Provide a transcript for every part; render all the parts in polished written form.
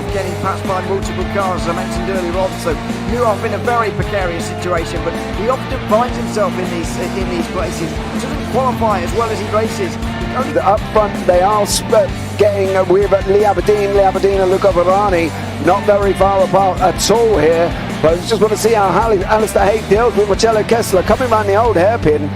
himself getting passed by multiple cars, as I mentioned earlier on. So Newhoff in a very precarious situation, but he often finds himself in these places. Doesn't qualify as well as he races. Up front, they are getting with Lee Aberdeen and Luca Varani, not very far apart at all here. But I just want to see how Alistair Haight deals with Marcello Kessler coming around the old hairpin.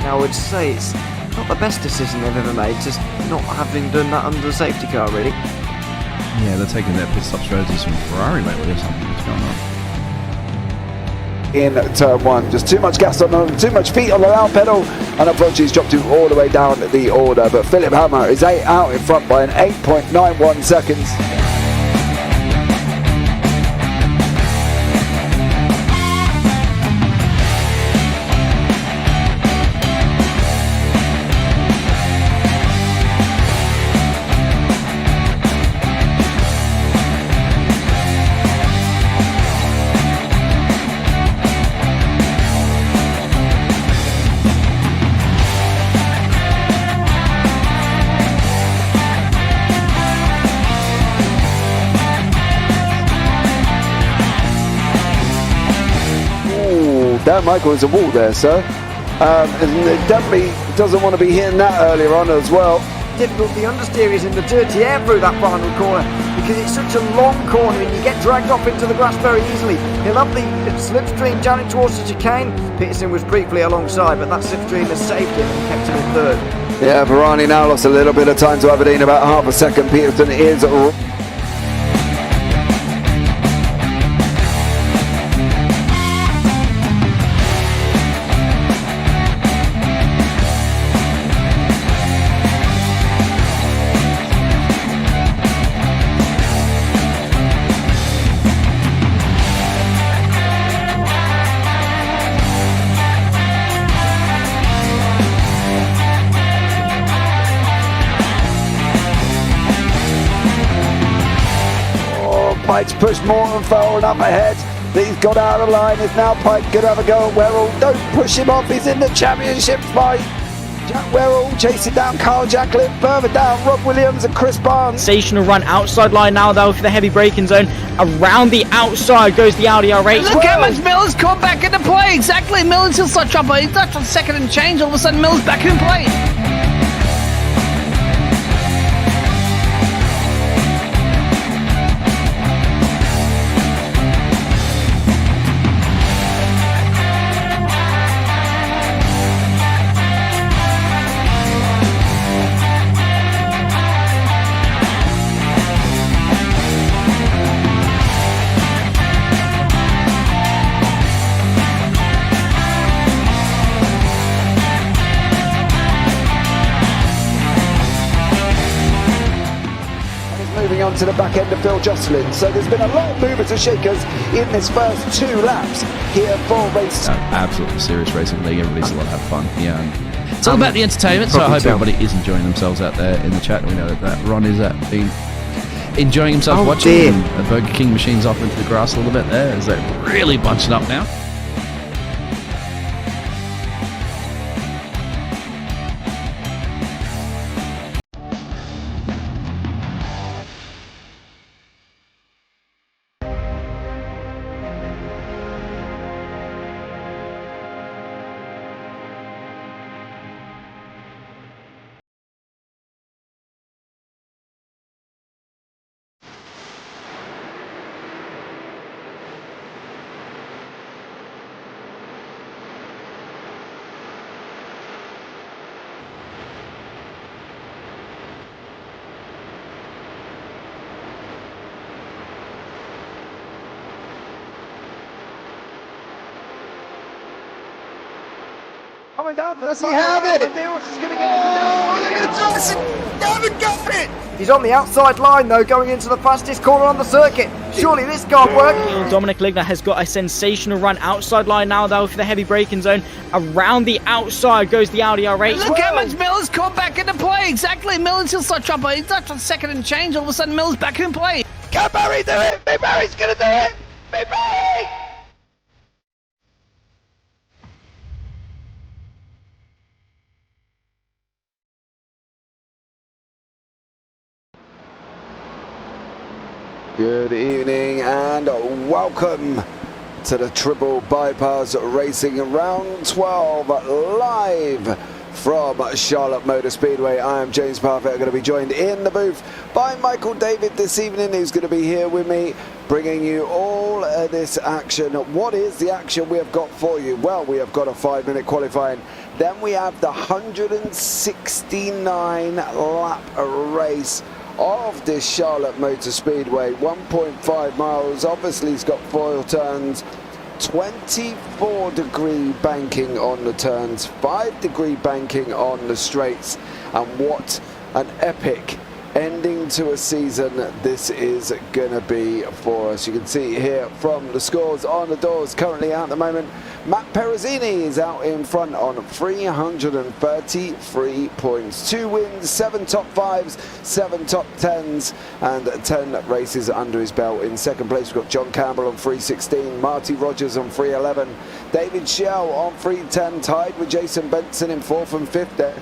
I would say it's not the best decision they've ever made, just not having done that under the safety car, really. Yeah, they're taking their pit stop strategies from Ferrari lately or something. What's going on? In turn one, just too much gas on them, too much feet on the loud pedal, and unfortunately he's dropped all the way down the order. But Philip Hammer is out in front by an 8.91 seconds. Dan Michael is a wall there, sir. And it definitely doesn't want to be hitting that earlier on as well. Difficult, the understeer is in the dirty air through that final corner because it's such a long corner and you get dragged off into the grass very easily. He'll have the slipstream down towards the chicane. Peterson was briefly alongside, but that slipstream has saved him and kept him in third. Yeah, Varani now lost a little bit of time to Aberdeen, about half a second. Peterson is Pike's pushed Morton forward up ahead. He's got out of line. It's now Pike going to have a go at Werrell. Don't push him off. He's in the championship fight. Jack Werrell chasing down Carl Jacklin. Further down, Rob Williams and Chris Barnes. Sensational run outside line now though for the heavy braking zone. Around the outside goes the Audi R8. Look how much Miller's come back into play. Exactly. Miller's still start dropping. He's not on second and change. All of a sudden Miller's back in play. On to the back end of Phil Jocelyn. So there's been a lot of movers and shakers in this first 2 laps here for race. Absolutely serious racing league. Everybody's a lot of fun. Yeah, and it's all about the entertainment. So I hope everybody is enjoying themselves out there in the chat. We know that Ron is been enjoying himself watching the Burger King machines off into the grass a little bit there as they're really bunching up now. Coming down, does he have it? He's on the outside line though, going into the fastest corner on the circuit. Surely this can't work. Dominic Ligner has got a sensational run outside line now though for the heavy braking zone. Around the outside goes the Audi R8. Look how much Miller's caught back into play. Exactly. Miller's still start chopper. He's not on second and change. All of a sudden, Miller's back in play. Can Barry do it? Big Barry's gonna do it. Big Barry! Good evening and welcome to the Triple Bypass Racing Round 12 live from Charlotte Motor Speedway. I am James Parfitt. I'm going to be joined in the booth by Michael David this evening, who's going to be here with me bringing you all this action. What is the action we have got for you? Well, we have got a 5-minute qualifying. Then we have the 169 lap race of this Charlotte Motor Speedway. 1.5 miles, obviously it's got foil turns, 24-degree banking on the turns, 5-degree banking on the straights, and what an epic ending to a season this is gonna be for us. You can see here from the scores on the doors currently out at the moment. Matt Perezzini is out in front on 333 points, 2 wins, 7 top 5s, 7 top 10s, and 10 races under his belt. In second place we've got John Campbell on 316, Marty Rogers on 311, David Schell on 310, tied with Jason Benson in 4th and 5th there.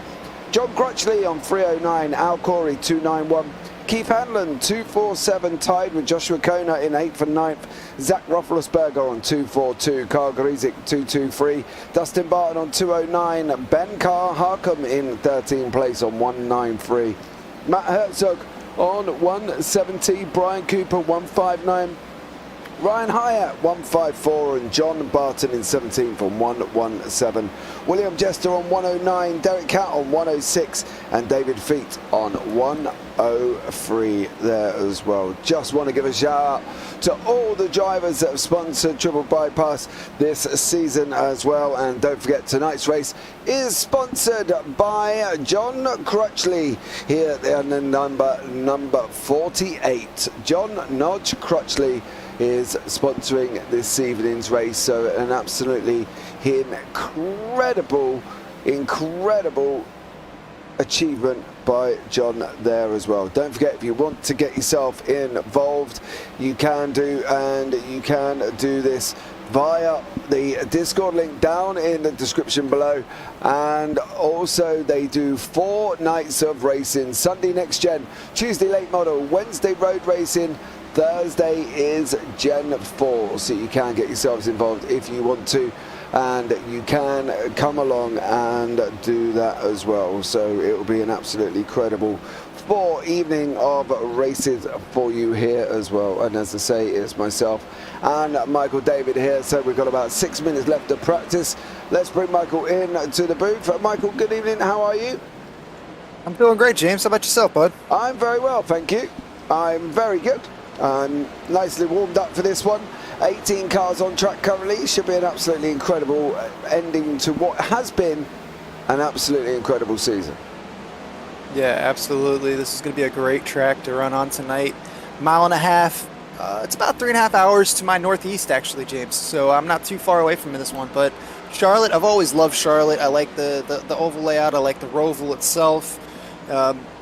John Crutchley on 309, Al Corey 291, Keith Hanlon 247, tied with Joshua Kona in 8th and 9th, Zach Roethlisberger on 242, Carl Grizik 223, Dustin Barton on 209, Ben Carr Harcum in 13th place on 193, Matt Herzog on 170, Brian Cooper 159, Ryan Hyatt 154, and John Barton in 17th on 117. William Jester on 109, Derek Catt on 106, and David Feet on 103 there as well. Just want to give a shout out to all the drivers that have sponsored Triple Bypass this season as well. And don't forget, tonight's race is sponsored by John Crutchley here in the number 48. John Nodge Crutchley is sponsoring this evening's race, so an absolutely incredible achievement by John there as well. Don't forget, if you want to get yourself involved, you can do, and you can do this via the Discord link down in the description below. And also they do 4 nights of racing: Sunday next gen, Tuesday late model, Wednesday road racing, Thursday is Gen 4, so you can get yourselves involved if you want to, and you can come along and do that as well. So it will be an absolutely incredible evening of races for you here as well. And as I say, it's myself and Michael David here, so we've got about 6 minutes left of practice. Let's bring Michael in to the booth. Michael, good evening, how are you? I'm doing great, James. How about yourself, bud? I'm very well, thank you. I'm very good. I'm nicely warmed up for this one. 18 cars on track currently. Should be an absolutely incredible ending to what has been an absolutely incredible season. Yeah, absolutely. This is going to be a great track to run on tonight. 1.5 miles. It's about 3.5 hours to my northeast, actually, James. So I'm not too far away from this one. But Charlotte, I've always loved Charlotte. I like the oval layout. I like the Roval itself.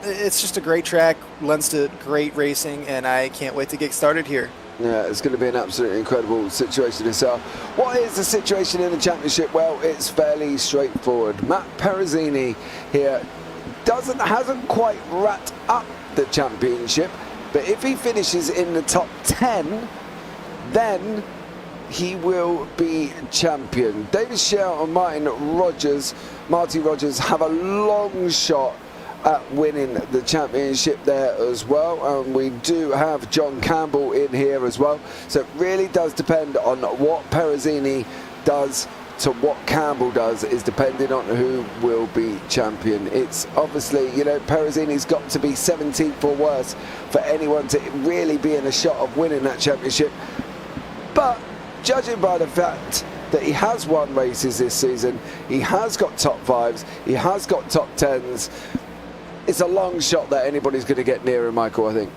It's just a great track, lends to great racing, and I can't wait to get started here. Yeah, it's going to be an absolutely incredible situation itself. What is the situation in the championship? Well, it's fairly straightforward. Matt Perezzini here hasn't quite wrapped up the championship, but if he finishes in the top 10, then he will be champion. David Schell and Marty Rogers have a long shot at winning the championship there as well, and we do have John Campbell in here as well, so it really does depend on what Perezzini does to what Campbell does, is depending on who will be champion. It's obviously, you know, Perezzini's got to be 17th or worse for anyone to really be in a shot of winning that championship, but judging by the fact that he has won races this season. He has got top 5s. He has got top 10s. It's a long shot that anybody's going to get near him, Michael, I think.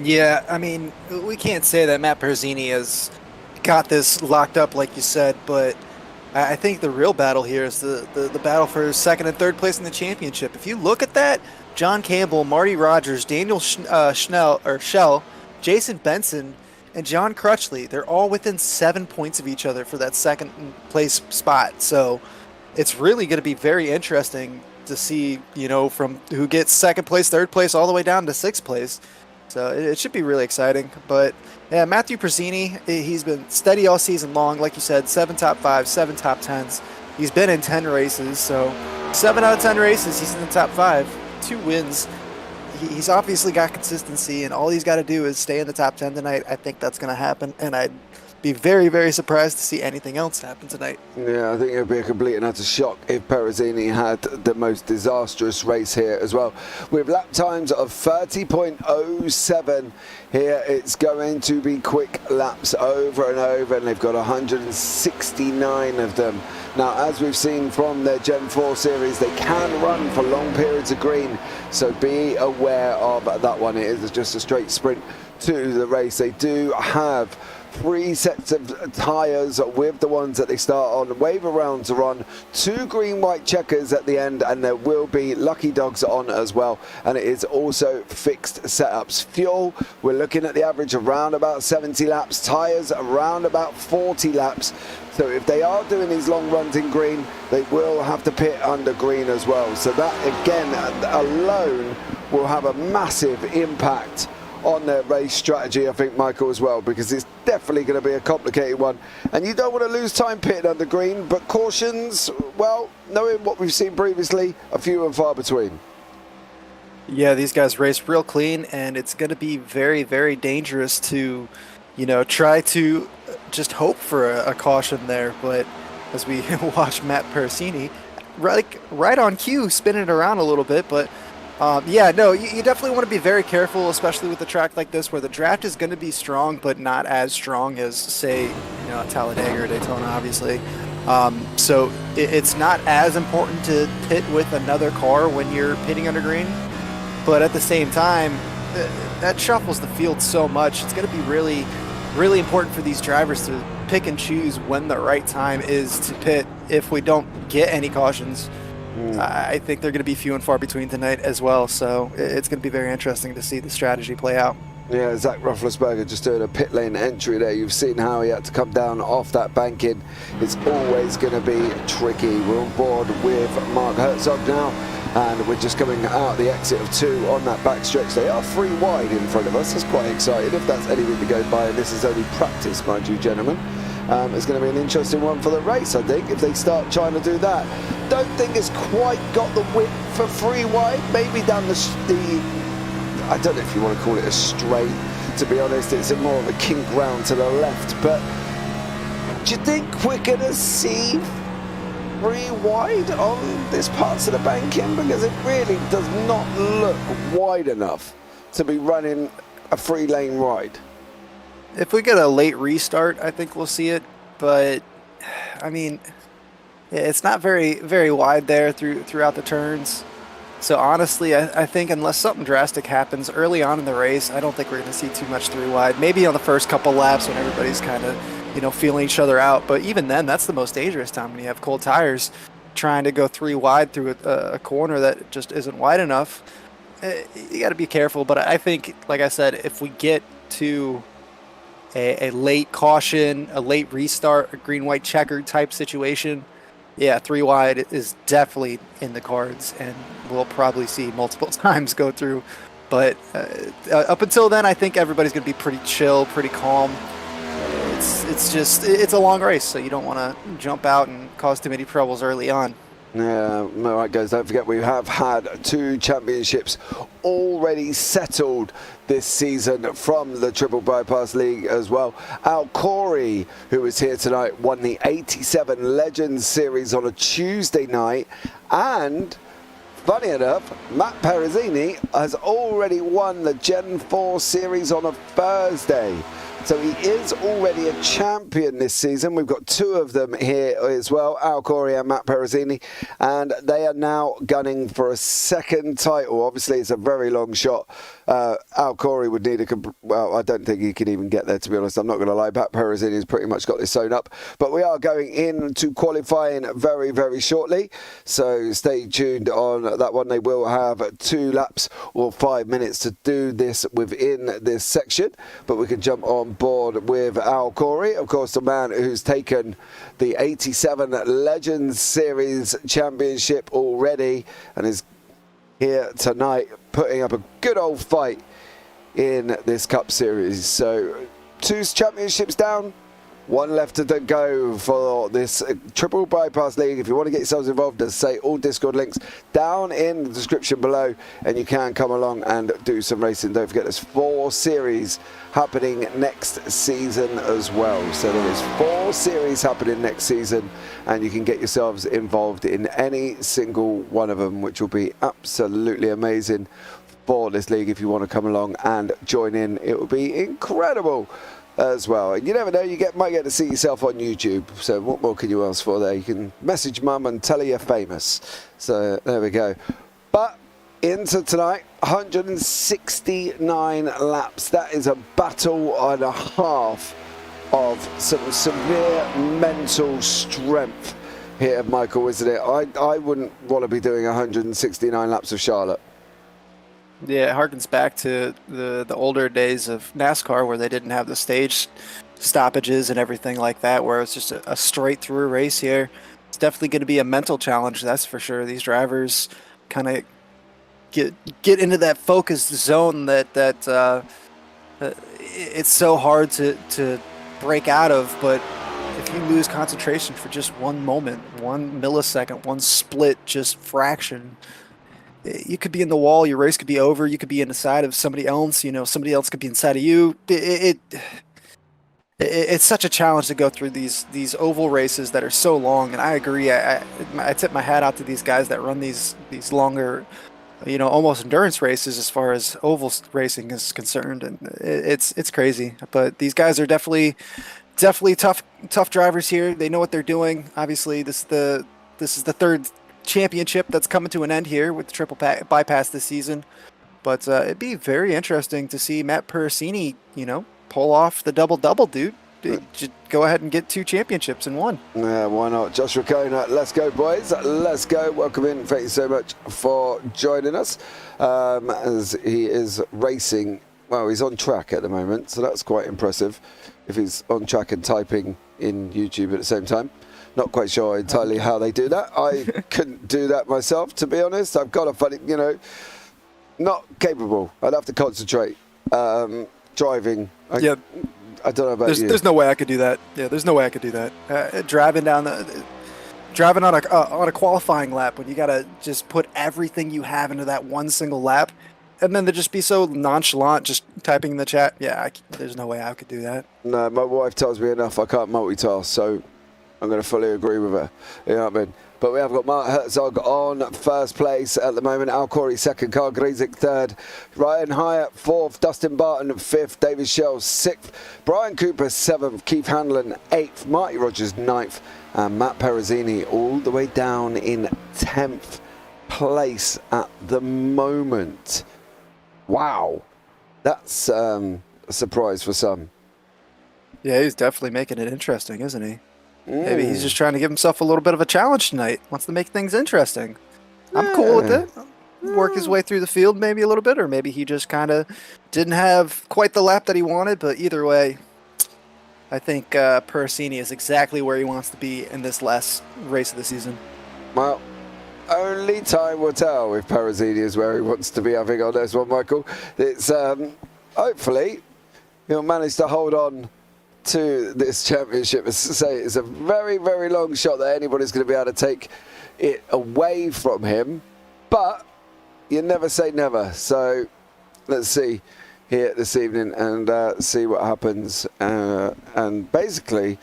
Yeah, I mean, we can't say that Matt Perzini has got this locked up like you said, but I think the real battle here is the battle for second and third place in the championship. If you look at that, John Campbell, Marty Rogers, Daniel Schell, Jason Benson, and John Crutchley, they're all within 7 points of each other for that second place spot. So it's really going to be very interesting to see, from who gets second place, third place, all the way down to sixth place. So it should be really exciting. But yeah, Matthew Perzini, he's been steady all season long. Like you said, 7 top 5s, 7 top 10s. He's been in 10 races. So 7 out of 10 races, he's in the top 5. 2 wins. He's obviously got consistency, and all he's got to do is stay in the top 10 tonight. I think that's going to happen, and I'd be very, very surprised to see anything else happen tonight. Yeah, I think it would be a complete and utter shock if Perzini had the most disastrous race here as well. With lap times of 30.07 here, it's going to be quick laps over and over, and they've got 169 of them. Now, as we've seen from their Gen 4 series, they can run for long periods of green, so be aware of that one. It is just a straight sprint to the race. They do have 3 sets of tyres with the ones that they start on, wave around to run, 2 green-white checkers at the end, and there will be lucky dogs on as well, and it is also fixed setups. Fuel, we're looking at the average around about 70 laps, tyres around about 40 laps. So if they are doing these long runs in green, they will have to pit under green as well. So that, again, alone will have a massive impact on their race strategy, I think, Michael, as well, because it's definitely going to be a complicated one. And you don't want to lose time pitting under green, but cautions, well, knowing what we've seen previously, are few and far between. Yeah, these guys race real clean, and it's going to be very, very dangerous to, try to just hope for a caution there. But as we watch Matt Perzini, right on cue, spinning it around a little bit, but you definitely want to be very careful, especially with a track like this where the draft is going to be strong, but not as strong as, say, Talladega or Daytona, obviously. So it's not as important to pit with another car when you're pitting under green, but at the same time, that shuffles the field so much. It's going to be really, really important for these drivers to pick and choose when the right time is to pit if we don't get any cautions. I think they're going to be few and far between tonight as well, so it's going to be very interesting to see the strategy play out. Yeah, Zach Roethlisberger just doing a pit lane entry there. You've seen how he had to come down off that banking. It's always going to be tricky. We're on board with Mark Herzog now, and we're just coming out the exit of 2 on that backstretch. They are 3 wide in front of us. That's quite exciting, if that's anything to go by, and this is only practice, mind you, gentlemen. It's going to be an interesting one for the race, I think, if they start trying to do that. Don't think it's quite got the width for 3 wide. Maybe down the I don't know if you want to call it a straight, to be honest. It's more of a kink round to the left. But do you think we're going to see 3 wide on this parts of the banking? Because it really does not look wide enough to be running a 3-lane ride. If we get a late restart, I think we'll see it. But, I mean, it's not very, very wide there throughout the turns. So honestly, I think unless something drastic happens early on in the race, I don't think we're going to see too much 3 wide. Maybe on the first couple laps when everybody's kind of, feeling each other out. But even then, that's the most dangerous time when you have cold tires, trying to go 3 wide through a corner that just isn't wide enough. You got to be careful. But I think, like I said, if we get to a late caution, a late restart, a green-white checker type situation, yeah, 3 wide is definitely in the cards, and we'll probably see multiple times go through. But up until then, I think everybody's going to be pretty chill, pretty calm. It's a long race, so you don't want to jump out and cause too many troubles early on. Yeah, all right, guys, don't forget we have had 2 championships already settled this season from the Triple Bypass League as well. Al Corey, who is here tonight, won the 87 Legends Series on a Tuesday night, and funny enough, Matt Perzini has already won the Gen 4 Series on a Thursday. So he is already a champion this season. We've got 2 of them here as well, Al Corey and Matt Perezzini, and they are now gunning for a second title. Obviously, it's a very long shot. Al Corey would need well, I don't think he can even get there, to be honest. I'm not going to lie. Matt Perezzini has pretty much got this sewn up. But we are going into qualifying very, very shortly. So stay tuned on that one. They will have 2 laps or 5 minutes to do this within this section. But we can jump on board with Al Corey, of course, the man who's taken the 87 Legends Series Championship already and is here tonight putting up a good old fight in this Cup Series. So 2 championships down, 1 left to go for this Triple Bypass League. If you want to get yourselves involved, as I say, all Discord links down in the description below, and you can come along and do some racing. Don't forget, there's 4 series happening next season as well. So there is 4 series happening next season, and you can get yourselves involved in any single one of them, which will be absolutely amazing for this league. If you want to come along and join in, it will be incredible as well. And you never know, might get to see yourself on YouTube. So what more can you ask for there? You can message mum and tell her you're famous. So there we go. But into tonight, 169 laps. That is a battle and a half of some severe mental strength here, Michael, isn't it? I wouldn't want to be doing 169 laps of Charlotte. Yeah, it harkens back to the older days of NASCAR where they didn't have the stage stoppages and everything like that, where it's just a straight through race here. It's definitely going to be a mental challenge, that's for sure. These drivers kind of get into that focused zone that it's so hard to break out of, but if you lose concentration for just one moment, 1 millisecond, 1 split, just fraction, you could be in the wall, your race could be over, you could be in the side of somebody else, somebody else could be inside of you. It's such a challenge to go through these oval races that are so long, and I agree. I tip my hat out to these guys that run these longer, almost endurance races as far as oval racing is concerned, and it's crazy. But these guys are definitely tough drivers here. They know what they're doing. Obviously, this is the 3rd championship that's coming to an end here with the Triple Bypass this season. But it'd be very interesting to see Matt Perezzini, pull off the double-double, dude. Just go ahead and get 2 championships in 1. Yeah, why not? Josh Racona, let's go, boys. Let's go. Welcome in. Thank you so much for joining us as he is racing. Well, he's on track at the moment, so that's quite impressive if he's on track and typing in YouTube at the same time. Not quite sure entirely how they do that. I couldn't do that myself, to be honest. I've got a funny, not capable. I'd have to concentrate. Driving. I don't know about you. There's no way I could do that. Yeah, there's no way I could do that. Driving on a qualifying lap when you gotta just put everything you have into that one single lap, and then to just be so nonchalant, just typing in the chat. Yeah, there's no way I could do that. No, my wife tells me enough. I can't multitask, so I'm going to fully agree with her. You know what I mean? But we have got Mark Herzog on 1st place at the moment. Al Corey 2nd, Carl Grizik 3rd, Ryan Hyatt 4th, Dustin Barton 5th, David Shell 6th, Brian Cooper 7th, Keith Hanlon 8th, Marty Rogers 9th, and Matt Perezzini all the way down in 10th place at the moment. Wow. That's a surprise for some. Yeah, he's definitely making it interesting, isn't he? Maybe he's just trying to give himself a little bit of a challenge tonight. Wants to make things interesting. I'm cool with it. Work his way through the field maybe a little bit, or maybe he just kind of didn't have quite the lap that he wanted. But either way, I think Perezzini is exactly where he wants to be in this last race of the season. Well, only time will tell if Perezzini is where he wants to be, I think, on this one, Michael. It's hopefully he'll manage to hold on to this championship. As I say, it's a very, very long shot that anybody's going to be able to take it away from him, but you never say never. So let's see here this evening and see what happens, and basically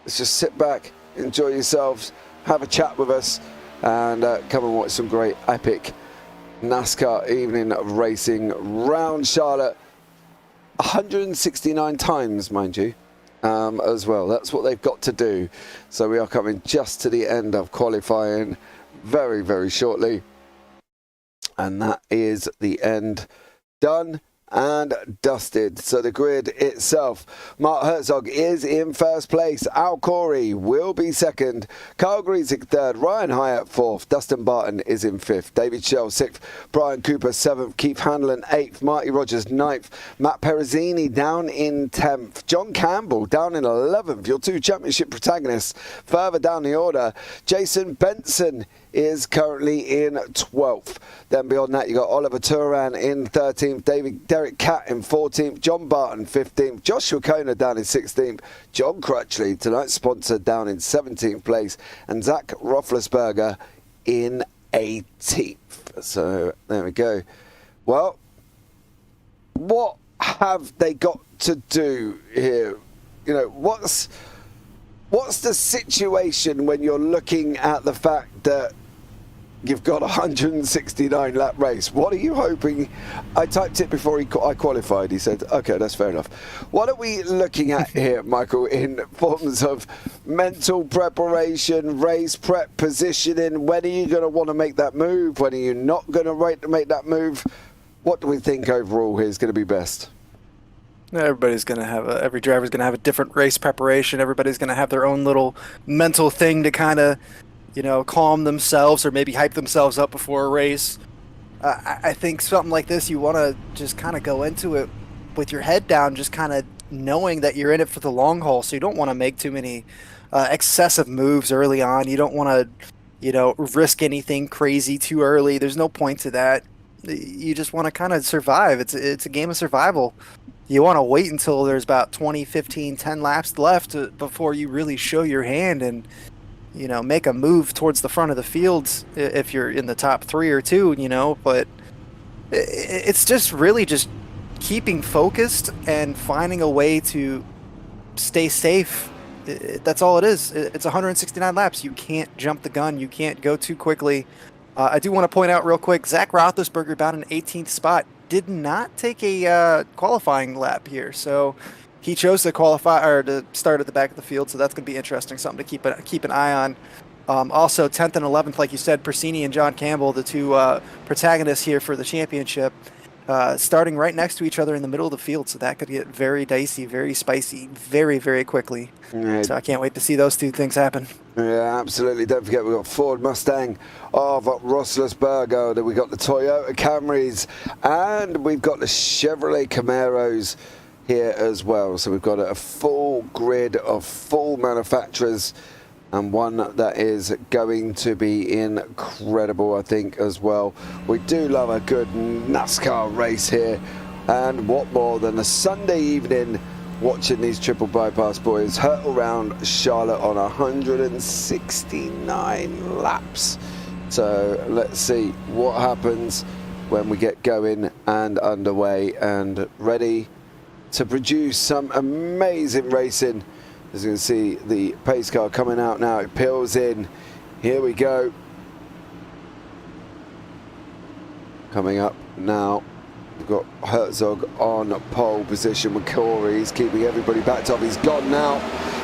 let's just sit back, enjoy yourselves, have a chat with us, and come and watch some great epic NASCAR evening of racing round Charlotte 169 times, mind you, as well. That's what they've got to do. So we are coming just to the end of qualifying very, very shortly. And that is the end done and dusted. So the grid itself, Mark Herzog is in first place. Al Corey will be second. Carl Griesig third. Ryan Hyatt fourth. Dustin Barton is in fifth. David Shell sixth. Brian Cooper seventh. Keith Hanlon eighth. Marty Rogers ninth. Matt Perezzini down in 10th. John Campbell down in 11th. Your two championship protagonists further down the order. Jason Benson is currently in 12th. Then beyond that, you got Oliver Turan in 13th, Derek Catt in 14th, John Barton 15th, Joshua Kona down in 16th, John Crutchley, tonight's sponsor, down in 17th place, and Zach Roethlisberger in 18th. So there we go. Well, what have they got to do here? You know, what's the situation when you're looking at the fact that you've got a 169 lap race? What are you hoping? I typed it before I qualified. He said, okay, that's fair enough. What are we looking at here, Michael, in forms of mental preparation, race prep, positioning? When are you going to want to make that move? When are you not going to make that move? What do we think overall here is going to be best? Everybody's going to have every driver's going to have a different race preparation. Everybody's going to have their own little mental thing to kind of, calm themselves or maybe hype themselves up before a race. I think something like this, you want to just kind of go into it with your head down, just kind of knowing that you're in it for the long haul. So you don't want to make too many excessive moves early on. You don't want to, risk anything crazy too early. There's no point to that. You just want to kind of survive. It's a game of survival. You want to wait until there's about 20, 15, 10 laps left before you really show your hand and, make a move towards the front of the fields if you're in the top 3 or 2, but it's just really just keeping focused and finding a way to stay safe. That's all it is. It's 169 laps. You can't jump the gun. You can't go too quickly. I do want to point out real quick, Zach Roethlisberger about an 18th spot did not take a qualifying lap here, so he chose to qualify or to start at the back of the field. So that's going to be interesting, something to keep an eye on. Also, 10th and 11th, like you said, Persini and John Campbell, the two protagonists here for the championship, starting right next to each other in the middle of the field. So that could get very dicey, very spicy, very, very quickly. Yeah. So I can't wait to see those two things happen. Yeah, absolutely. Don't forget, we've got Ford Mustang of Roethlisberger, then we've got the Toyota Camrys, and we've got the Chevrolet Camaros here as well. So we've got a full grid of full manufacturers, and one that is going to be incredible, I think, as well. We do love a good NASCAR race here, and what more than a Sunday evening watching these triple bypass boys hurtle around Charlotte on 169 laps. So let's see what happens when we get going and underway and ready to produce some amazing racing. As you can see, the pace car coming out now. It peels in. Here we go. Coming up now. We've got Herzog on pole position with Corey. He's keeping everybody backed up. He's gone now.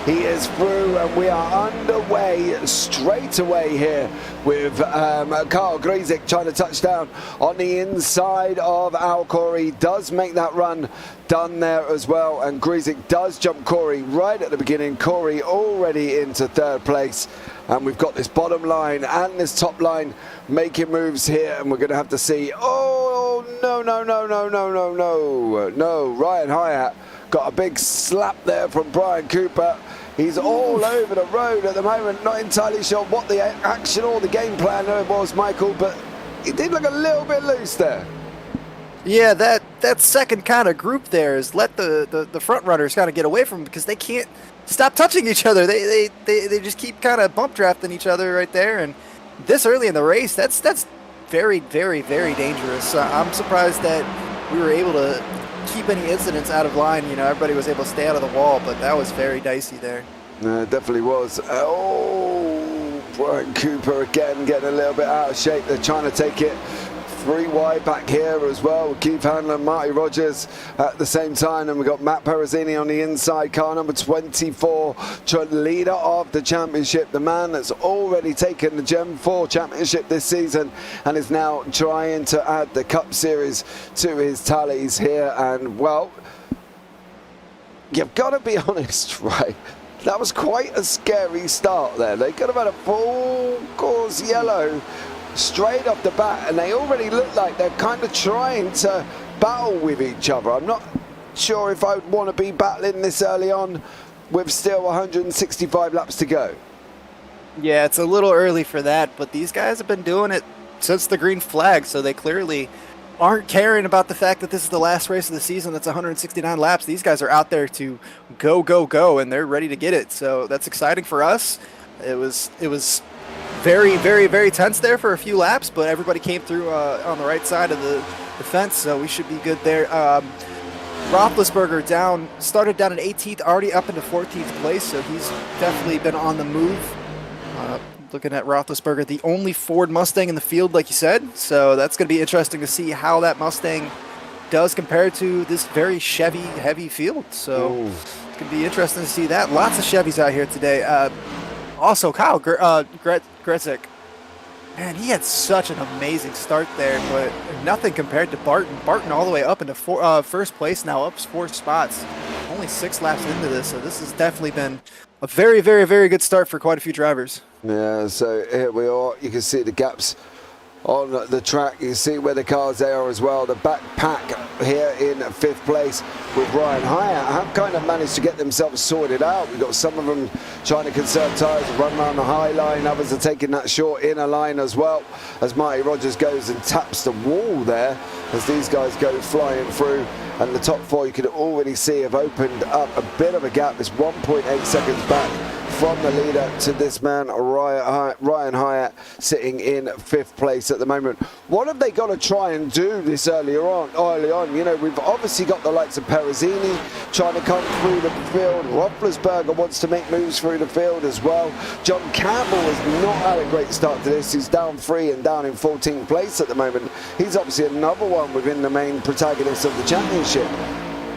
He is through, and we are underway straight away here with Carl Griesig trying to touch down on the inside of Al Corey. Does make that run done there as well, and Griesig does jump Corey right at the beginning. Corey already into third place, and we've got this bottom line and this top line making moves here, and we're going to have to see. Oh, no. Ryan Hyatt got a big slap there from Brian Cooper. He's all over the road at the moment. Not entirely sure what the action or the game plan was, Michael, but he did look a little bit loose there. Yeah, that second kind of group there is let the front runners kind of get away from him because they can't stop touching each other. They just keep kind of bump drafting each other right there. And this early in the race, that's very, very, very dangerous. I'm surprised that we were able to keep any incidents out of line. Everybody was able to stay out of the wall, but that was very dicey there. It definitely was. Brian Cooper again getting a little bit out of shape. They're trying to take it 3 wide back here as well. Keith Handler and Marty Rogers at the same time. And we've got Matt Perezzini on the inside, car number 24, leader of the championship, the man that's already taken the Gen 4 championship this season and is now trying to add the Cup Series to his tallies here. And, well, you've got to be honest, right? That was quite a scary start there. They could have had a full course yellow straight off the bat, and they already look like they're kind of trying to battle with each other. I'm not sure if I would want to be battling this early on with still 165 laps to go. Yeah, it's a little early for that, but these guys have been doing it since the green flag, so they clearly aren't caring about the fact that this is the last race of the season. That's 169 laps. These guys are out there to go, go, go, and they're ready to get it. So that's exciting for us. It was very, very, very tense there for a few laps, but everybody came through on the right side of the fence, so we should be good there. Roethlisberger started down in 18th, already up into 14th place, so he's definitely been on the move. Looking at Roethlisberger, the only Ford Mustang in the field, like you said. So that's going to be interesting to see how that Mustang does compare to this very Chevy-heavy field. So it's going to be interesting to see that. Lots of Chevys out here today. Also, Kyle Gretzek, man, he had such an amazing start there, but nothing compared to Barton. Barton all the way up into first place now, up 4 spots. Only 6 laps into this, so this has definitely been a very, very, very good start for quite a few drivers. Yeah, so here we are. You can see the gaps on the track. You can see where the cars are as well. The back pack here in 5th place with Ryan Hyatt have kind of managed to get themselves sorted out. We've got some of them trying to conserve tyres, run around the high line. Others are taking that short inner line as well, as Marty Rogers goes and taps the wall there as these guys go flying through. And the top 4 you can already see have opened up a bit of a gap. It's 1.8 seconds back from the leader to this man, Ryan Hyatt, sitting in 5th place at the moment. What have they got to try and do this early on? You know, we've obviously got the likes of Perezzini trying to come through the field. Roethlisberger wants to make moves through the field as well. John Campbell has not had a great start to this. He's down 3 and down in 14th place at the moment. He's obviously another one within the main protagonists of the championship.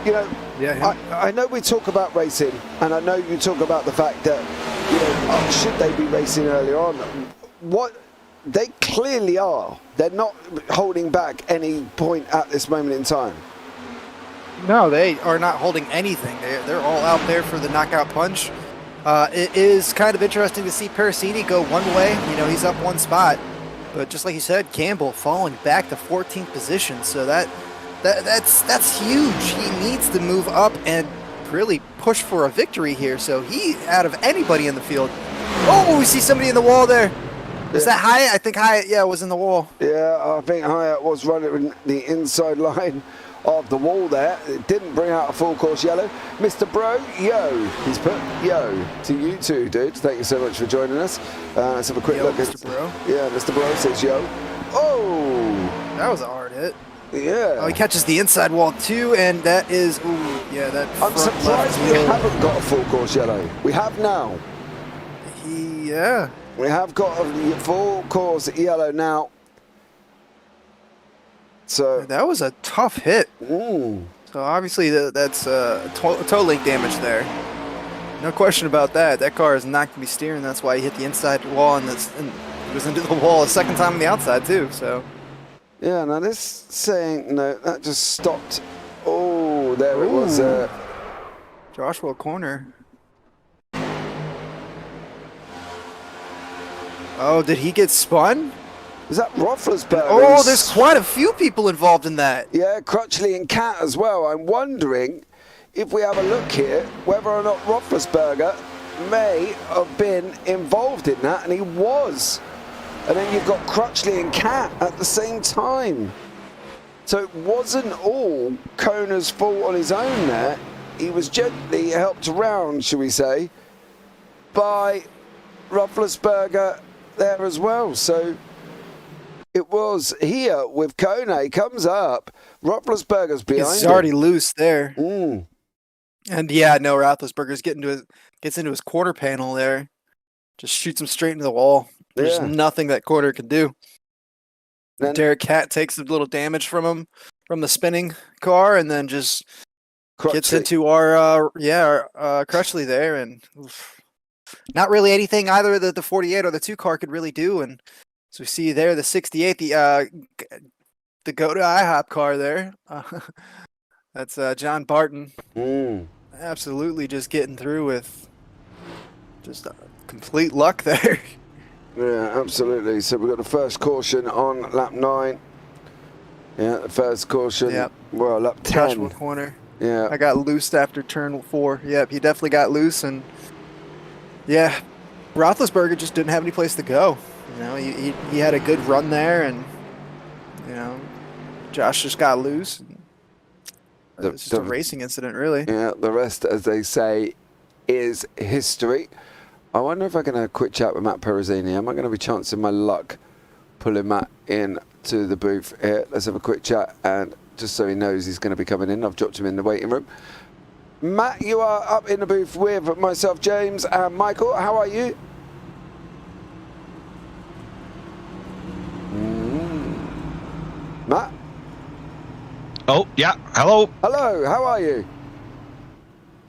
You know, yeah. I know we talk about racing, and I know you talk about the fact that, you know, should they be racing earlier on? What they clearly are. They're not holding back any point at this moment in time. No, they are not holding anything. They're all out there for the knockout punch. It is kind of interesting to see Perezzini go one way. You know, he's up 1 spot, but just like you said, Campbell falling back to 14th position. So that's huge. He needs to move up and really push for a victory here. So he, out of anybody in the field. Oh, we see somebody in the wall there. Is that Hyatt? I think Hyatt, was in the wall. Yeah, I think Hyatt was running the inside line of the wall there. It didn't bring out a full course yellow. Mr. Bro, yo. He's put yo to you too, dude. Thank you so much for joining us. Let's have a quick look. Mr. Bro. Yeah, Mr. Bro says yo. Oh! That was a hard hit. Yeah. Oh, he catches the inside wall too, and that is, ooh, yeah, that I'm surprised we haven't got a full course yellow. We have now. Yeah. We have got a full course yellow now. So that was a tough hit. So obviously that's toe link damage there. No question about that. That car is not going to be steering. That's why he hit the inside wall and it was into the wall a second time on the outside too. So. Yeah, now this saying, no, that just stopped. Oh, there it was. Joshua corner. Oh, did he get spun? Is that Roethlisberger? Oh, there's quite a few people involved in that. Yeah, Crutchley and Cat as well. I'm wondering if we have a look here, whether or not Roethlisberger may have been involved in that, and he was. And then you've got Crutchley and Cat at the same time. So it wasn't all Kona's fault on his own there. He was gently helped around, shall we say, by Roethlisberger there as well. So it was here with Kona. He comes up. Roethlisberger's behind He's already him. loose there. And yeah, no, Roethlisberger's gets into his quarter panel there. Just shoots him straight into the wall. There's nothing that quarter can do. Then Derek Cat takes a little damage from him from the spinning car, and then just gets Crutchley. into our Crutchley there, and not really anything either that the 48 or the 2 car could really do. And so we see there the 68, the go to IHOP car there. That's John Barton. Absolutely just getting through with just complete luck there. Yeah, absolutely. So we've got the first caution on lap 9. Yeah, the first caution. Yep. Well, lap 10. Joshua Corner. Yeah. I got loose after turn 4. Yep, he definitely got loose, and yeah, Roethlisberger just didn't have any place to go. You know, he had a good run there, and you know, Josh just got loose. It's just a racing incident, really. Yeah, the rest, as they say, is history. I wonder if I can have a quick chat with Matt Perezzini. Am I going to be chancing my luck pulling Matt in to the booth here? Let's have a quick chat, and just so he knows he's going to be coming in, I've dropped him in the waiting room. Matt, you are up in the booth with myself, James, and Michael. How are you? Matt? Oh, yeah. Hello. Hello, how are you?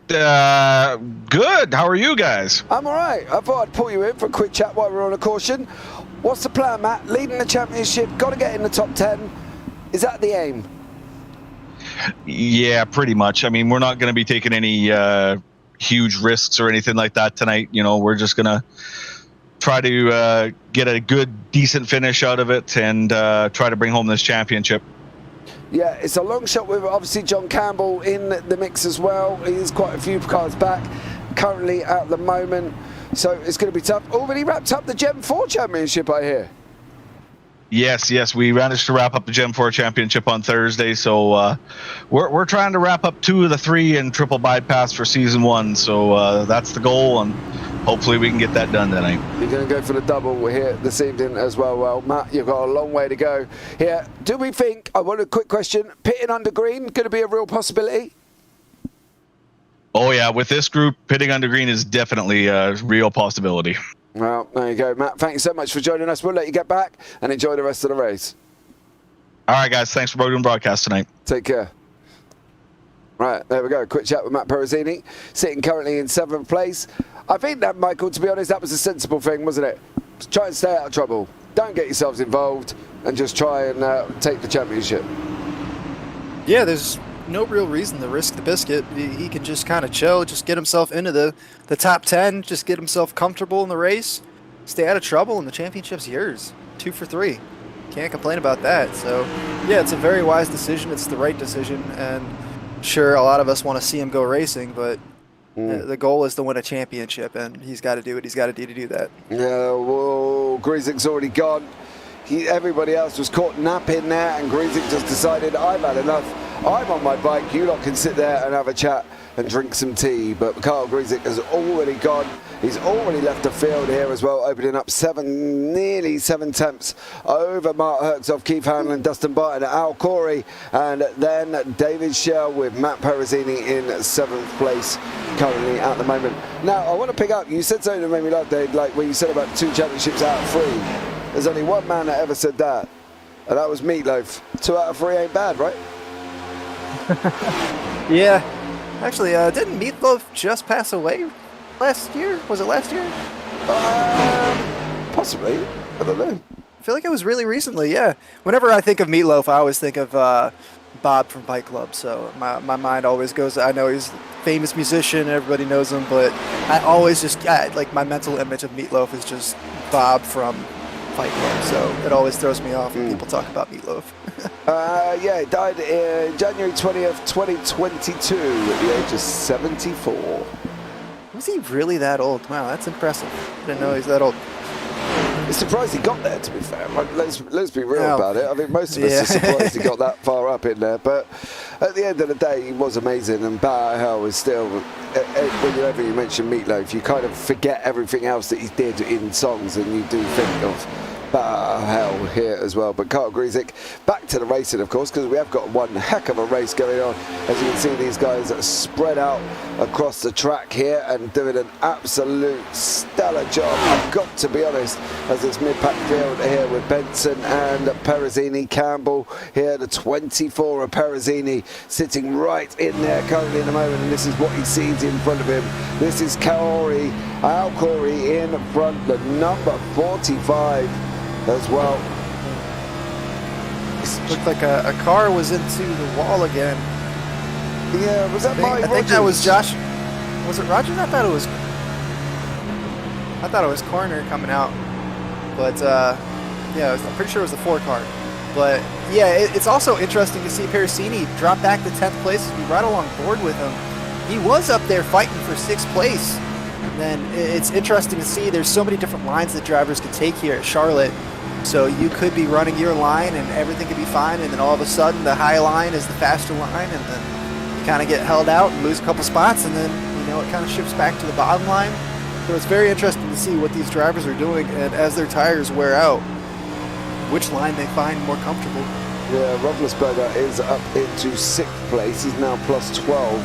Good. How are you guys? I'm all right. I thought I'd pull you in for a quick chat while we're on a caution. What's the plan, Matt? Leading the championship, got to get in the top 10. Is that the aim? Yeah, pretty much. I mean, we're not going to be taking any huge risks or anything like that tonight. You know, we're just going to try to get a good, decent finish out of it and try to bring home this championship. Yeah, it's a long shot with obviously John Campbell in the mix as well. He's quite a few cars back currently at the moment, so it's going to be tough. Already wrapped up the Gen 4 championship, I hear. Yes, we managed to wrap up the Gen 4 championship on Thursday, so we're trying to wrap up 2 of the 3 in triple bypass for season 1. So that's the goal, and hopefully we can get that done tonight. You're going to go for the double here this evening as well. Well, Matt, you've got a long way to go here. Do we think, I want a quick question, pitting under green going to be a real possibility? Oh yeah, with this group, pitting under green is definitely a real possibility. Well, there you go, Matt. Thank you so much for joining us. We'll let you get back and enjoy the rest of the race. All right, guys. Thanks for doing broadcast tonight. Take care. Right, there we go. Quick chat with Matt Perezzini, sitting currently in 7th place. I think that, Michael, to be honest, that was a sensible thing, wasn't it? Try and stay out of trouble. Don't get yourselves involved and just try and take the championship. Yeah, there's no real reason to risk the biscuit. He can just kind of chill, just get himself into the top 10, just get himself comfortable in the race, stay out of trouble, and the championship's yours. 2 for 3. Can't complain about that. So, yeah, it's a very wise decision. It's the right decision, and sure, a lot of us want to see him go racing, but the goal is to win a championship, and he's got to do what he's got to do that. Yeah, well, Griezik's already gone. Everybody else was caught napping there, and Grizik just decided, I've had enough. I'm on my bike. You lot can sit there and have a chat and drink some tea. But Carl Grizik has already gone. He's already left the field here as well, opening up nearly 7 tenths over Mark Hertzhoff, Keith Hanlon, Dustin Barton, Al Corey, and then David Shell with Matt Perezzini in 7th place currently at the moment. Now, I want to pick up, you said something that made me laugh, Dave, like when you said about 2 championships out of 3. There's only one man that ever said that, and that was Meatloaf. 2 out of 3 ain't bad, right? Yeah. Actually, didn't Meatloaf just pass away last year? Was it last year? Possibly. I don't know. I feel like it was really recently, yeah. Whenever I think of Meatloaf, I always think of Bob from Fight Club, so my mind always goes, I know he's a famous musician, everybody knows him, but I always just, like, my mental image of Meatloaf is just Bob from Fight Club, so it always throws me off when people talk about Meatloaf. Yeah, he died January 20th, 2022 at the age of 74. Was he really that old? Wow, that's impressive. I didn't know he's that old. It's surprised he got there, to be fair. Let's be real about it. I think most of us are surprised he got that far up in there. But at the end of the day, he was amazing. And Bow Hell is still, whenever you mention Meatloaf, you kind of forget everything else that he did in songs, and you do think of hell here as well. But Carl Grzyk back to the racing, of course, because we have got one heck of a race going on. As you can see, these guys are spread out across the track here and doing an absolute stellar job. I've got to be honest, as this mid-pack field here with Benson and Perezzini, Campbell here, the 24 of Perezzini sitting right in there currently in the moment, and this is what he sees in front of him. This is Al Corey in front, the number 45 as well. Looked like a car was into the wall again. Yeah, was that I think that was Josh. Was it Rogers? I thought it was Corner coming out. But yeah, I'm pretty sure it was the 4 car. But yeah, it's also interesting to see Perezzini drop back to 10th place, be right along board with him. He was up there fighting for 6th place. And then it's interesting to see there's so many different lines that drivers can take here at Charlotte. So you could be running your line and everything could be fine, and then all of a sudden the high line is the faster line, and then you kind of get held out and lose a couple spots, and then it kind of shifts back to the bottom line. So it's very interesting to see what these drivers are doing, and as their tires wear out, which line they find more comfortable. Yeah, Roethlisberger is up into 6th place. He's now plus 12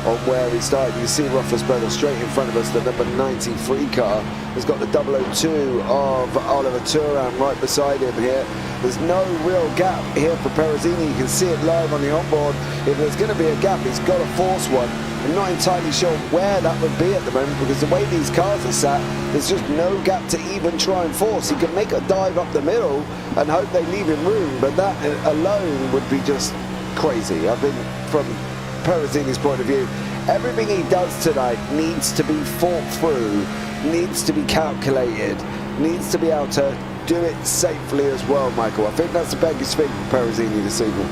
on where he started. You see Roethlisberger straight in front of us, the number 93 car has got the 002 of Oliver Turan right beside him here. There's no real gap here for Perezzini. You can see it live on the onboard. If there's going to be a gap, he's got to force one. I'm not entirely sure where that would be at the moment, because the way these cars are sat, there's just no gap to even try and force. He can make a dive up the middle and hope they leave him room, but that alone would be just crazy. I think from Perezzini's point of view, everything he does tonight needs to be thought through, needs to be calculated, needs to be able to do it safely as well, Michael. I think that's the biggest thing for Perezzini this evening.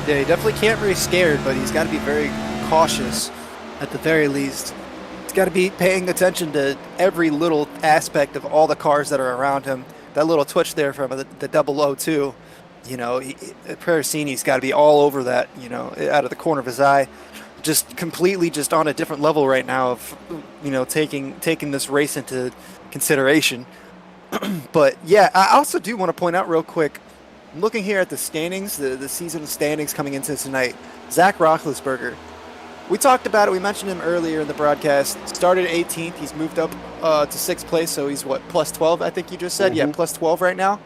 Yeah, he definitely can't be scared, but he's got to be very cautious at the very least. He's got to be paying attention to every little aspect of all the cars that are around him. That little twitch there from the 002, Perezzini's got to be all over that, out of the corner of his eye. Just completely just on a different level right now of, taking this race into consideration. But yeah, I also do want to point out real quick, I'm looking here at the standings, the season standings coming into tonight. Zach Roethlisberger, we talked about it, we mentioned him earlier in the broadcast, started 18th, he's moved up to 6th place, so he's plus 12, I think you just said? Mm-hmm. Yeah, plus 12 right now.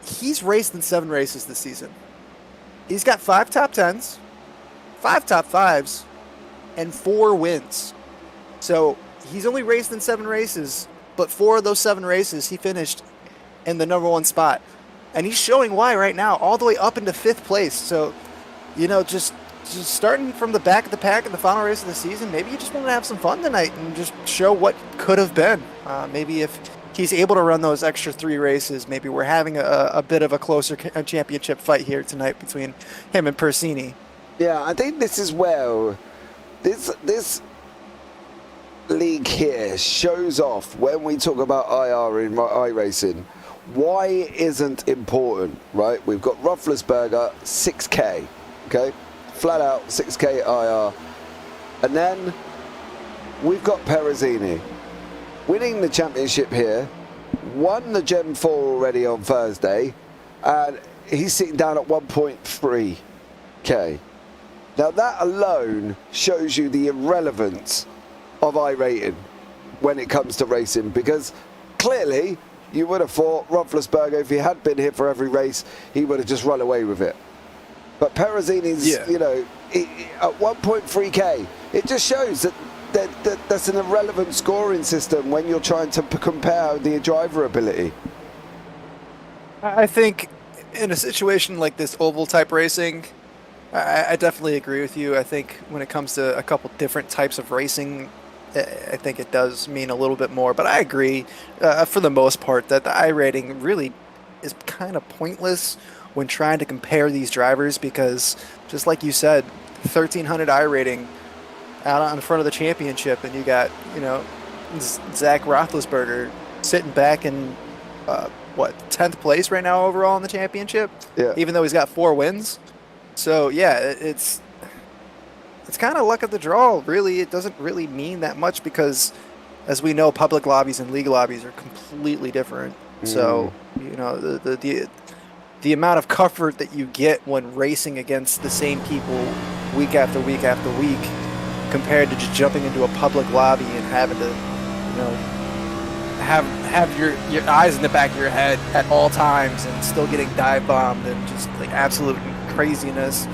He's raced in 7 races this season. He's got 5 top 10s, 5 top 5s, and 4 wins. So he's only raced in 7 races, but 4 of those 7 races he finished in the number 1 spot. And he's showing why right now, all the way up into 5th place. So, just starting from the back of the pack in the final race of the season, maybe you just want to have some fun tonight and just show what could have been. Maybe if he's able to run those extra 3 races, maybe we're having a bit of a closer championship fight here tonight between him and Perezzini. Yeah, I think this is where this league here shows off when we talk about IR in iRacing. Why isn't important, right? We've got Roethlisberger 6K, okay? Flat out 6K IR. And then we've got Perezzini winning the championship here, won the Gen 4 already on Thursday, and he's sitting down at 1.3K. Now that alone shows you the irrelevance of iRating when it comes to racing, because clearly you would have thought Roethlisberger, if he had been here for every race, he would have just run away with it. But Perezzini's, at 1.3K, it just shows that that's an irrelevant scoring system when you're trying to compare the driver ability. I think in a situation like this oval type racing, I definitely agree with you. I think when it comes to a couple different types of racing, I think it does mean a little bit more. But I agree, for the most part, that the iRating really is kind of pointless when trying to compare these drivers, because just like you said, 1,300 iRating out in front of the championship, and you got, Zach Roethlisberger sitting back in, 10th place right now overall in the championship? Yeah. Even though he's got 4 wins. So, yeah, it's kind of luck of the draw, really. It doesn't really mean that much, because as we know, public lobbies and league lobbies are completely different. So, you know, the amount of comfort that you get when racing against the same people week after week after week compared to just jumping into a public lobby and having to, you know, have your eyes in the back of your head at all times and still getting dive bombed and just like absolute craziness.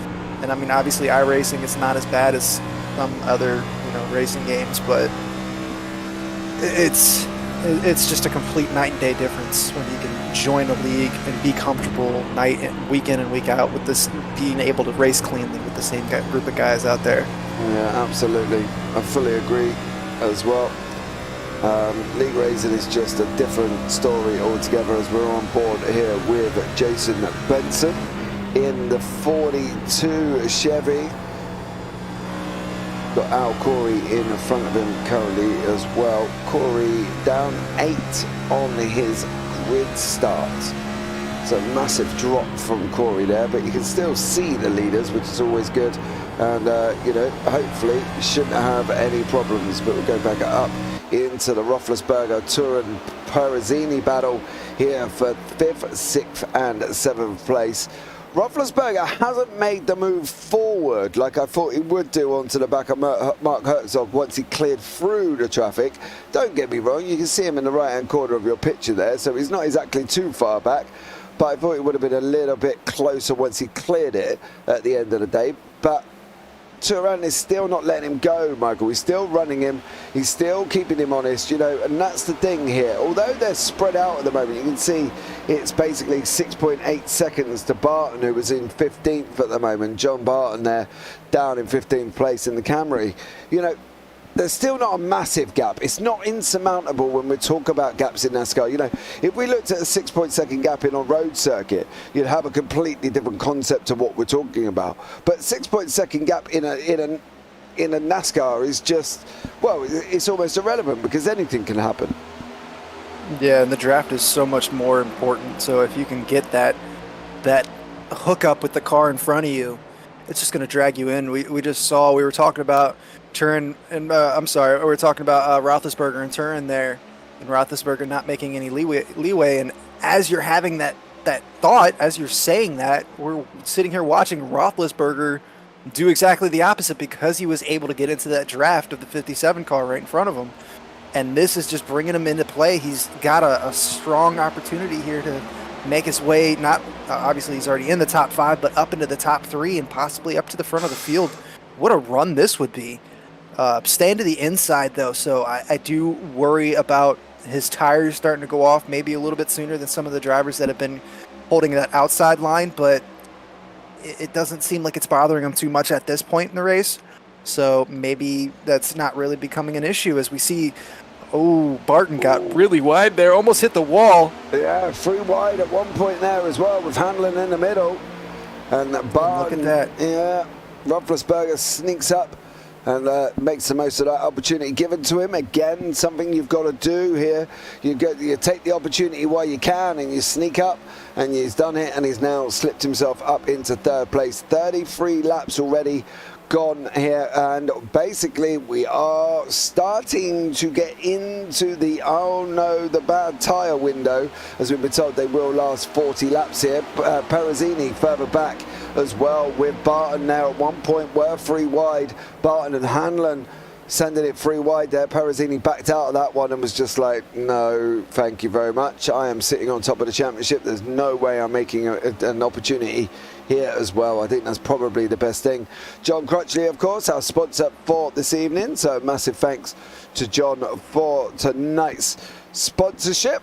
And I mean, obviously iRacing is not as bad as some other, you know, racing games, but it's just a complete night and day difference when you can join a league and be comfortable week in and week out with this, being able to race cleanly with the same group of guys out there. Yeah, absolutely. I fully agree as well. League racing is just a different story altogether, as we're on board here with Jason Benson in the 42 Chevy. Got Al Corey in front of him currently as well. Corey down 8 on his grid start. So massive drop from Corey there, but you can still see the leaders, which is always good. And, you know, hopefully shouldn't have any problems, but we'll go back up into the Roethlisberger Turin Perezzini battle here for 5th, 6th and 7th place. Roethlisberger hasn't made the move forward like I thought he would do onto the back of Mark Herzog once he cleared through the traffic. Don't get me wrong, you can see him in the right-hand corner of your picture there, so he's not exactly too far back, but I thought it would have been a little bit closer once he cleared it at the end of the day. But Turan is still not letting him go, Michael. He's still running him. He's still keeping him honest, you know, and that's the thing here. Although they're spread out at the moment, you can see it's basically 6.8 seconds to Barton, who was in 15th at the moment. John Barton there, down in 15th place in the Camry. You know, there's still not a massive gap. It's not insurmountable when we talk about gaps in NASCAR. You know, if we looked at a 6.2 gap in a road circuit, you'd have a completely different concept of what we're talking about. But 6.2 gap in a NASCAR is just, well, it's almost irrelevant because anything can happen. Yeah, and the draft is so much more important. So if you can get that hookup with the car in front of you, it's just going to drag you in. We just saw, we were talking about Turin, and we were talking about Roethlisberger and Turin there, and Roethlisberger not making any leeway. And as you're having that thought, as you're saying that, we're sitting here watching Roethlisberger do exactly the opposite because he was able to get into that draft of the 57 car right in front of him. And this is just bringing him into play. He's got a strong opportunity here to make his way, not obviously he's already in the top 5, but up into the top 3 and possibly up to the front of the field. What a run this would be. Staying to the inside, though, so I do worry about his tires starting to go off maybe a little bit sooner than some of the drivers that have been holding that outside line, but it doesn't seem like it's bothering him too much at this point in the race. So maybe that's not really becoming an issue as we see. Oh, Barton got really wide there, almost hit the wall. Yeah, 3 wide at one point there as well, with Hamlin in the middle. And Barton, look at that. Yeah, Roethlisberger sneaks up and makes the most of that opportunity given to him. Again, something you've got to do here. You take the opportunity while you can and you sneak up, and he's done it, and he's now slipped himself up into 3rd place. 33 laps already gone here, and basically we are starting to get into the the bad tyre window, as we've been told they will last 40 laps here. Perezzini further back as well, with Barton now at one point were 3 wide. Barton and Hanlon sending it 3 wide there. Perezzini backed out of that one and was just like, no, thank you very much. I am sitting on top of the championship. There's no way I'm making an opportunity here as well. I think that's probably the best thing. John Crutchley, of course, our sponsor for this evening. So massive thanks to John for tonight's sponsorship.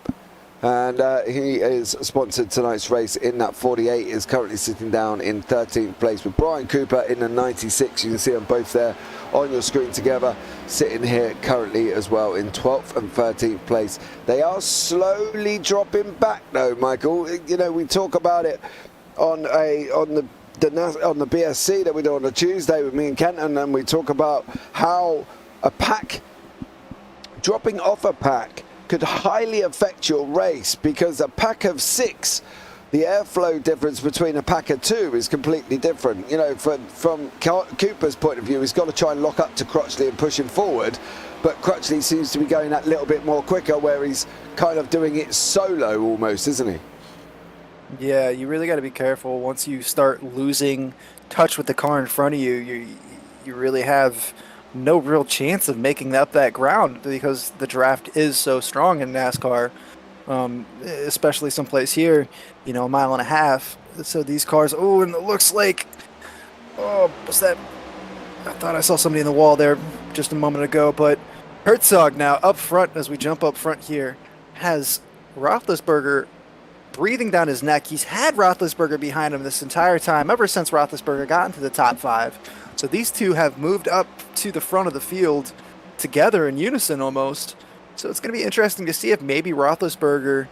And he is sponsored tonight's race in that 48, is currently sitting down in 13th place with Brian Cooper in the 96. You can see them both there on your screen together, sitting here currently as well in 12th and 13th place. They are slowly dropping back though, Michael. You know, we talk about it on the BSC that we do on a Tuesday with me and Kenton, and we talk about how a pack, dropping off a pack, could highly affect your race, because a pack of 6, the airflow difference between a pack of 2 is completely different. You know, from Cooper's point of view, he's got to try and lock up to Crotchley and push him forward. but Crutchley seems to be going that little bit more quicker, where he's kind of doing it solo almost, isn't he? Yeah, you really got to be careful. Once you start losing touch with the car in front of you, you really have no real chance of making up that ground, because the draft is so strong in NASCAR, especially someplace here, a 1.5 miles. So these cars, and it looks like, what's that? I thought I saw somebody in the wall there just a moment ago, but Herzog now up front, as we jump up front here, has Roethlisberger breathing down his neck. He's had Roethlisberger behind him this entire time, ever since Roethlisberger got into the top 5. So these two have moved up to the front of the field together in unison almost. So it's going to be interesting to see if maybe Roethlisberger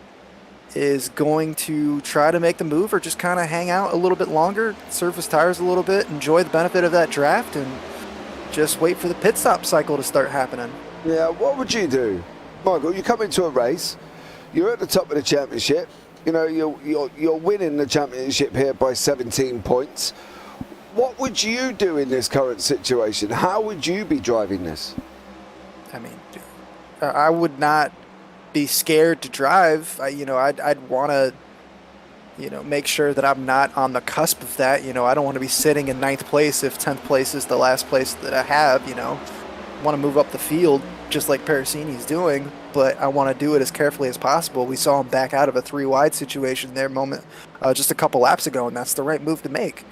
is going to try to make the move, or just kind of hang out a little bit longer, serve his tires a little bit, enjoy the benefit of that draft, and just wait for the pit stop cycle to start happening. Yeah, what would you do? Michael, you come into a race, you're at the top of the championship, you're winning the championship here by 17 points. What would you do in this current situation? How would you be driving this? I mean, I would not be scared to drive. I'd want to, make sure that I'm not on the cusp of that. I don't want to be sitting in 9th place if 10th place is the last place that I have. I want to move up the field just like Parasini's doing, but I want to do it as carefully as possible. We saw him back out of a 3 wide situation there just a couple laps ago, and that's the right move to make.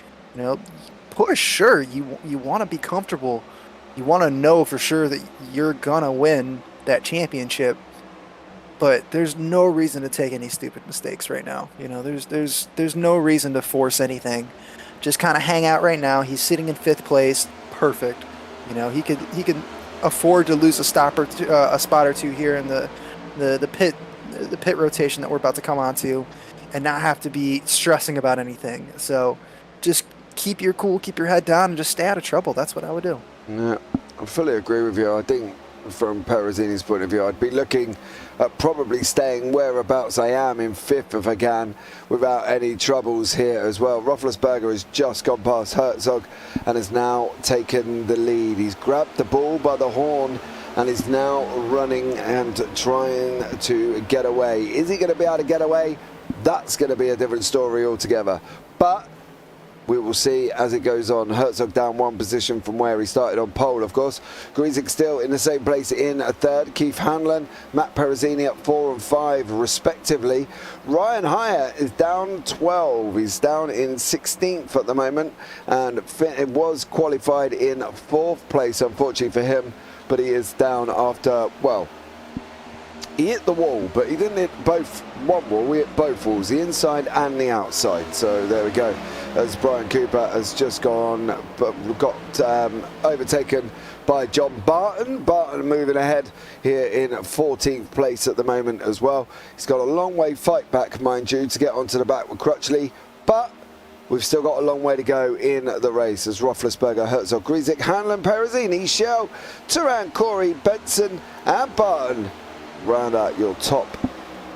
Push, sure, you want to be comfortable. You want to know for sure that you're gonna win that championship, but there's no reason to take any stupid mistakes right now. There's no reason to force anything. Just kind of hang out right now. He's sitting in 5th place, perfect. He could afford to lose a spot or two here in the pit rotation that we're about to come onto, and not have to be stressing about anything. So just keep your cool, keep your head down, and just stay out of trouble. That's what I would do. Yeah, I fully agree with you. I think from Parasini's point of view, I'd be looking at probably staying whereabouts I am in 5th if I can, without any troubles here as well. Roethlisberger has just gone past Herzog and has now taken the lead. He's grabbed the ball by the horn and is now running and trying to get away. Is he going to be able to get away? That's going to be a different story altogether. But we will see as it goes on. Herzog down 1 position from where he started on pole, of course. Grizik still in the same place in 3rd. Keith Hanlon, Matt Perezzini up 4 and 5 respectively. Ryan Hyatt is down 12. He's down in 16th at the moment, and it was qualified in 4th place, unfortunately for him, but he is down after, he hit the wall, but he didn't hit one wall, he hit both walls, the inside and the outside. So there we go, as Brian Cooper has just got overtaken by John Barton. Barton moving ahead here in 14th place at the moment as well. He's got a long way fight back, mind you, to get onto the back with Crutchley, but we've still got a long way to go in the race as Roethlisberger, Herzog, Grizik, Hanlon, Perezzini, Shell, Turan, Corey, Benson and Barton round out your top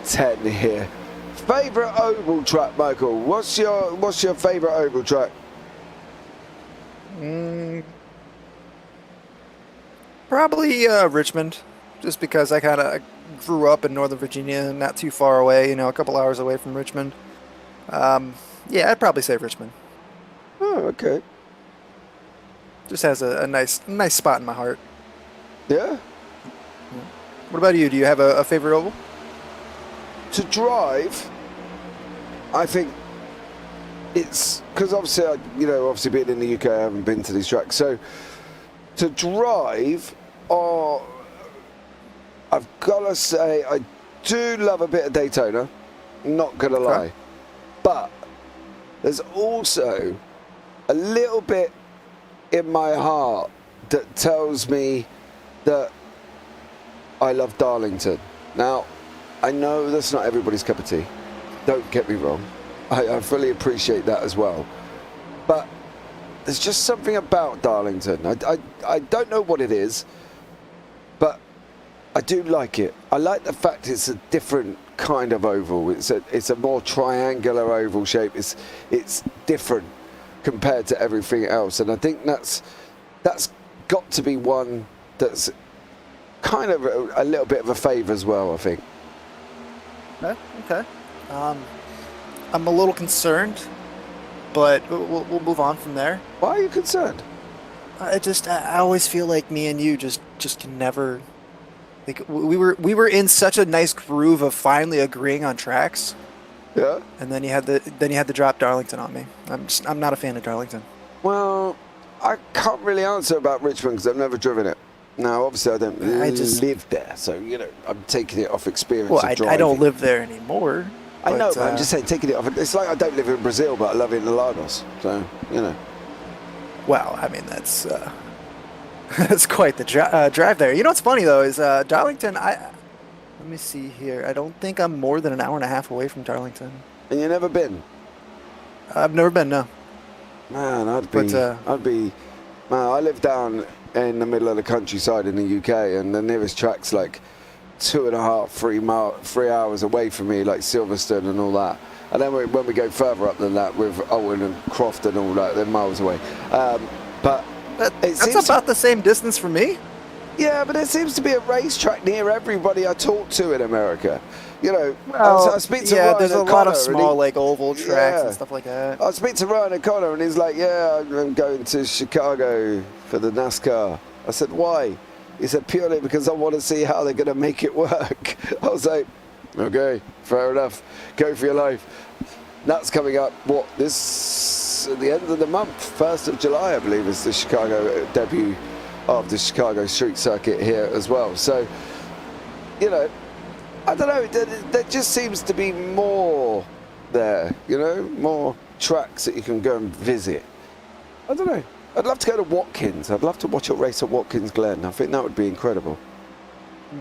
10 here. Favourite oval track, Michael? What's your favourite oval track? Probably Richmond, just because I kind of grew up in Northern Virginia, not too far away, a couple hours away from Richmond. Yeah, I'd probably say Richmond. Oh, okay. Just has a nice spot in my heart. Yeah. What about you? Do you have a favorite oval? To drive, I think it's because obviously, obviously being in the UK, I haven't been to these tracks. So to drive, I've got to say I do love a bit of Daytona. Not gonna lie, but there's also a little bit in my heart that tells me that I love Darlington. Now, I know that's not everybody's cup of tea. Don't get me wrong. I fully appreciate that as well. But there's just something about Darlington. I don't know what it is, but I do like it. I like the fact it's a different kind of oval. It's a more triangular oval shape. It's different compared to everything else, and I think that's got to be one that's kind of a little bit of a favour as well, I think. Okay. I'm a little concerned, but we'll move on from there. Why are you concerned? I always feel like me and you just can never. Like we were in such a nice groove of finally agreeing on tracks. Yeah. And then you had to drop Darlington on me. I'm not a fan of Darlington. Well, I can't really answer about Richmond because I've never driven it. Now, obviously, I don't live there, so I'm taking it off experience. Well, of driving. I don't live there anymore. I know, but I'm just saying, taking it off. It's like I don't live in Brazil, but I love it in Lagos. So Well, I mean that's that's quite the drive there. You know what's funny though is Darlington. Let me see here. I don't think I'm more than an hour and a half away from Darlington. And you've never been? I've never been. No. Man, I live down in the middle of the countryside in the UK, and the nearest track's like 2.5, 3 hours away from me, like Silverstone and all that. And then when we go further up than that, with Alton and Croft and all that, they're miles away. But that's about the same distance for me. Yeah, but there seems to be a racetrack near everybody I talk to in America. I speak to Ryan there's a O'Connor, lot of small like oval tracks and stuff like that. I speak to Ryan O'Connor and he's like, yeah, I'm going to Chicago for the NASCAR. I said, why? He said, purely because I want to see how they're going to make it work. I was like, okay, fair enough. Go for your life. That's coming up, at the end of the month, 1st of July, I believe, is the Chicago debut of the Chicago Street Circuit here as well. So, I don't know, there just seems to be more there, more tracks that you can go and visit. I don't know. I'd love to go to Watkins. I'd love to watch a race at Watkins Glen. I think that would be incredible.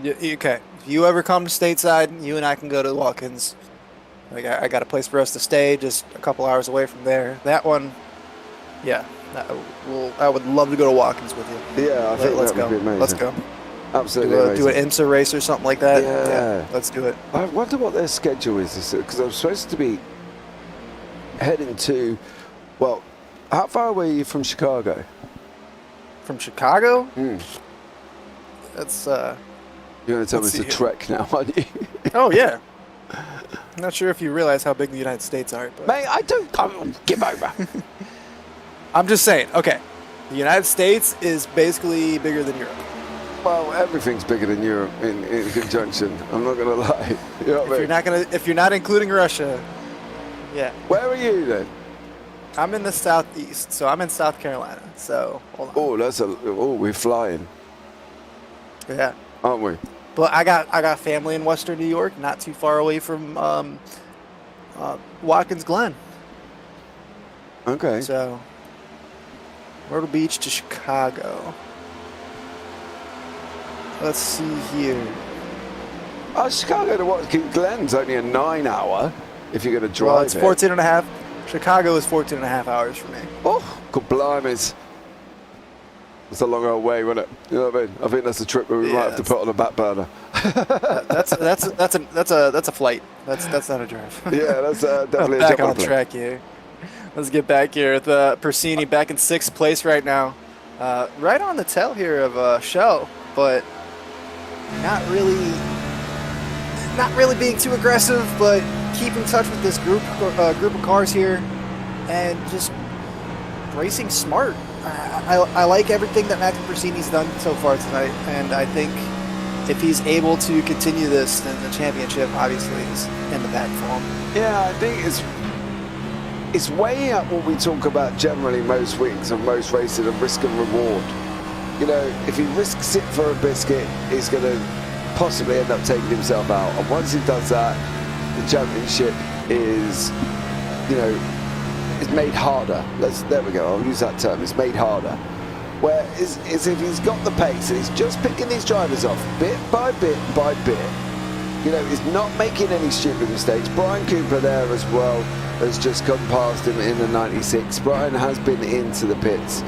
Okay. If you ever come to stateside, you and I can go to Watkins. I got a place for us to stay just a couple hours away from there. That one, yeah. I would love to go to Watkins with you. Yeah, I think that would be amazing. Let's go. Absolutely amazing. Do an IMSA race or something like that. Yeah. Let's do it. I wonder what their schedule is, because I'm supposed to be heading to, well, how far away are you from Chicago? From Chicago? That's, You're going to tell me it's a trek now, aren't you? Oh, yeah. I'm not sure if you realize how big the United States are. But Mate, I don't give over. I'm just saying, okay, the United States is basically bigger than Europe. Well, everything's bigger than Europe in conjunction. I'm not going to lie. You know what I mean? If you're not including Russia, yeah. Where are you then? I'm in the southeast, so I'm in South Carolina. So hold on. We're flying. Yeah. Aren't we? But I got family in Western New York, not too far away from Watkins Glen. Okay. So Myrtle Beach to Chicago. Let's see here. Chicago to Watkins Glen's only a 9 hour if you're going to drive. Well, it's 14 and a half. Chicago is 14 and a half hours for me. Oh, good blimeys. It's a long old way, wasn't it? You know what I mean? I think that's a trip we might have to put on the back burner. That's a flight. That's not a drive. Yeah, that's definitely back a on track here. Let's get back here with Persini back in 6th place right now, right on the tail here of Shell, but not really being too aggressive, but keep in touch with this group of cars here, and just racing smart. I like everything that Matthew Persini's done so far tonight, and I think if he's able to continue this, then the championship obviously is in the bag for him. Yeah, I think it's weighing up what we talk about generally most weeks and most races of risk and reward. If he risks it for a biscuit, he's going to possibly end up taking himself out. And once he does that, the championship is, it's made harder. There we go. I'll use that term. It's made harder. Whereas if he's got the pace and he's just picking these drivers off bit by bit by bit, he's not making any stupid mistakes. Brian Cooper there as well has just gone past him in the 96. Brian has been into the pits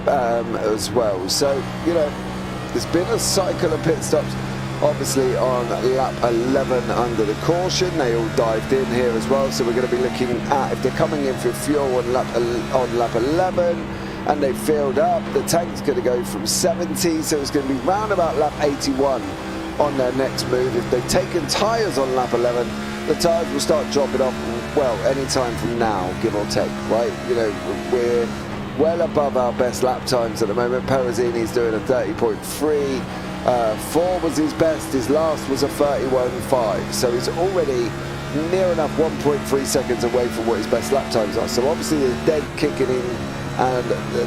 as well. So, there's been a cycle of pit stops. Obviously on lap 11 under the caution, they all dived in here as well. So we're going to be looking at if they're coming in for fuel on lap 11, and they filled up. The tank's going to go from 70, so it's going to be round about lap 81 on their next move. If they've taken tyres on lap 11, the tyres will start dropping off, well, any time from now, give or take, right? You know, we're well above our best lap times at the moment. Perezzini's doing a 30.3. 4 was his best. His last was a 31.5. So he's already near enough 1.3 seconds away from what his best lap times are. So obviously there's dead kicking in and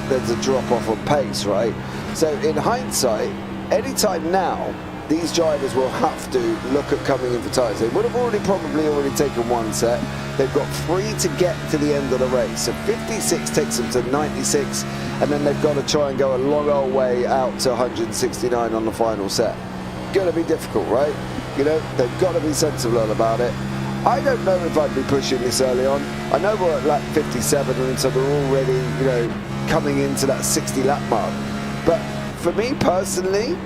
there's a drop off on pace, right? So in hindsight, anytime now, these drivers will have to look at coming in for tyres. They would have probably already taken one set. They've got 3 to get to the end of the race. So 56 takes them to 96, and then they've got to try and go a long old way out to 169 on the final set. Gonna be difficult, right? You know, they've got to be sensible about it. I don't know if I'd be pushing this early on. I know we're at lap 57, and so we're already, you know, coming into that 60 lap mark. But for me personally,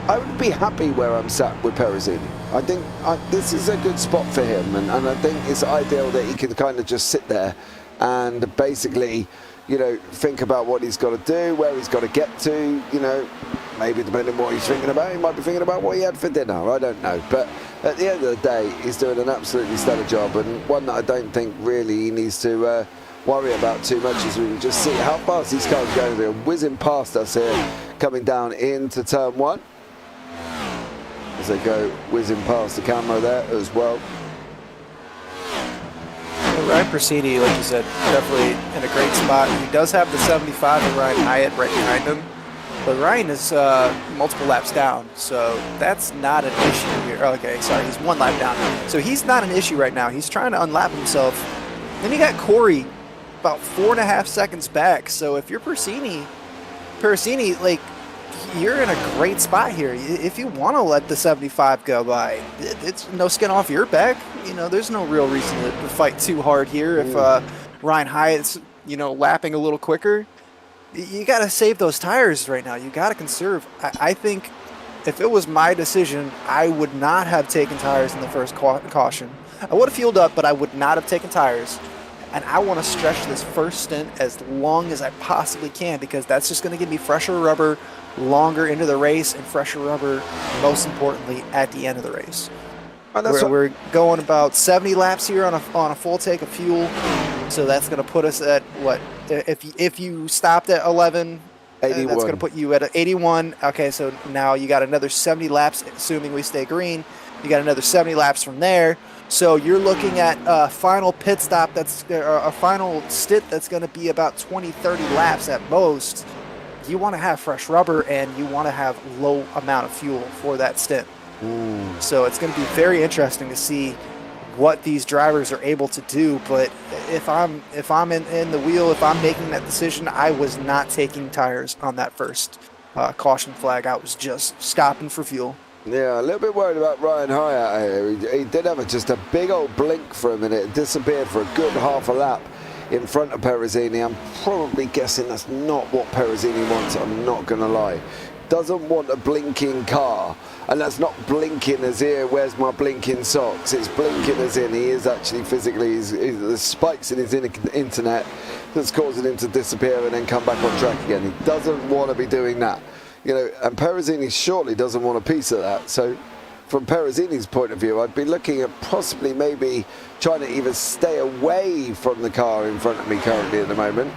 I would be happy where I'm sat with Perezzini. I think this is a good spot for him, and I think it's ideal that he can kind of just sit there and basically, you know, think about what he's got to do, where he's got to get to, you know, maybe depending on what he's thinking about, he might be thinking about what he had for dinner, I don't know. But at the end of the day, he's doing an absolutely stellar job, and one that I don't think really he needs to worry about too much, as we can just see how fast these cars are going. They're whizzing past us here, coming down into turn 1. As they go whizzing past the camera there as well. Ryan Persini, like you said, definitely in a great spot. He does have the 75 of Ryan Hyatt right behind him, but Ryan is multiple laps down, so that's not an issue here. Okay, sorry, he's 1 lap down. So he's not an issue right now. He's trying to unlap himself. Then you got Corey about 4.5 seconds back. So if you're Persini, like, you're in a great spot here. If you want to let the 75 go by, it's no skin off your back. You know, there's no real reason to fight too hard here. If Ryan Hyatt's, you know, lapping a little quicker, you got to save those tires right now. You got to conserve. I think if it was my decision, I would not have taken tires in the first caution. I would have fueled up, but I would not have taken tires. And I want to stretch this first stint as long as I possibly can, because that's just going to give me fresher rubber longer into the race, and fresher rubber, most importantly, at the end of the race. We're going about 70 laps here on a full tank of fuel, so that's going to put us at what? If you stopped at 11, 81. That's going to put you at 81. Okay, so now you got another 70 laps, assuming we stay green. You got another 70 laps from there. So you're looking at a final pit stop a final stint that's going to be about 20, 30 laps at most. You want to have fresh rubber, and you want to have low amount of fuel for that stint. So it's going to be very interesting to see what these drivers are able to do. But if I'm in the wheel, if I'm making that decision, I was not taking tires on that first caution flag. I was just stopping for fuel. Yeah, a little bit worried about Ryan Hyatt here. He did have just a big old blink for a minute. It disappeared for a good half a lap in front of Perezzini. I'm probably guessing that's not what Perezzini wants, I'm not going to lie. Doesn't want a blinking car. And that's not blinking as in, where's my blinking socks? It's blinking as in he is actually physically, there's spikes in his internet that's causing him to disappear and then come back on track again. He doesn't want to be doing that. You know, and Perezzini surely doesn't want a piece of that. So from Perezzini's point of view, I'd be looking at possibly maybe trying to either stay away from the car in front of me currently at the moment,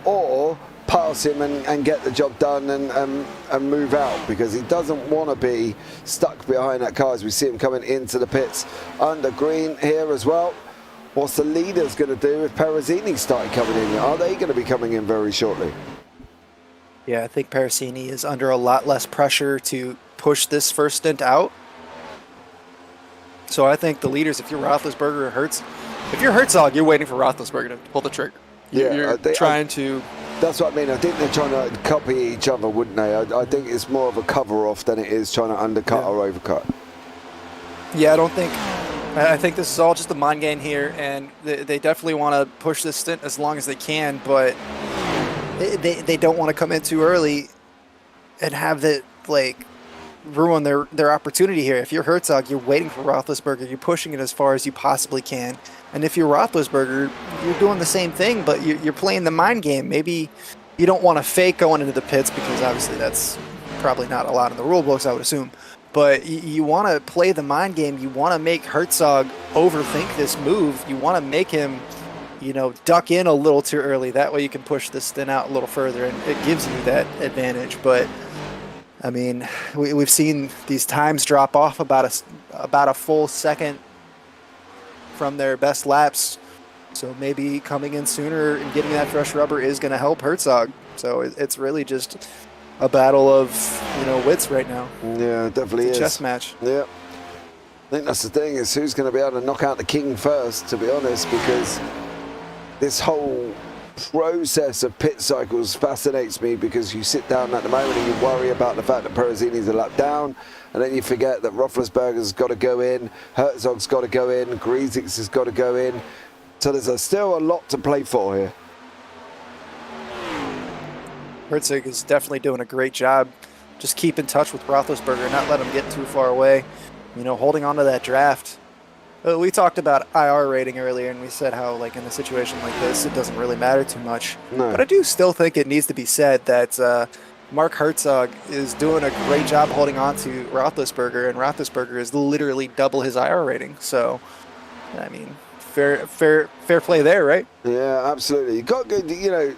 or pass him and get the job done and move out, because he doesn't want to be stuck behind that car as we see him coming into the pits under green here as well. What's the leaders going to do if Perezzini started coming in? Are they going to be coming in very shortly? Yeah, I think Perezzini is under a lot less pressure to push this first stint out. So I think the leaders, if you're Roethlisberger or Hertz, if you're Herzog, you're waiting for Roethlisberger to pull the trigger. You're trying to... That's what I mean. I think they're trying to copy each other, wouldn't they? I think it's more of a cover-off than it is trying to undercut or overcut. Yeah, I think this is all just a mind game here, and they definitely want to push this stint as long as they can, but they don't want to come in too early and have it, like, ruin their opportunity here. If you're Herzog, you're waiting for Roethlisberger. You're pushing it as far as you possibly can. And if you're Roethlisberger, you're doing the same thing, but you're playing the mind game. Maybe you don't want to fake going into the pits because obviously that's probably not allowed in the rule books, I would assume. But you want to play the mind game. You want to make Herzog overthink this move. You want to make him, duck in a little too early. That way you can push this stint out a little further, and it gives you that advantage. But I mean, we've seen these times drop off about a full second from their best laps. So maybe coming in sooner and getting that fresh rubber is going to help Herzog. So it's really just a battle of wits right now. Yeah, it definitely it's is. A chess match. Yeah. I think that's the thing, is who's going to be able to knock out the king first, to be honest, because this whole process of pit cycles fascinates me, because you sit down at the moment and you worry about the fact that Perezini's a lap down, and then you forget that Roethlisberger's got to go in, Herzog's got to go in, Griezik's has got to go in. So there's still a lot to play for here. Herzog is definitely doing a great job. Just keep in touch with Roethlisberger, not let him get too far away. Holding on to that draft. We talked about IR rating earlier, and we said how, in a situation like this, it doesn't really matter too much. No. But I do still think it needs to be said that Mark Herzog is doing a great job holding on to Roethlisberger, and Roethlisberger is literally double his IR rating. So, I mean, fair play there, right? Yeah, absolutely. You got good,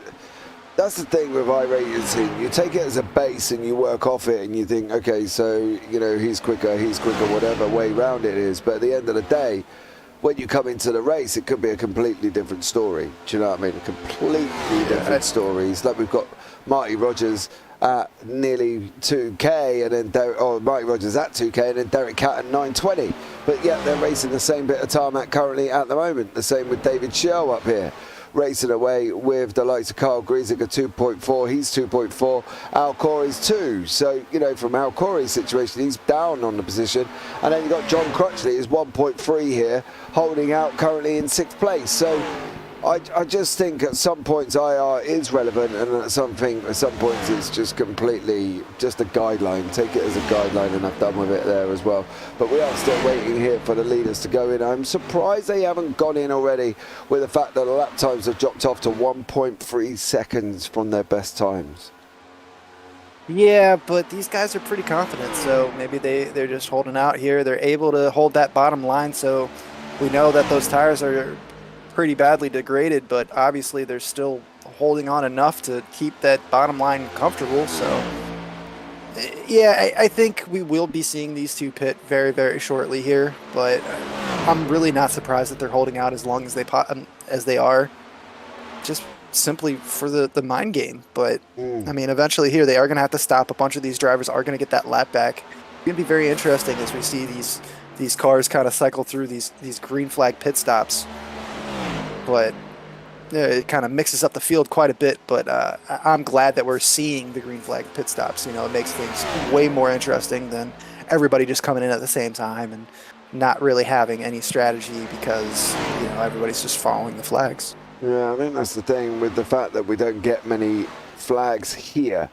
that's the thing with iRating. You take it as a base and you work off it and you think, okay, so, he's quicker, whatever way round it is. But at the end of the day, when you come into the race, it could be a completely different story. Do you know what I mean? A completely different story. It's like we've got Marty Rogers at nearly 2K, and then Marty Rogers at 2K, and then Derek Catt at 920. But yet they're racing the same bit of tarmac currently at the moment. The same with David Schell up here, racing away with the likes of Carl Griesig at 2.4. He's 2.4. Al Corey's 2. So, from Al Corey's situation, he's down on the position. And then you've got John Crutchley, who's 1.3 here, holding out currently in 6th place. So I just think at some points IR is relevant, and at some points it's just completely just a guideline. Take it as a guideline, and I've done with it there as well. But we are still waiting here for the leaders to go in. I'm surprised they haven't gone in already, with the fact that the lap times have dropped off to 1.3 seconds from their best times. Yeah, but these guys are pretty confident, so maybe they're just holding out here. They're able to hold that bottom line, so we know that those tires are pretty badly degraded, but obviously they're still holding on enough to keep that bottom line comfortable. So yeah, I think we will be seeing these two pit very, very shortly here, but I'm really not surprised that they're holding out as long as they are, just simply for the mind game. But I mean, eventually here they are going to have to stop. A bunch of these drivers are going to get that lap back. It's going to be very interesting as we see these cars kind of cycle through these green flag pit stops. But it kind of mixes up the field quite a bit. But I'm glad that we're seeing the green flag pit stops. It makes things way more interesting than everybody just coming in at the same time and not really having any strategy because everybody's just following the flags. Yeah, I think that's the thing with the fact that we don't get many flags here.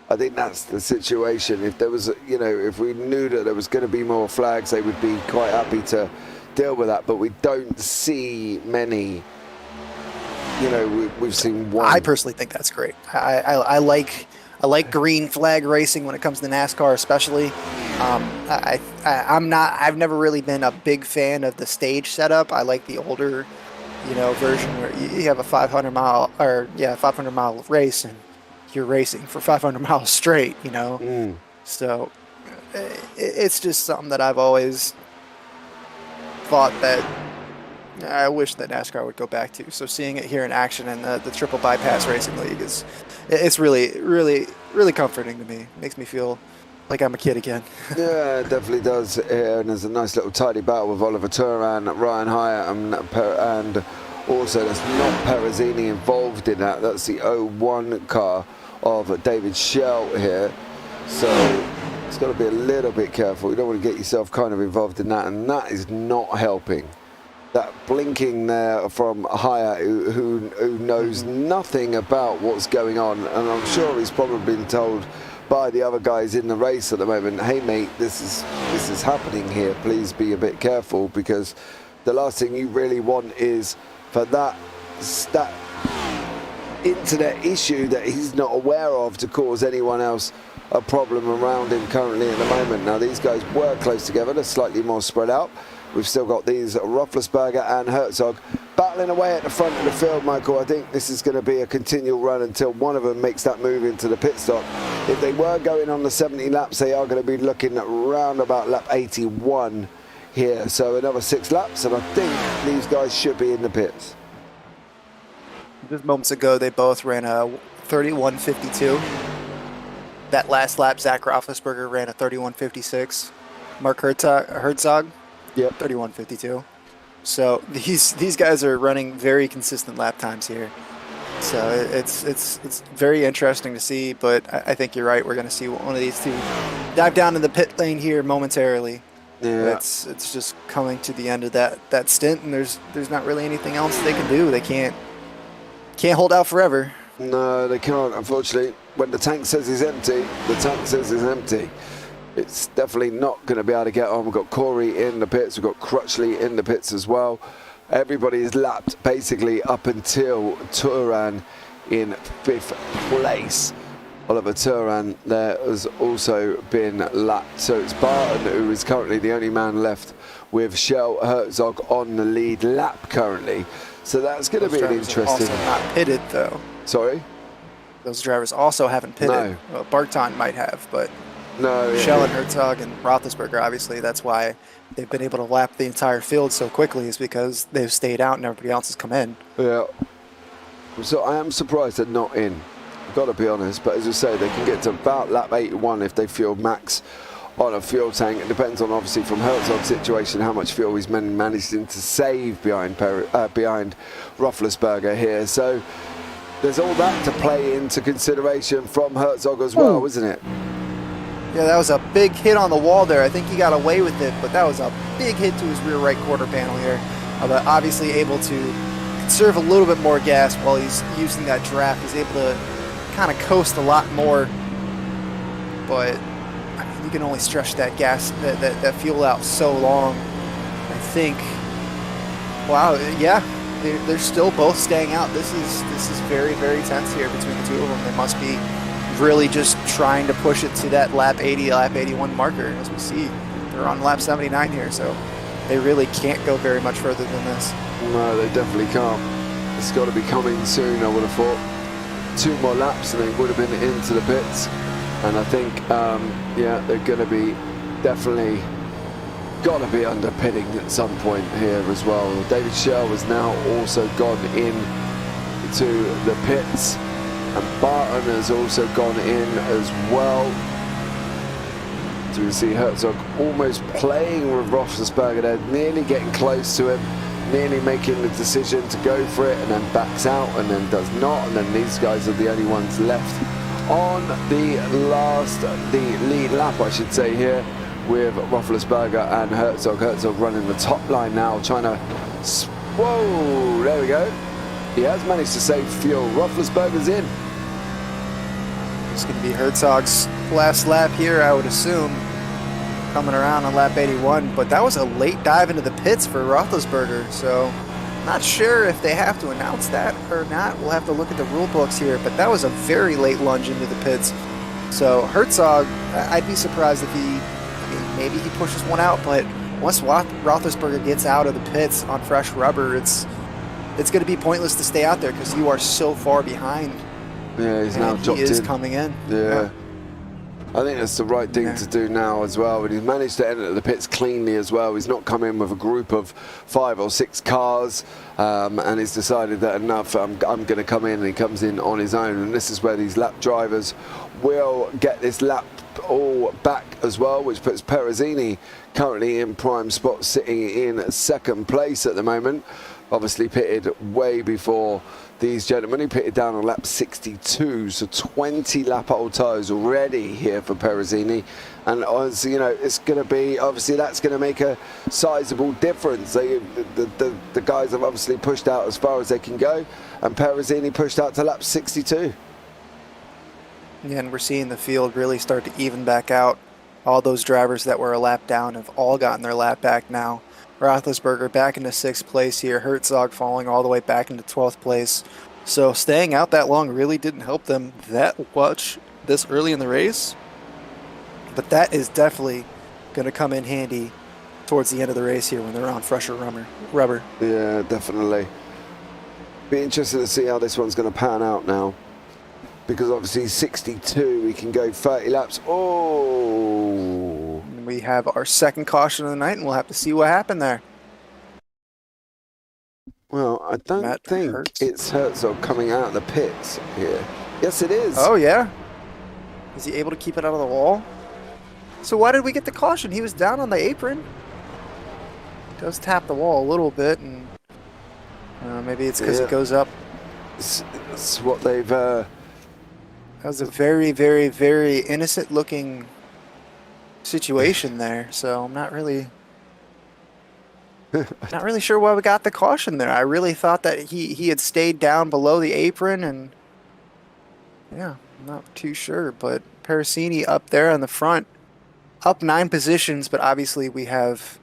I think that's the situation. If there was, if we knew that there was going to be more flags, they would be quite happy to deal with that. But we don't see many. We've seen one. I personally think that's great. I like green flag racing when it comes to NASCAR, especially. I've never really been a big fan of the stage setup. I like the older, version where you have a 500 mile race and you're racing for 500 miles straight. So it's just something that I've always thought that I wish that NASCAR would go back to. So seeing it here in action in the Triple Bypass Racing League it's really, really, really comforting to me. It makes me feel like I'm a kid again. Yeah, it definitely does. And there's a nice little tidy battle with Oliver Turan, Ryan Hyatt, and also there's not Perezini involved in that. That's the 01 car of David Schell here. So it's got to be a little bit careful. You don't want to get yourself kind of involved in that, and that is not helping. That blinking there from Hyatt, who knows nothing about what's going on, and I'm sure he's probably been told by the other guys in the race at the moment, hey mate, this is happening here, please be a bit careful, because the last thing you really want is for that internet issue that he's not aware of to cause anyone else a problem around him currently at the moment. Now these guys were close together, they're slightly more spread out. We've still got these Roethlisberger and Herzog battling away at the front of the field, Michael. I think this is going to be a continual run until one of them makes that move into the pit stop. If they were going on the 70 laps, they are going to be looking at around about lap 81 here. So another 6 laps, and I think these guys should be in the pits. Just moments ago, they both ran a 31.52. That last lap, Zach Roethlisberger ran a 31.56. Mark Herzog, yep, 31.52. So these guys are running very consistent lap times here. So it's very interesting to see, but I think you're right. We're going to see one of these two dive down in the pit lane here momentarily. Yeah. It's just coming to the end of that stint, and there's not really anything else they can do. They can't hold out forever. No, they can't, unfortunately. When the tank says it's empty, the tank says it's empty. It's definitely not going to be able to get on. We've got Corey in the pits, we've got Crutchley in the pits as well. Everybody is lapped basically up until Turan in 5th place. Oliver Turan there has also been lapped. So it's Barton who is currently the only man left with Shell Herzog on the lead lap currently. So that's going to be an interesting... Also not pitted though. Sorry? Those drivers also haven't pitted. No. Well, Barton might have, but no, Shell and Herzog and Roethlisberger, obviously, that's why they've been able to lap the entire field so quickly, is because they've stayed out and everybody else has come in. Yeah. So I am surprised they're not in. I've got to be honest, but as I say, they can get to about lap 81 if they fuel max on a fuel tank. It depends on, obviously, from Herzog's situation, how much fuel he's managed to save behind Roethlisberger here. So there's all that to play into consideration from Herzog as well, isn't it? Yeah, that was a big hit on the wall there. I think he got away with it, but that was a big hit to his rear right quarter panel here. But obviously able to conserve a little bit more gas while he's using that draft. He's able to kind of coast a lot more, but I mean, you can only stretch that gas, that fuel out so long. I think, wow, yeah, they're still both staying out. This is very, very tense here between the two of them. They must be really just trying to push it to that lap 80, lap 81 marker. As we see, they're on lap 79 here, so they really can't go very much further than this. No, they definitely can't. It's got to be coming soon, I would have thought. 2 more laps and they would have been into the pits. And I think, yeah, they're going to be definitely got to be under pitting at some point here as well. David Shell has now also gone in to the pits. And Barton has also gone in as well. So we see Herzog almost playing with Roethlisberger there, nearly getting close to him, nearly making the decision to go for it, and then backs out and then does not. And then these guys are the only ones left on the lead lap, I should say, here with Roethlisberger and Herzog. Herzog running the top line now, trying to... Whoa, there we go. He has managed to save fuel. Roethlisberger's in. It's going to be Herzog's last lap here, I would assume, coming around on lap 81. But that was a late dive into the pits for Roethlisberger, so not sure if they have to announce that or not. We'll have to look at the rule books here, but that was a very late lunge into the pits. So Herzog, I'd be surprised if maybe he pushes one out, but once Roethlisberger gets out of the pits on fresh rubber, it's going to be pointless to stay out there because you are so far behind. Yeah, he's now dropped in. He is coming in. Yeah. I think that's the right thing to do now as well. But he's managed to enter the pits cleanly as well. He's not come in with a group of 5 or 6 cars, and he's decided that enough, I'm going to come in, and he comes in on his own. And this is where these lap drivers will get this lap all back as well, which puts Perezzini currently in prime spot, sitting in 2nd place at the moment. Obviously pitted way before these gentlemen. He pitted down on lap 62, so 20 lap old tyres already here for Perezzini. And you know, it's going to be, obviously that's going to make a sizable difference. The guys have obviously pushed out as far as they can go, and Perezzini pushed out to lap 62. Yeah, and we're seeing the field really start to even back out. All those drivers that were a lap down have all gotten their lap back now. Roethlisberger back into 6th place here. Herzog falling all the way back into 12th place. So staying out that long really didn't help them that much this early in the race. But that is definitely going to come in handy towards the end of the race here when they're on fresher rubber. Yeah, definitely. Be interested to see how this one's going to pan out now. Because obviously 62, we can go 30 laps. Oh! And we have our second caution of the night, and we'll have to see what happened there. Well, I don't think it's Herzog coming out of the pits here. Yes, it is. Oh, yeah. Is he able to keep it out of the wall? So why did we get the caution? He was down on the apron. Does tap the wall a little bit, and maybe it's because it goes up. It's what they've... That was a very, very, very innocent-looking situation there, so I'm not really sure why we got the caution there. I really thought that he had stayed down below the apron, and yeah, I'm not too sure. But Parasini up there on the front, up 9 positions, but obviously we have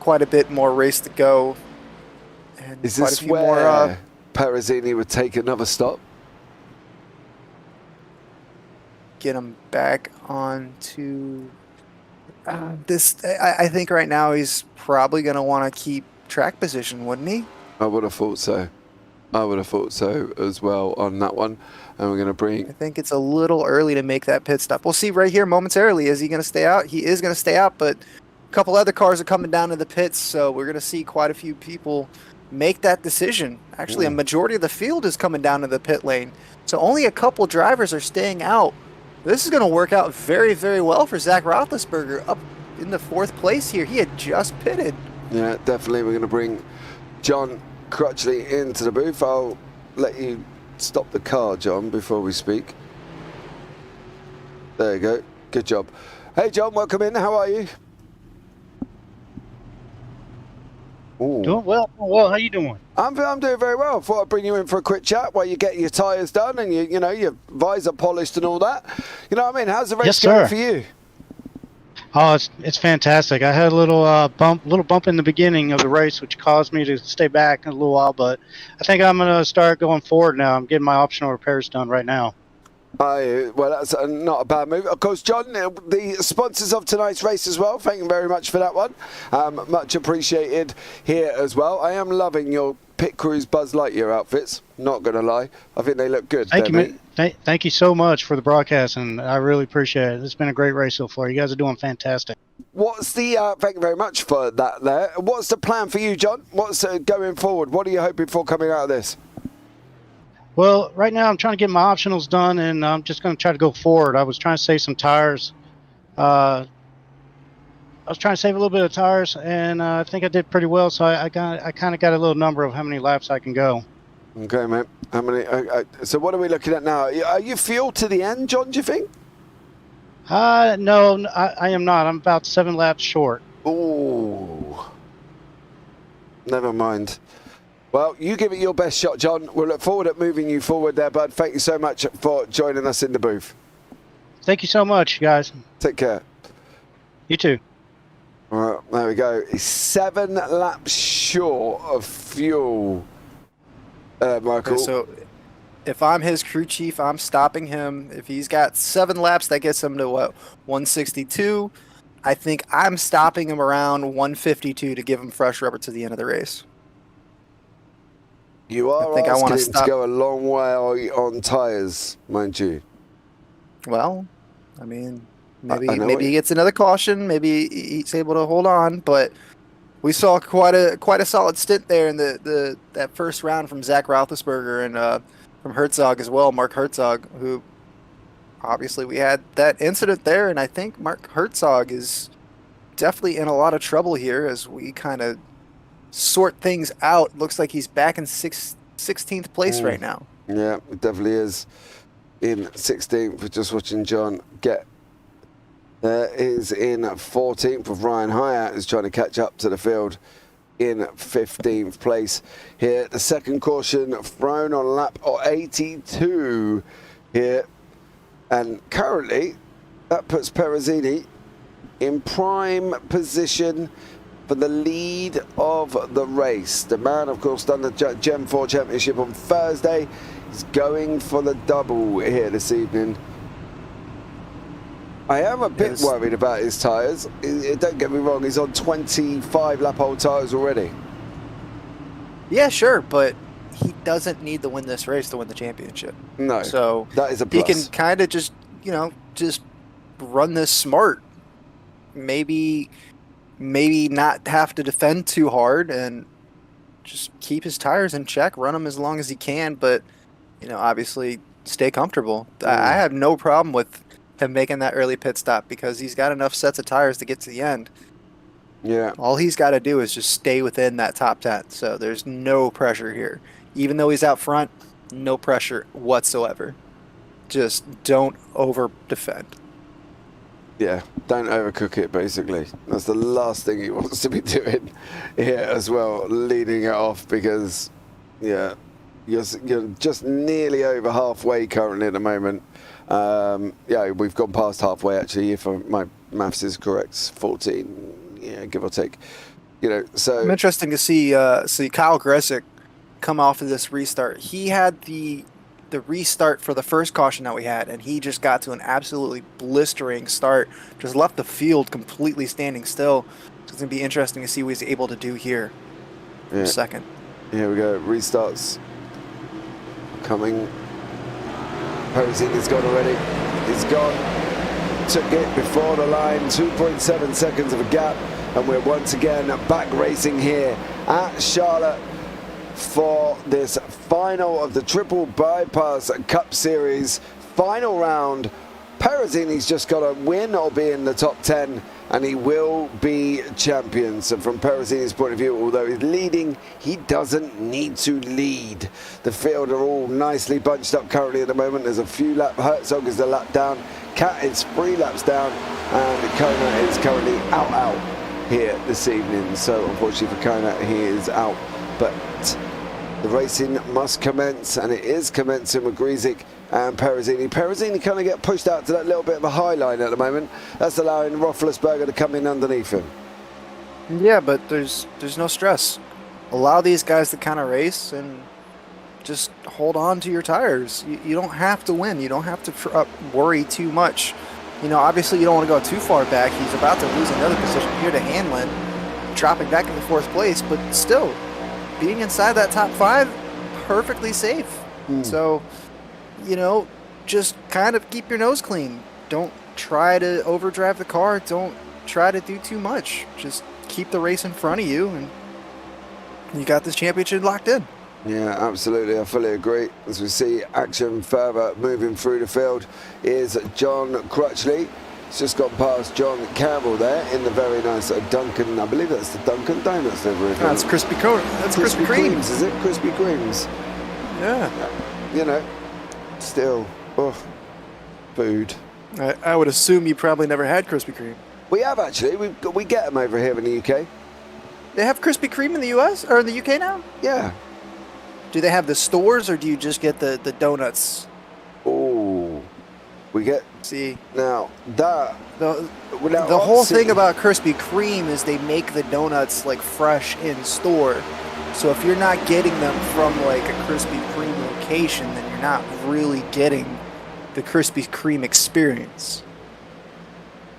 quite a bit more race to go. And is quite this a few where more, Parasini would take another stop? Get him back onto this. I think right now he's probably going to want to keep track position, wouldn't he? I would have thought so. I would have thought so as well on that one. And we're going to bring... I think it's a little early to make that pit stop. We'll see right here momentarily. Is he going to stay out? He is going to stay out, but a couple other cars are coming down to the pits, so we're going to see quite a few people make that decision. Actually, a majority of the field is coming down to the pit lane, so only a couple drivers are staying out. This is going to work out very, very well for Zach Roethlisberger up in the 4th place here. He had just pitted. Yeah, definitely. We're going to bring John Crutchley into the booth. I'll let you stop the car, John, before we speak. There you go. Good job. Hey, John, welcome in. How are you? Ooh. Doing well. How you doing? I'm doing very well. Thought I'd bring you in for a quick chat while you're getting your tyres done and your visor polished and all that. You know what I mean? How's the race going for you? Oh, it's fantastic. I had a little bump in the beginning of the race, which caused me to stay back a little while. But I think I'm going to start going forward now. I'm getting my optional repairs done right now. Well, that's not a bad move. Of course, John, the sponsors of tonight's race as well. Thank you very much for that one. Much appreciated here as well. I am loving your Pit Crews Buzz Lightyear outfits. Not going to lie. I think they look good. Thank you, mate. Thank you so much for the broadcast, and I really appreciate it. It's been a great race so far. You guys are doing fantastic. What's the, thank you very much for that there. What's the plan for you, John? What's going forward? What are you hoping for coming out of this? Well, right now I'm trying to get my optionals done, and I'm just going to try to go forward. I was trying to save some tires. I was trying to save a little bit of tires, and I think I did pretty well. So I kind of got a little number of how many laps I can go. Okay, mate. How many? So what are we looking at now? Are you fueled to the end, John? Do you think? No, I am not. I'm about 7 laps short. Ooh. Never mind. Well, you give it your best shot, John. We'll look forward to moving you forward there, bud. Thank you so much for joining us in the booth. Thank you so much, guys. Take care. You too. All right, there we go. He's 7 laps short of fuel, Michael. Okay, so if I'm his crew chief, I'm stopping him. If he's got 7 laps, that gets him to, 162. I think I'm stopping him around 152 to give him fresh rubber to the end of the race. You are asking him to go a long way on tyres, mind you. Well, I mean, maybe he gets another caution. Maybe he's able to hold on. But we saw quite a solid stint there in that first round from Zach Roethlisberger and from Herzog as well, Mark Herzog, who obviously we had that incident there, and I think Mark Herzog is definitely in a lot of trouble here as we kind of sort things out. Looks like he's back in 16th place right now. Yeah, it definitely is in 16th. We're just watching John get there. Is in 14th with Ryan Hyatt, who's trying to catch up to the field in 15th place here. The second caution thrown on lap 82 here, and currently that puts Perezini in prime position for the lead of the race. The man, of course, done the Gen 4 Championship on Thursday. He's going for the double here this evening. I am a bit worried about his tyres. Don't get me wrong, he's on 25 lap-old tyres already. Yeah, sure, but he doesn't need to win this race to win the championship. No, so that is a plus. He can kind of just, just run this smart. Maybe not have to defend too hard and just keep his tires in check, run them as long as he can, but, obviously stay comfortable. I have no problem with him making that early pit stop because he's got enough sets of tires to get to the end. Yeah. All he's got to do is just stay within that top 10. So there's no pressure here. Even though he's out front, no pressure whatsoever. Just don't over defend. Yeah, don't overcook it, basically. That's the last thing he wants to be doing here as well, leading it off because, yeah, you're just nearly over halfway currently at the moment. Yeah, we've gone past halfway, actually, if my maths is correct. 14. Yeah, give or take. So I'm interesting to see Kyle Gresick come off of this restart. He had the restart for the first caution that we had, and he just got to an absolutely blistering start. Just left the field completely standing still. So it's gonna be interesting to see what he's able to do here. In a second. Here we go. Restarts coming. Posey's gone already. He's gone. Took it before the line. 2.7 seconds of a gap. And we're once again back racing here at Charlotte for this final of the Triple Bypass Cup Series. Final round. Perezzini's just got to win or be in the top 10, and he will be champion. So from Perezzini's point of view, although he's leading, he doesn't need to lead. The field are all nicely bunched up currently at the moment. There's a few laps. Herzog is a lap down. Cat is 3 laps down, and Kona is currently out here this evening. So unfortunately for Kona, he is out. But the racing must commence, and it is commencing with Gresick and Perezzini. Perezzini kind of get pushed out to that little bit of a high line at the moment. That's allowing Roethlisberger to come in underneath him. Yeah, but there's no stress. Allow these guys to kind of race and just hold on to your tires. You don't have to win. You don't have to worry too much. Obviously you don't want to go too far back. He's about to lose another position here to Hanlon, dropping back into 4th place, but still being inside that top 5, perfectly safe. So, just kind of keep your nose clean. Don't try to overdrive the car. Don't try to do too much. Just keep the race in front of you, and you got this championship locked in. Yeah, absolutely. I fully agree. As we see action further moving through the field is John Crutchley. He's just gone past John Campbell there in the very nice Dunkin'. I believe that's the Dunkin' Donuts livery. That's Krispy Kreme. That's Krispy Kremes. Is it Krispy Kremes? Yeah. Still, food. I would assume you probably never had Krispy Kreme. We have actually. We get them over here in the UK. They have Krispy Kreme in the US or in the UK now? Yeah. Do they have the stores, or do you just get the donuts? Oh, we get. See, now that the whole thing about Krispy Kreme is they make the donuts like fresh in store. So if you're not getting them from like a Krispy Kreme location, then you're not really getting the Krispy Kreme experience.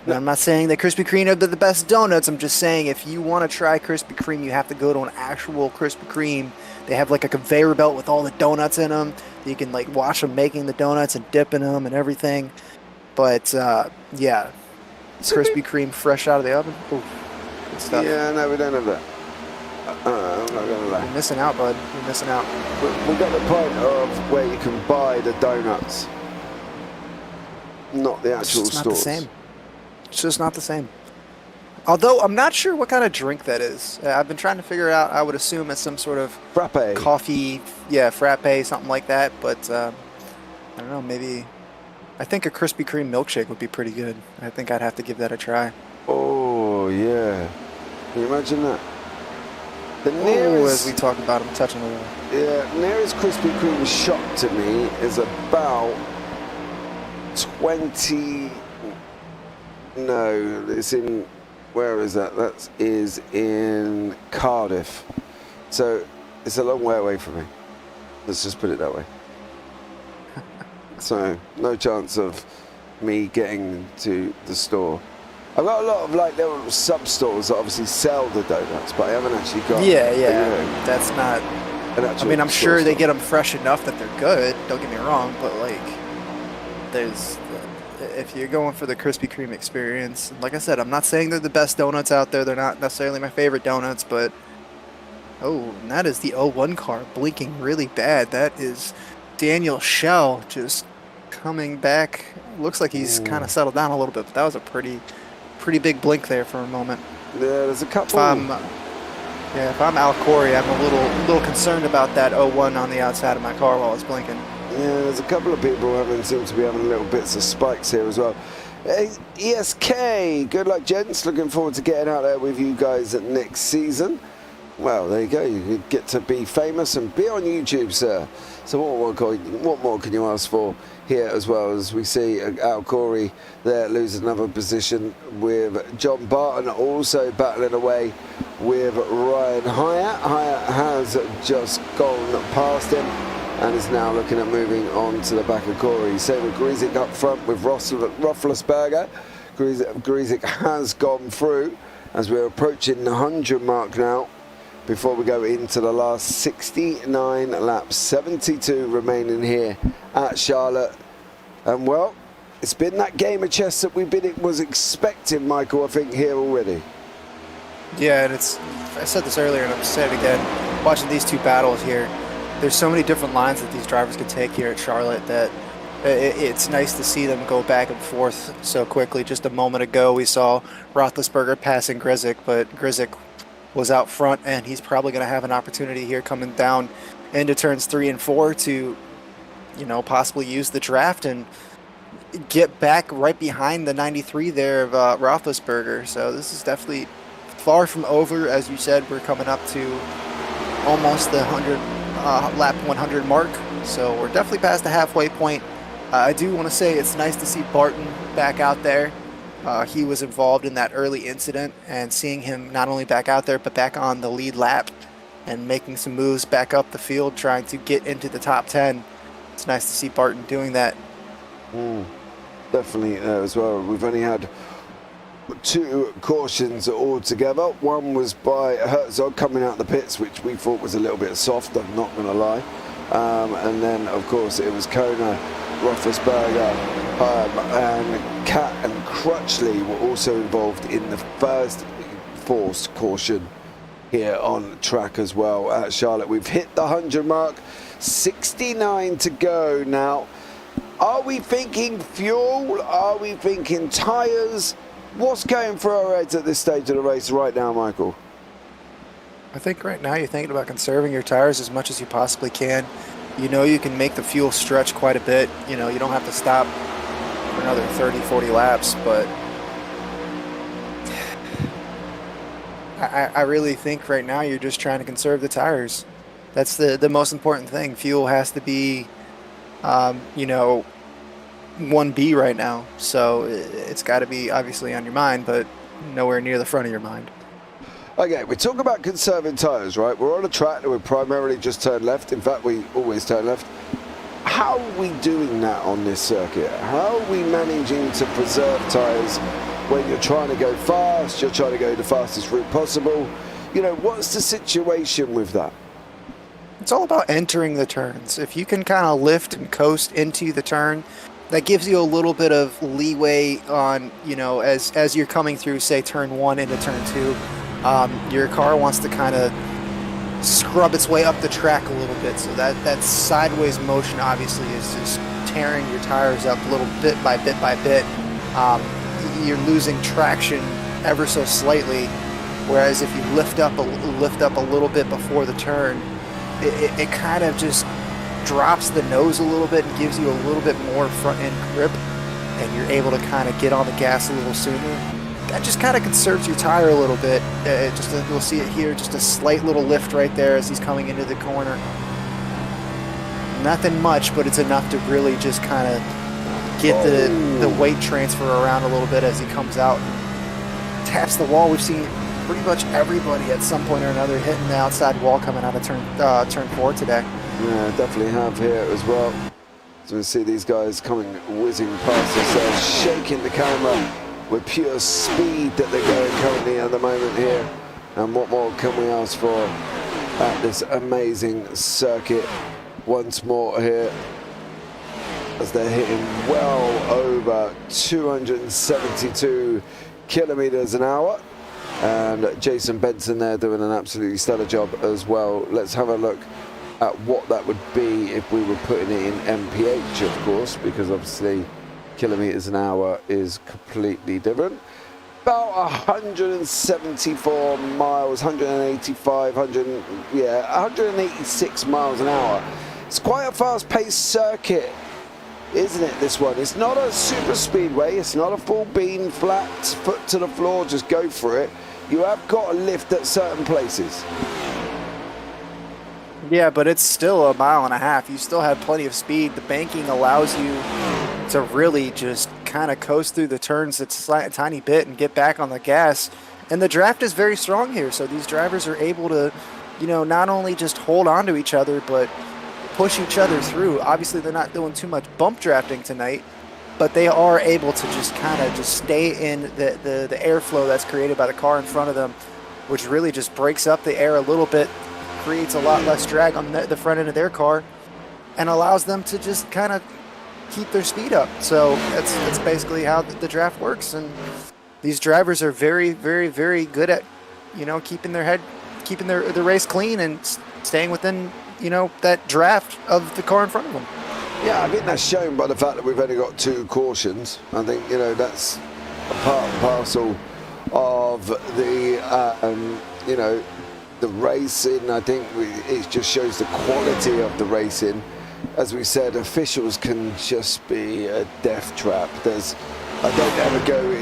Now, I'm not saying that Krispy Kreme are the best donuts. I'm just saying if you want to try Krispy Kreme, you have to go to an actual Krispy Kreme. They have like a conveyor belt with all the donuts in them. You can like watch them making the donuts and dipping them and everything. But yeah, Krispy Kreme fresh out of the oven. Ooh, good stuff. Yeah, no, we don't have that. I'm not gonna lie. You're missing out, bud. You're missing out. We got the point of where you can buy the donuts, not the actual It's not stores. the same. It's just not the same. Although I'm not sure what kind of drink that is. I've been trying to figure it out. I would assume it's some sort of Frappe. coffee, frappe, something like that. But I don't know. Maybe I think a Krispy Kreme milkshake would be pretty good. I think I'd have to give that a try. Oh yeah, can you imagine that? The Ooh, nearest, as we talk about, I'm touching the wall. nearest Krispy Kreme shop to me is about 20. No, it's in Where is that? That is in Cardiff. So it's a long way away from me. Let's just put it that way. So no chance of me getting to the store. I've got a lot of like little sub stores that obviously sell the donuts, but I haven't actually got. That's not. I mean, I'm sure they get them fresh enough that they're good. Don't get me wrong, but like, if you're going for the Krispy Kreme experience, like I said, I'm not saying they're the best donuts out there. They're not necessarily my favorite donuts, but and that is the 01 car blinking really bad. That is Daniel Schell just coming back. Looks like he's kind of settled down a little bit, but that was a pretty big blink there for a moment. Yeah, there's a couple. If I'm Al Corey, I'm a little concerned about that 01 on the outside of my car while it's blinking. Yeah, there's a couple of people seem to be having little bits of spikes here as well. ESK, good luck, gents. Looking forward to getting out there with you guys next season. Well, there you go. You get to be famous and be on YouTube, sir. So what more can you ask for here, as well as we see Al Corey there lose another position with John Barton also battling away with Ryan Hyatt. Hyatt has just gone past him and is now looking at moving on to the back of Corey. Same with Grizik up front with Roethlisberger. Grizik has gone through as we're approaching the 100 mark now. Before we go into the last 69 laps, 72 remaining here at Charlotte. And well, it's been that game of chess that was expecting, Michael, I think, here already. Yeah, and I said this earlier and I'm saying it again, watching these two battles here, there's so many different lines that these drivers can take here at Charlotte that it's nice to see them go back and forth so quickly. Just a moment ago, we saw Roethlisberger passing Grizik, but Grizik was out front, and he's probably going to have an opportunity here coming down into turns 3 and 4 to, possibly use the draft and get back right behind the 93 there of Roethlisberger. So this is definitely far from over. As you said, we're coming up to almost the lap 100 mark, so we're definitely past the halfway point. I do want to say it's nice to see Barton back out there. He was involved in that early incident, and seeing him not only back out there, but back on the lead lap and making some moves back up the field, trying to get into the top 10. It's nice to see Barton doing that. Definitely as well. We've only had 2 cautions altogether. One was by Herzog coming out the pits, which we thought was a little bit soft, I'm not going to lie. And then, of course, it was Kona, Roethlisberger, and Cat and Crutchley were also involved in the first forced caution here on track as well at Charlotte. We've hit the 100 mark, 69 to go now. Are we thinking fuel? Are we thinking tyres? What's going through our heads at this stage of the race right now, Michael? I think right now you're thinking about conserving your tires as much as you possibly can. You can make the fuel stretch quite a bit. You don't have to stop for another 30, 40 laps, but I really think right now you're just trying to conserve the tires. That's the most important thing. Fuel has to be, 1B right now. So it's got to be obviously on your mind, but nowhere near the front of your mind. Okay, we talk about conserving tyres, right? We're on a track that we primarily just turn left. In fact, we always turn left. How are we doing that on this circuit? How are we managing to preserve tyres when you're trying to go fast, you're trying to go the fastest route possible? What's the situation with that? It's all about entering the turns. If you can kind of lift and coast into the turn, that gives you a little bit of leeway on, as you're coming through, say, turn 1 into turn 2. Your car wants to kind of scrub its way up the track a little bit, so that sideways motion obviously is just tearing your tires up a little bit by bit by bit. You're losing traction ever so slightly, whereas if you lift up a little bit before the turn, it kind of just drops the nose a little bit and gives you a little bit more front end grip, and you're able to kind of get on the gas a little sooner. That just kind of conserves your tire a little bit. You'll see it here, just a slight little lift right there as he's coming into the corner. Nothing much, but it's enough to really just kind of get the weight transfer around a little bit as he comes out. taps the wall. We've seen pretty much everybody at some point or another hitting the outside wall coming out of turn 4 today. Yeah, definitely have here as well. So we see these guys coming whizzing past us, shaking the camera with pure speed that they're going currently at the moment here. And what more can we ask for at this amazing circuit? Once more here, as they're hitting well over 272 kilometers an hour. And Jason Benson there doing an absolutely stellar job as well. Let's have a look at what that would be if we were putting it in mph, of course, because obviously kilometers an hour is completely different. About 174 miles, 185, 186 miles an hour. It's quite a fast-paced circuit, isn't it, this one? It's not a super speedway, it's not a full bean, flat, foot to the floor, just go for it. You have got to lift at certain places. Yeah, but it's still a mile and a half. You still have plenty of speed. The banking allows you to really just kind of coast through the turns a tiny bit and get back on the gas. And the draft is very strong here, so these drivers are able to, not only just hold on to each other, but push each other through. Obviously, they're not doing too much bump drafting tonight, but they are able to just kind of just stay in the airflow that's created by the car in front of them, which really just breaks up the air a little bit, creates a lot less drag on the front end of their car, and allows them to just kind of keep their speed up. So that's basically how the draft works. And these drivers are very, very, very good at, keeping the race clean and staying within, that draft of the car in front of them. Yeah, I think that's shown by the fact that we've only got 2 cautions. I think, that's a part and parcel of the, the racing. I think it just shows the quality of the racing. As we said, officials can just be a death trap. I don't ever go,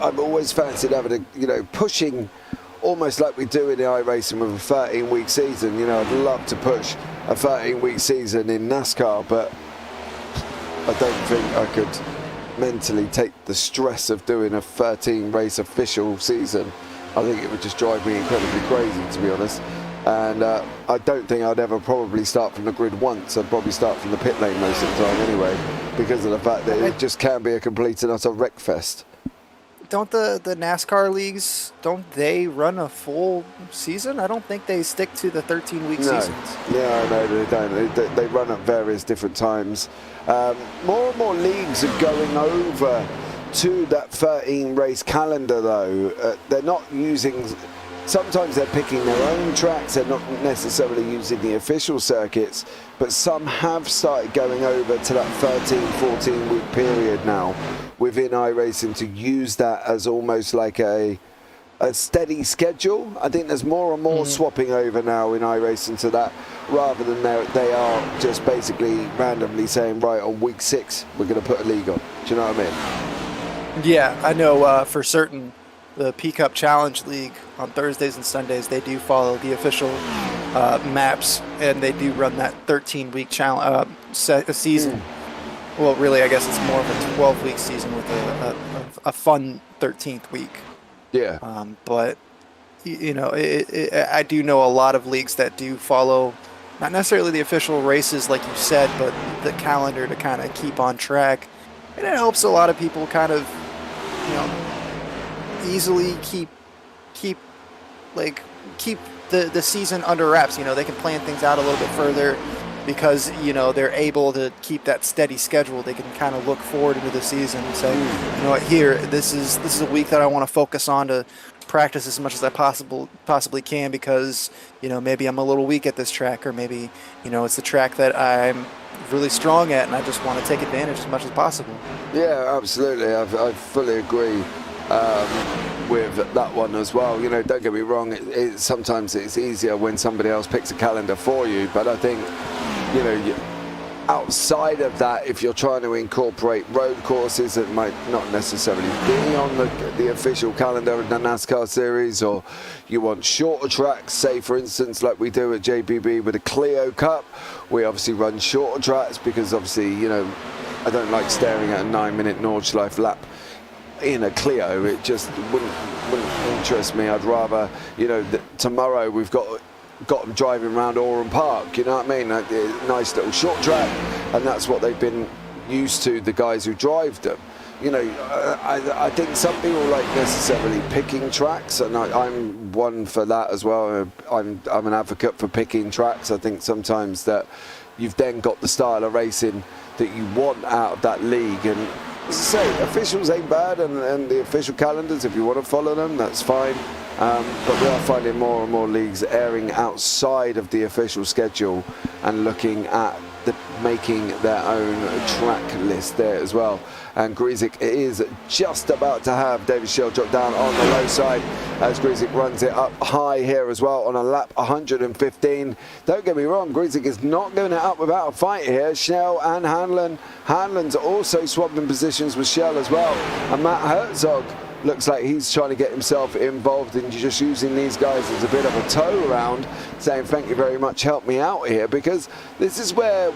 I've always fancied having pushing almost like we do in the iRacing with a 13-week season. I'd love to push a 13-week season in NASCAR, but I don't think I could mentally take the stress of doing a 13-race official season. I think it would just drive me incredibly crazy, to be honest. And I don't think I'd ever probably start from the grid once. I'd probably start from the pit lane most of the time anyway, because of the fact that it just can be a complete and utter wreck fest. Don't the NASCAR leagues, don't they run a full season? I don't think they stick to the 13-week seasons. Yeah, no, they don't. They run at various different times. More and more leagues are going over to that 13-race calendar, though. They're not using... Sometimes they're picking their own tracks. They're not necessarily using the official circuits, but some have started going over to that 13, 14-week period now within iRacing to use that as almost like a steady schedule. I think there's more and more swapping over now in iRacing to that, rather than they are just basically randomly saying, right, on week 6, we're going to put a league on. Do you know what I mean? Yeah, I know for certain the P-Cup Challenge League on Thursdays and Sundays, they do follow the official maps, and they do run that 13-week season. Well, really, I guess it's more of a 12-week season with a fun 13th week. Yeah. But, I do know a lot of leagues that do follow, not necessarily the official races like you said, but the calendar to kind of keep on track. And it helps a lot of people kind of, easily keep the season under wraps. They can plan things out a little bit further because they're able to keep that steady schedule. They can kind of look forward into the season and say, here, this is a week that I want to focus on to practice as much as I possibly can, because maybe I'm a little weak at this track, or maybe it's the track that I'm really strong at and I just want to take advantage as much as possible. Yeah, absolutely. I fully agree with that one as well. Don't get me wrong, sometimes it's easier when somebody else picks a calendar for you, but I think outside of that, if you're trying to incorporate road courses that might not necessarily be on the official calendar of the NASCAR series, or you want shorter tracks, say for instance like we do at JPB with the Clio Cup, we obviously run shorter tracks because obviously I don't like staring at a 9-minute Nordschleife lap in a Clio. It just wouldn't interest me. I'd rather, tomorrow we've got them driving around Oran Park, you know what I mean? A nice little short track, and that's what they've been used to, the guys who drive them. I think some people like necessarily picking tracks, and I'm one for that as well. I'm an advocate for picking tracks. I think sometimes that you've then got the style of racing that you want out of that league, and as I say, officials ain't bad, and the official calendars, if you want to follow them, that's fine. But we are finding more and more leagues airing outside of the official schedule and looking at making their own track list there as well. And Grizik is just about to have David Schell drop down on the low side as Grizik runs it up high here as well on a lap 115. Don't get me wrong, Grizik is not going it up without a fight here. Schell and Hanlon. Hanlon's also swapping positions with Schell as well. And Matt Herzog looks like he's trying to get himself involved in just using these guys as a bit of a tow around, saying thank you very much, help me out here, because this is where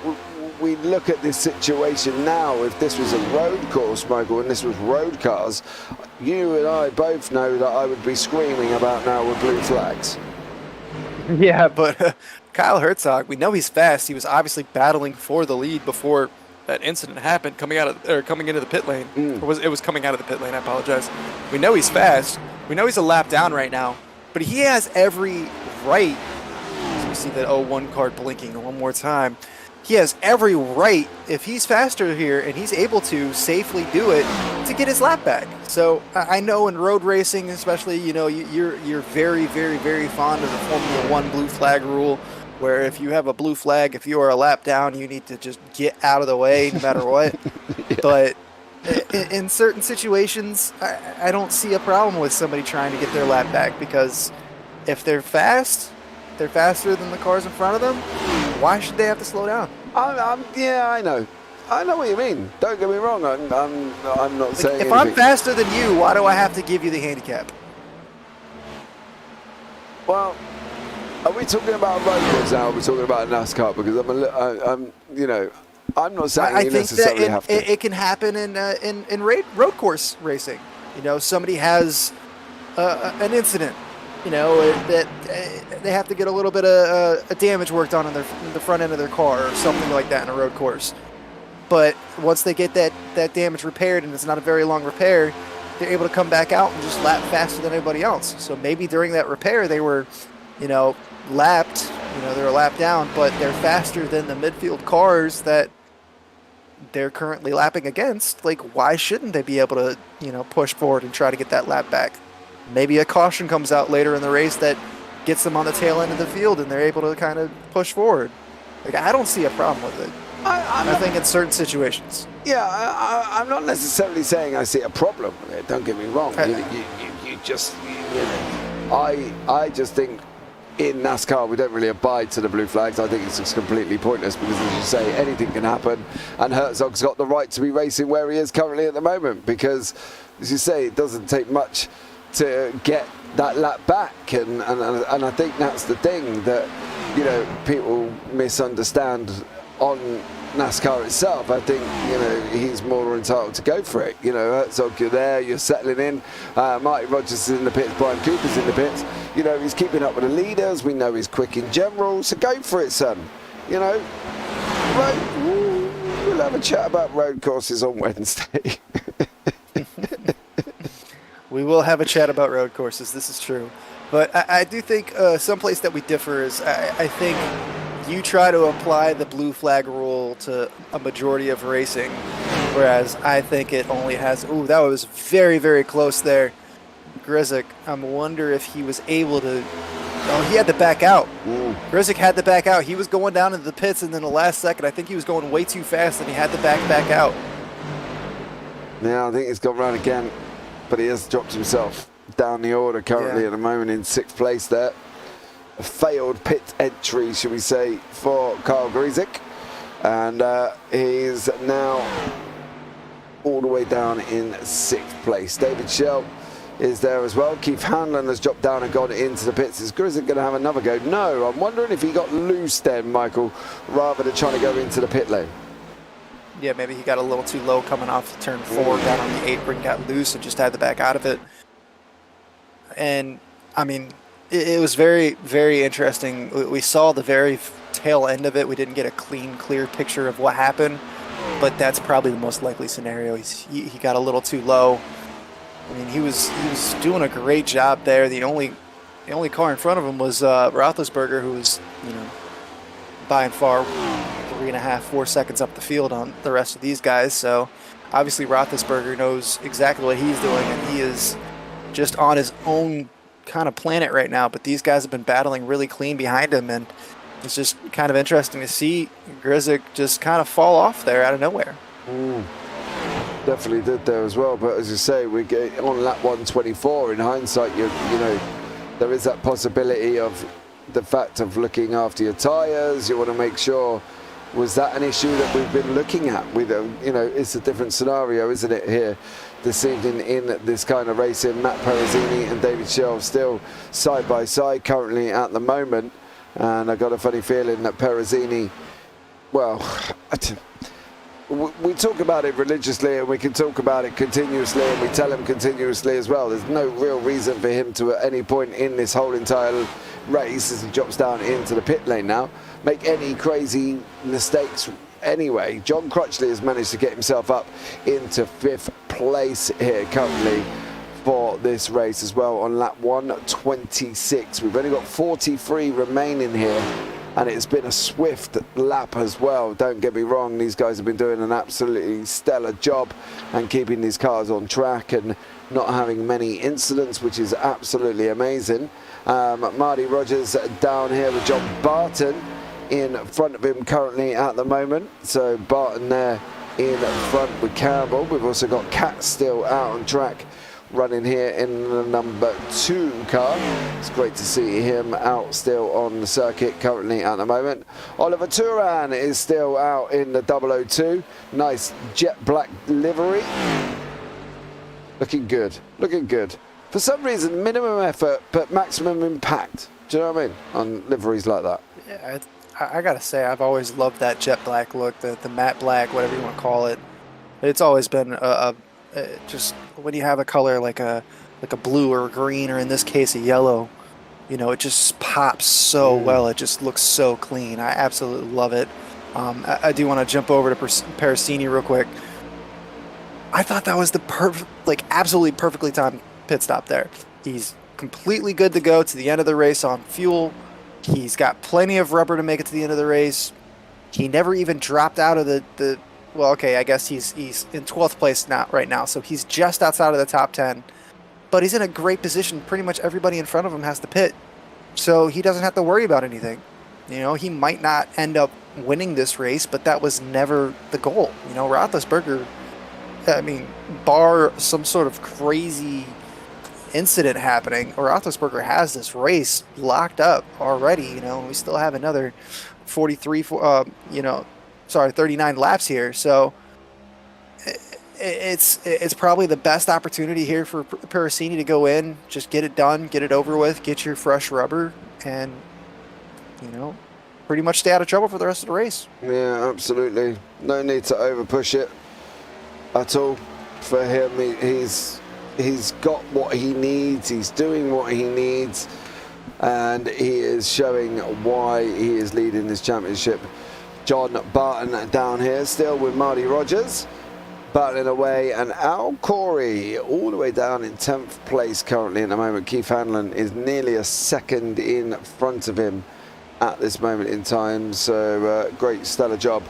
we look at this situation now. If this was a road course, Michael, and this was road cars, you and I both know that I would be screaming about now with blue flags. Yeah, but Kyle Herzog, we know he's fast. He was obviously battling for the lead before that incident happened, coming into the pit lane. Or it was coming out of the pit lane, I apologize. We know he's fast. We know he's a lap down right now, but he has every right. So we see that 01 card blinking one more time. He has every right, if he's faster here and he's able to safely do it, to get his lap back. So I know in road racing, especially, you're very, very, very fond of the Formula 1 blue flag rule, where if you have a blue flag, if you are a lap down, you need to just get out of the way no matter what. Yeah. But in certain situations, I don't see a problem with somebody trying to get their lap back, because if they're fast, they're faster than the cars in front of them. Why should they have to slow down? Yeah, I know. I know what you mean. Don't get me wrong. I'm not saying if anything. I'm faster than you, why do I have to give you the handicap? Well, are we talking about road course now? Or are we talking about NASCAR? Because I'm not saying I you think necessarily have that to. it can happen in road course racing. Somebody has an incident. That they have to get a little bit of damage worked on in the front end of their car or something like that in a road course. But once they get that damage repaired, and it's not a very long repair, they're able to come back out and just lap faster than everybody else. So maybe during that repair they were, lapped, they're a lap down, but they're faster than the midfield cars that they're currently lapping against. Like, why shouldn't they be able to, push forward and try to get that lap back? Maybe a caution comes out later in the race that gets them on the tail end of the field and they're able to kind of push forward. Like, I don't see a problem with it. I think in certain situations. Yeah, I'm not necessarily saying I see a problem with it. Don't get me wrong. You just, I just think in NASCAR we don't really abide to the blue flags. I think it's just completely pointless, because, as you say, anything can happen, and Herzog's got the right to be racing where he is currently at the moment, because, as you say, it doesn't take much to get that lap back, and I think that's the thing that people misunderstand on NASCAR itself. I think he's more entitled to go for it. Herzog, you're there, you're settling in. Marty Rogers is in the pits, Brian Cooper's in the pits. He's keeping up with the leaders. We know he's quick in general, so go for it, son. We'll have a chat about road courses on Wednesday. We will have a chat about road courses, this is true. But I do think someplace that we differ is I think you try to apply the blue flag rule to a majority of racing, whereas I think it only has... Ooh, that was very, very close there. Grizik, I wonder if he was able to... Oh, he had to back out. Grizik had to back out. He was going down into the pits, and then the last second, I think he was going way too fast, and he had to back out. Yeah, I think he's gone round again. But he has dropped himself down the order currently at the moment in 6th place there. A failed pit entry, shall we say, for Kyle Grizik. And he's now all the way down in 6th place. David Schell is there as well. Keith Hanlon has dropped down and gone into the pits. Is Grizik going to have another go? No, I'm wondering if he got loose then, Michael, rather than trying to go into the pit lane. maybe he got a little too low coming off turn 4, got on the apron, got loose, and just had to back out of it. And I mean, it was very, very interesting. We saw the very tail end of it. We didn't get a clean, clear picture of what happened, but that's probably the most likely scenario. He got a little too low. I mean, he was doing a great job there. The only car in front of him was Roethlisberger, who was, by and far 3.5, 4 seconds up the field on the rest of these guys. So obviously Roethlisberger knows exactly what he's doing, and he is just on his own kind of planet right now. But these guys have been battling really clean behind him, and it's just kind of interesting to see Gryzik just kind of fall off there out of nowhere. Definitely did there as well. But as you say, we get on lap 124. In hindsight, you know, there is that possibility of the fact of looking after your tyres. You want to make sure, was that an issue that we've been looking at? It's a different scenario, isn't it, here this evening in this kind of racing. Matt Perezzini and David Shelf still side by side currently at the moment. And I got a funny feeling that Perezzini, well, we talk about it religiously, and we can talk about it continuously, and we tell him continuously as well. There's no real reason for him to, at any point in this whole entire race, as he drops down into the pit lane now, make any crazy mistakes anyway. John Crutchley has managed to get himself up into 5th place here currently for this race as well on lap 126. We've only got 43 remaining here, and it's been a swift lap as well. Don't get me wrong, these guys have been doing an absolutely stellar job and keeping these cars on track and not having many incidents, which is absolutely amazing. Marty Rogers down here with John Barton in front of him currently at the moment. So Barton there in front with Campbell. We've also got Cat still out on track, running here in the number 2 car. It's great to see him out still on the circuit currently at the moment. Oliver Turan is still out in the 002. Nice jet black livery. Looking good, looking good. For some reason, minimum effort, but maximum impact. Do you know what I mean? On liveries like that. Yeah, I gotta say, I've always loved that jet black look, the matte black, whatever you want to call it. It's always been just when you have a color like a blue or a green, or in this case a yellow, it just pops so well. It just looks so clean. I absolutely love it. I do want to jump over to Perezzini real quick. I thought that was the absolutely perfectly timed pit stop there. He's completely good to go to the end of the race on fuel. He's got plenty of rubber to make it to the end of the race. He never even dropped out of the well, okay, I guess he's in 12th place right now, so he's just outside of the top 10. But he's in a great position. Pretty much everybody in front of him has to pit, so he doesn't have to worry about anything. He might not end up winning this race, but that was never the goal. Roethlisberger, I mean, bar some sort of crazy incident happening, Roethlisberger has this race locked up already. We still have another 39 laps here, so it's probably the best opportunity here for Perezzini to go in, just get it done, get it over with, get your fresh rubber, and pretty much stay out of trouble for the rest of the race. Yeah, absolutely. No need to over push it at all for him. He's got what he needs, he's doing what he needs, and he is showing why he is leading this championship. John Barton down here still with Marty Rogers battling away, and Al Corey all the way down in 10th place currently at the moment. Keith Hanlon is nearly a second in front of him at this moment in time, so great stellar job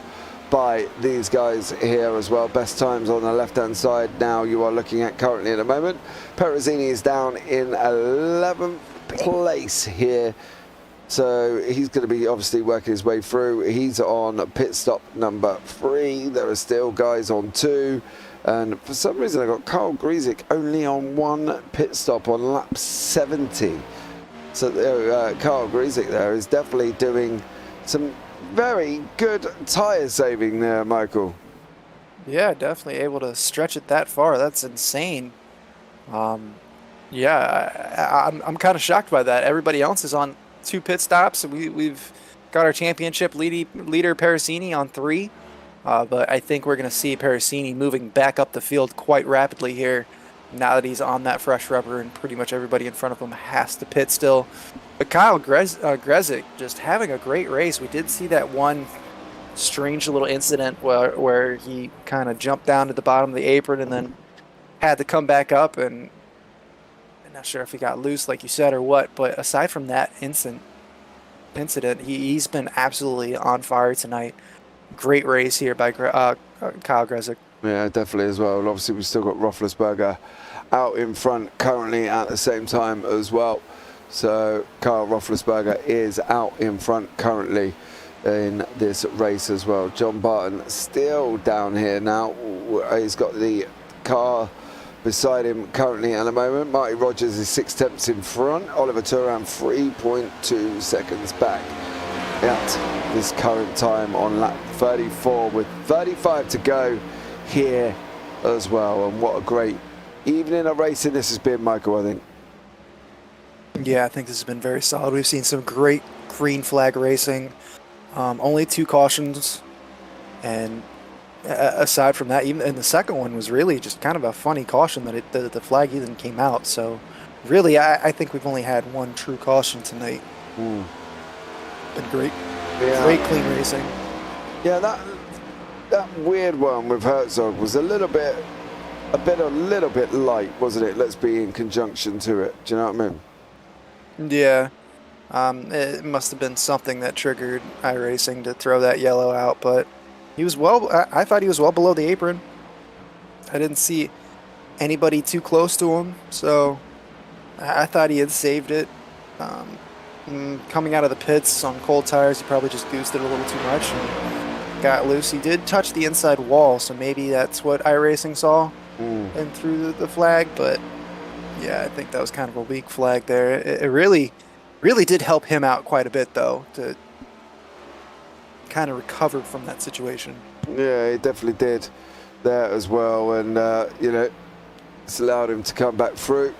by these guys here as well. Best times on the left hand side now you are looking at currently at the moment. Perezzini is down in 11th place here, so he's going to be obviously working his way through. He's on pit stop number 3. There are still guys on 2, and for some reason I got Carl Gryzik only on 1 pit stop on lap 70. So Carl Gryzik there is definitely doing some very good tyre saving there, Michael. Yeah, definitely able to stretch it that far. That's insane. Yeah, I'm kind of shocked by that. Everybody else is on 2 pit stops. We've got our championship leader Perezzini on 3. But I think we're going to see Parasini moving back up the field quite rapidly here now that he's on that fresh rubber and pretty much everybody in front of him has to pit still. But Kyle Grezik just having a great race. We did see that one strange little incident where he kind of jumped down to the bottom of the apron and then had to come back up, and I'm not sure if he got loose like you said or what, but aside from that incident, he's been absolutely on fire tonight. Great race here by Kyle Grezik. Yeah, definitely as well. And obviously, we've still got Roethlisberger out in front currently at the same time as well. So Kyle Roethlisberger is out in front currently in this race as well. John Barton still down here now. He's got the car beside him currently at the moment. Marty Rogers is 6/10 in front. Oliver Turan 3.2 seconds back at this current time on lap 34 with 35 to go here as well. And what a great evening of racing this has been, Michael, I think. Yeah, I think this has been very solid. We've seen some great green flag racing. Only 2 cautions, and aside from that, even and the second one was really just kind of a funny caution that the flag even came out. So really, I think we've only had 1 true caution tonight. Been great, great clean racing. Yeah, that weird one with Herzog was a little bit light, wasn't it? Let's be in conjunction to it. Do you know what I mean? Yeah. It must have been something that triggered iRacing to throw that yellow out, but he was I thought he was well below the apron. I didn't see anybody too close to him, so I thought he had saved it. Coming out of the pits on cold tires, he probably just goosed it a little too much and got loose. He did touch the inside wall, so maybe that's what iRacing saw and threw the flag, but yeah, I think that was kind of a weak flag there. It really did help him out quite a bit, though, to kind of recover from that situation. Yeah, he definitely did there as well, and it's allowed him to come back through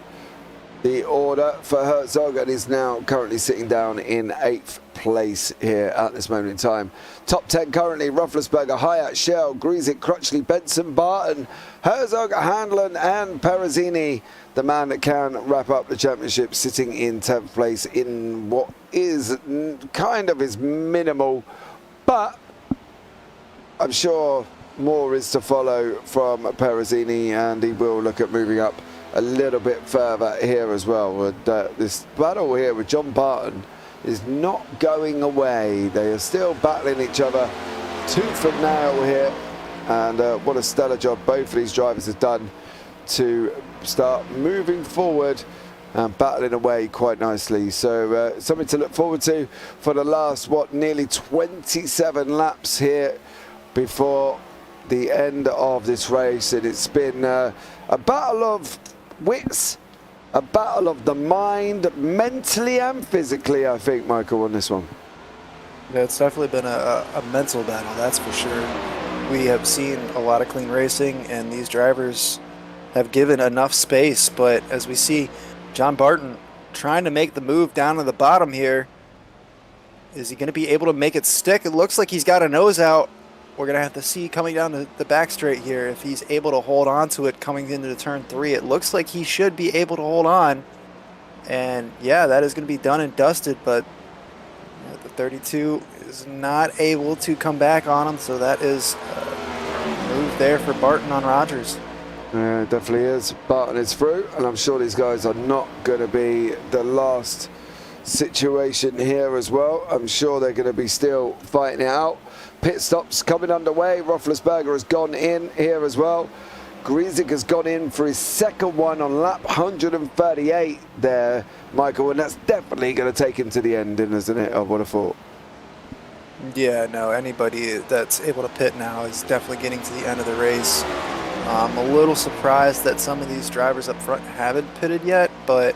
the order for Herzog, and he's now currently sitting down in 8th place here at this moment in time. Top 10 currently: Roethlisberger, Hyatt, Shell, Greasy, Crutchley, Benson, Barton, Herzog, Handlin, and Perazini. The man that can wrap up the championship, sitting in 10th place in what is kind of his minimal, but I'm sure more is to follow from Perazini, and he will look at moving up a little bit further here as well. And, this battle here with John Barton is not going away. They are still battling each other tooth and nail here, and what a stellar job both of these drivers have done to start moving forward and battling away quite nicely. So something to look forward to for the last, nearly 27 laps here before the end of this race. And it's been a battle of wits, a battle of the mind, mentally and physically, I think, Michael, on this one. Yeah, it's definitely been a mental battle, that's for sure. We have seen a lot of clean racing, and these drivers have given enough space, but as we see John Barton trying to make the move down to the bottom here, is he going to be able to make it stick? It looks like he's got a nose out. We're going to have to see coming down the back straight here if he's able to hold on to it coming into the turn 3. It looks like he should be able to hold on, and yeah, that is going to be done and dusted, but the 32 is not able to come back on him, so that is a move there for Barton on Rogers. Yeah, it definitely is. Barton is through, and I'm sure these guys are not going to be the last situation here as well. I'm sure they're going to be still fighting it out. Pit stops coming underway. Roethlisberger has gone in here as well. Greasy has gone in for his second one on lap 138 there, Michael, and that's definitely going to take him to the end, isn't it? I would have thought. Yeah, no, anybody that's able to pit now is definitely getting to the end of the race. I'm a little surprised that some of these drivers up front haven't pitted yet, but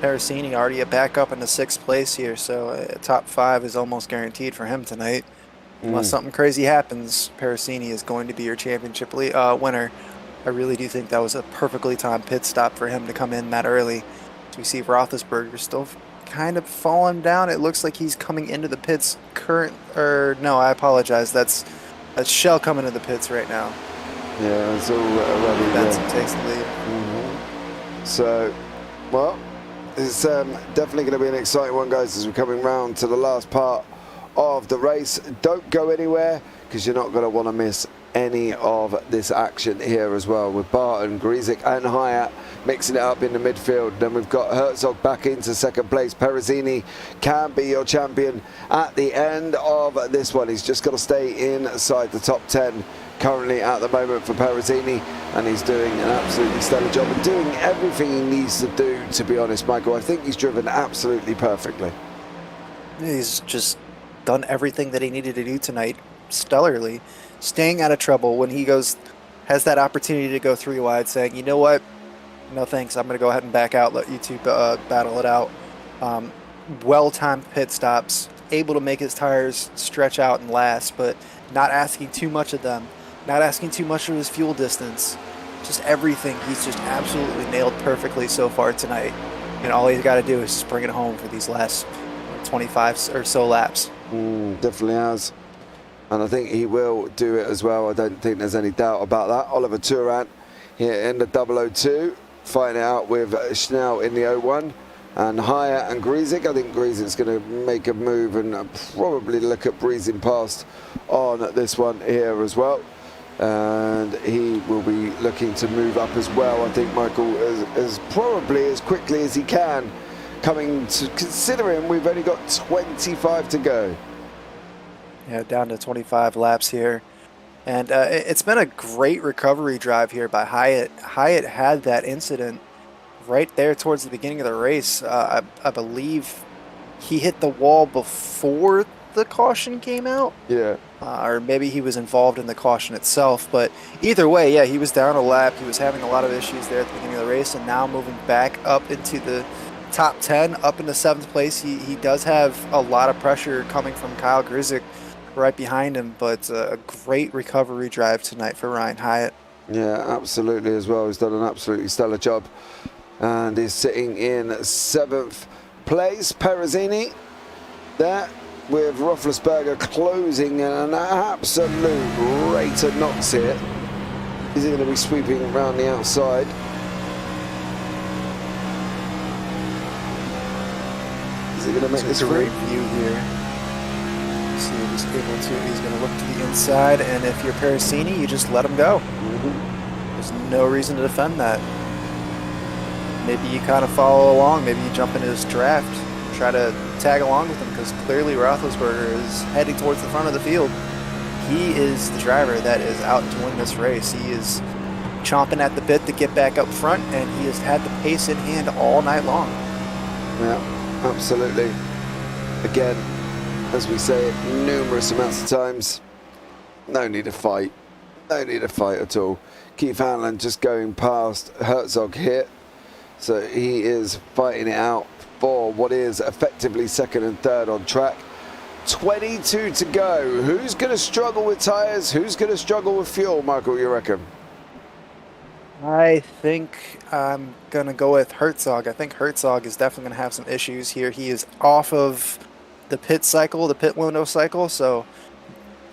Parasini already back up into 6th place here, so top 5 is almost guaranteed for him tonight. Unless something crazy happens, Parasini is going to be your championship winner. I really do think that was a perfectly timed pit stop for him to come in that early. So we see Roethlisberger still kind of falling down. It looks like he's coming into the pits no, I apologize. That's a shell coming to the pits right now. Yeah, it's already Benson takes the lead. So, well, it's definitely going to be an exciting one, guys, as we're coming round to the last part of the race. Don't go anywhere, because you're not going to want to miss any of this action here as well, with Barton, Grizik and Hyatt mixing it up in the midfield. Then we've got Herzog back into second place. Perezzini can be your champion at the end of this one. He's just got to stay inside the top 10 currently at the moment for Perezzini, and he's doing an absolutely stellar job and doing everything he needs to do, to be honest, Michael. I think he's driven absolutely perfectly. He's just done everything that he needed to do tonight stellarly, staying out of trouble when he has that opportunity to go 3 wide, saying, you know what, no thanks, I'm going to go ahead and back out, let you two battle it out. Well-timed pit stops, able to make his tires stretch out and last, but not asking too much of them, not asking too much of his fuel distance. Just everything he's just absolutely nailed perfectly so far tonight. And all he's got to do is just bring it home for these last 25 or so laps. Definitely has. And I think he will do it as well. I don't think there's any doubt about that. Oliver Turant here in the 002, fighting it out with Schnell in the 01. And Hyatt and Grizik. I think Grizik's going to make a move and probably look at breezing past on this one here as well. And he will be looking to move up as well, I think, Michael, as probably as quickly as he can, coming to, considering we've only got 25 to go. Yeah, down to 25 laps here. And it's been a great recovery drive here by Hyatt. Hyatt had that incident right there towards the beginning of the race. I believe he hit the wall before the caution came out. Yeah. Or maybe he was involved in the caution itself. But either way, yeah, he was down a lap. He was having a lot of issues there at the beginning of the race, and now moving back up into the top 10, up into 7th place. He does have a lot of pressure coming from Kyle Grizik right behind him, but a great recovery drive tonight for Ryan Hyatt. Yeah, absolutely as well. He's done an absolutely stellar job and is sitting in 7th place. Perezzini there with Roethlisberger closing an absolute rate of knots here. Is he going to be sweeping around the outside? Is he going to make this a great view here? See if he's able to. He's going to look to the inside, and if you're Perezzini, you just let him go. There's no reason to defend that. Maybe you kind of follow along. Maybe you jump into his draft, try to tag along with him, because clearly Roethlisberger is heading towards the front of the field. He is the driver that is out to win this race. He is chomping at the bit to get back up front, and he has had the pace in hand all night long. Yeah, absolutely. Again, as we say it numerous amounts of times, no need to fight. No need to fight at all. Keith Hanlon just going past Herzog here. So he is fighting it out for what is effectively 2nd and 3rd on track. 22 to go. Who's going to struggle with tyres? Who's going to struggle with fuel, Michael, you reckon? I think I'm going to go with Herzog. I think Herzog is definitely going to have some issues here. He is off of the pit cycle, the pit window cycle, so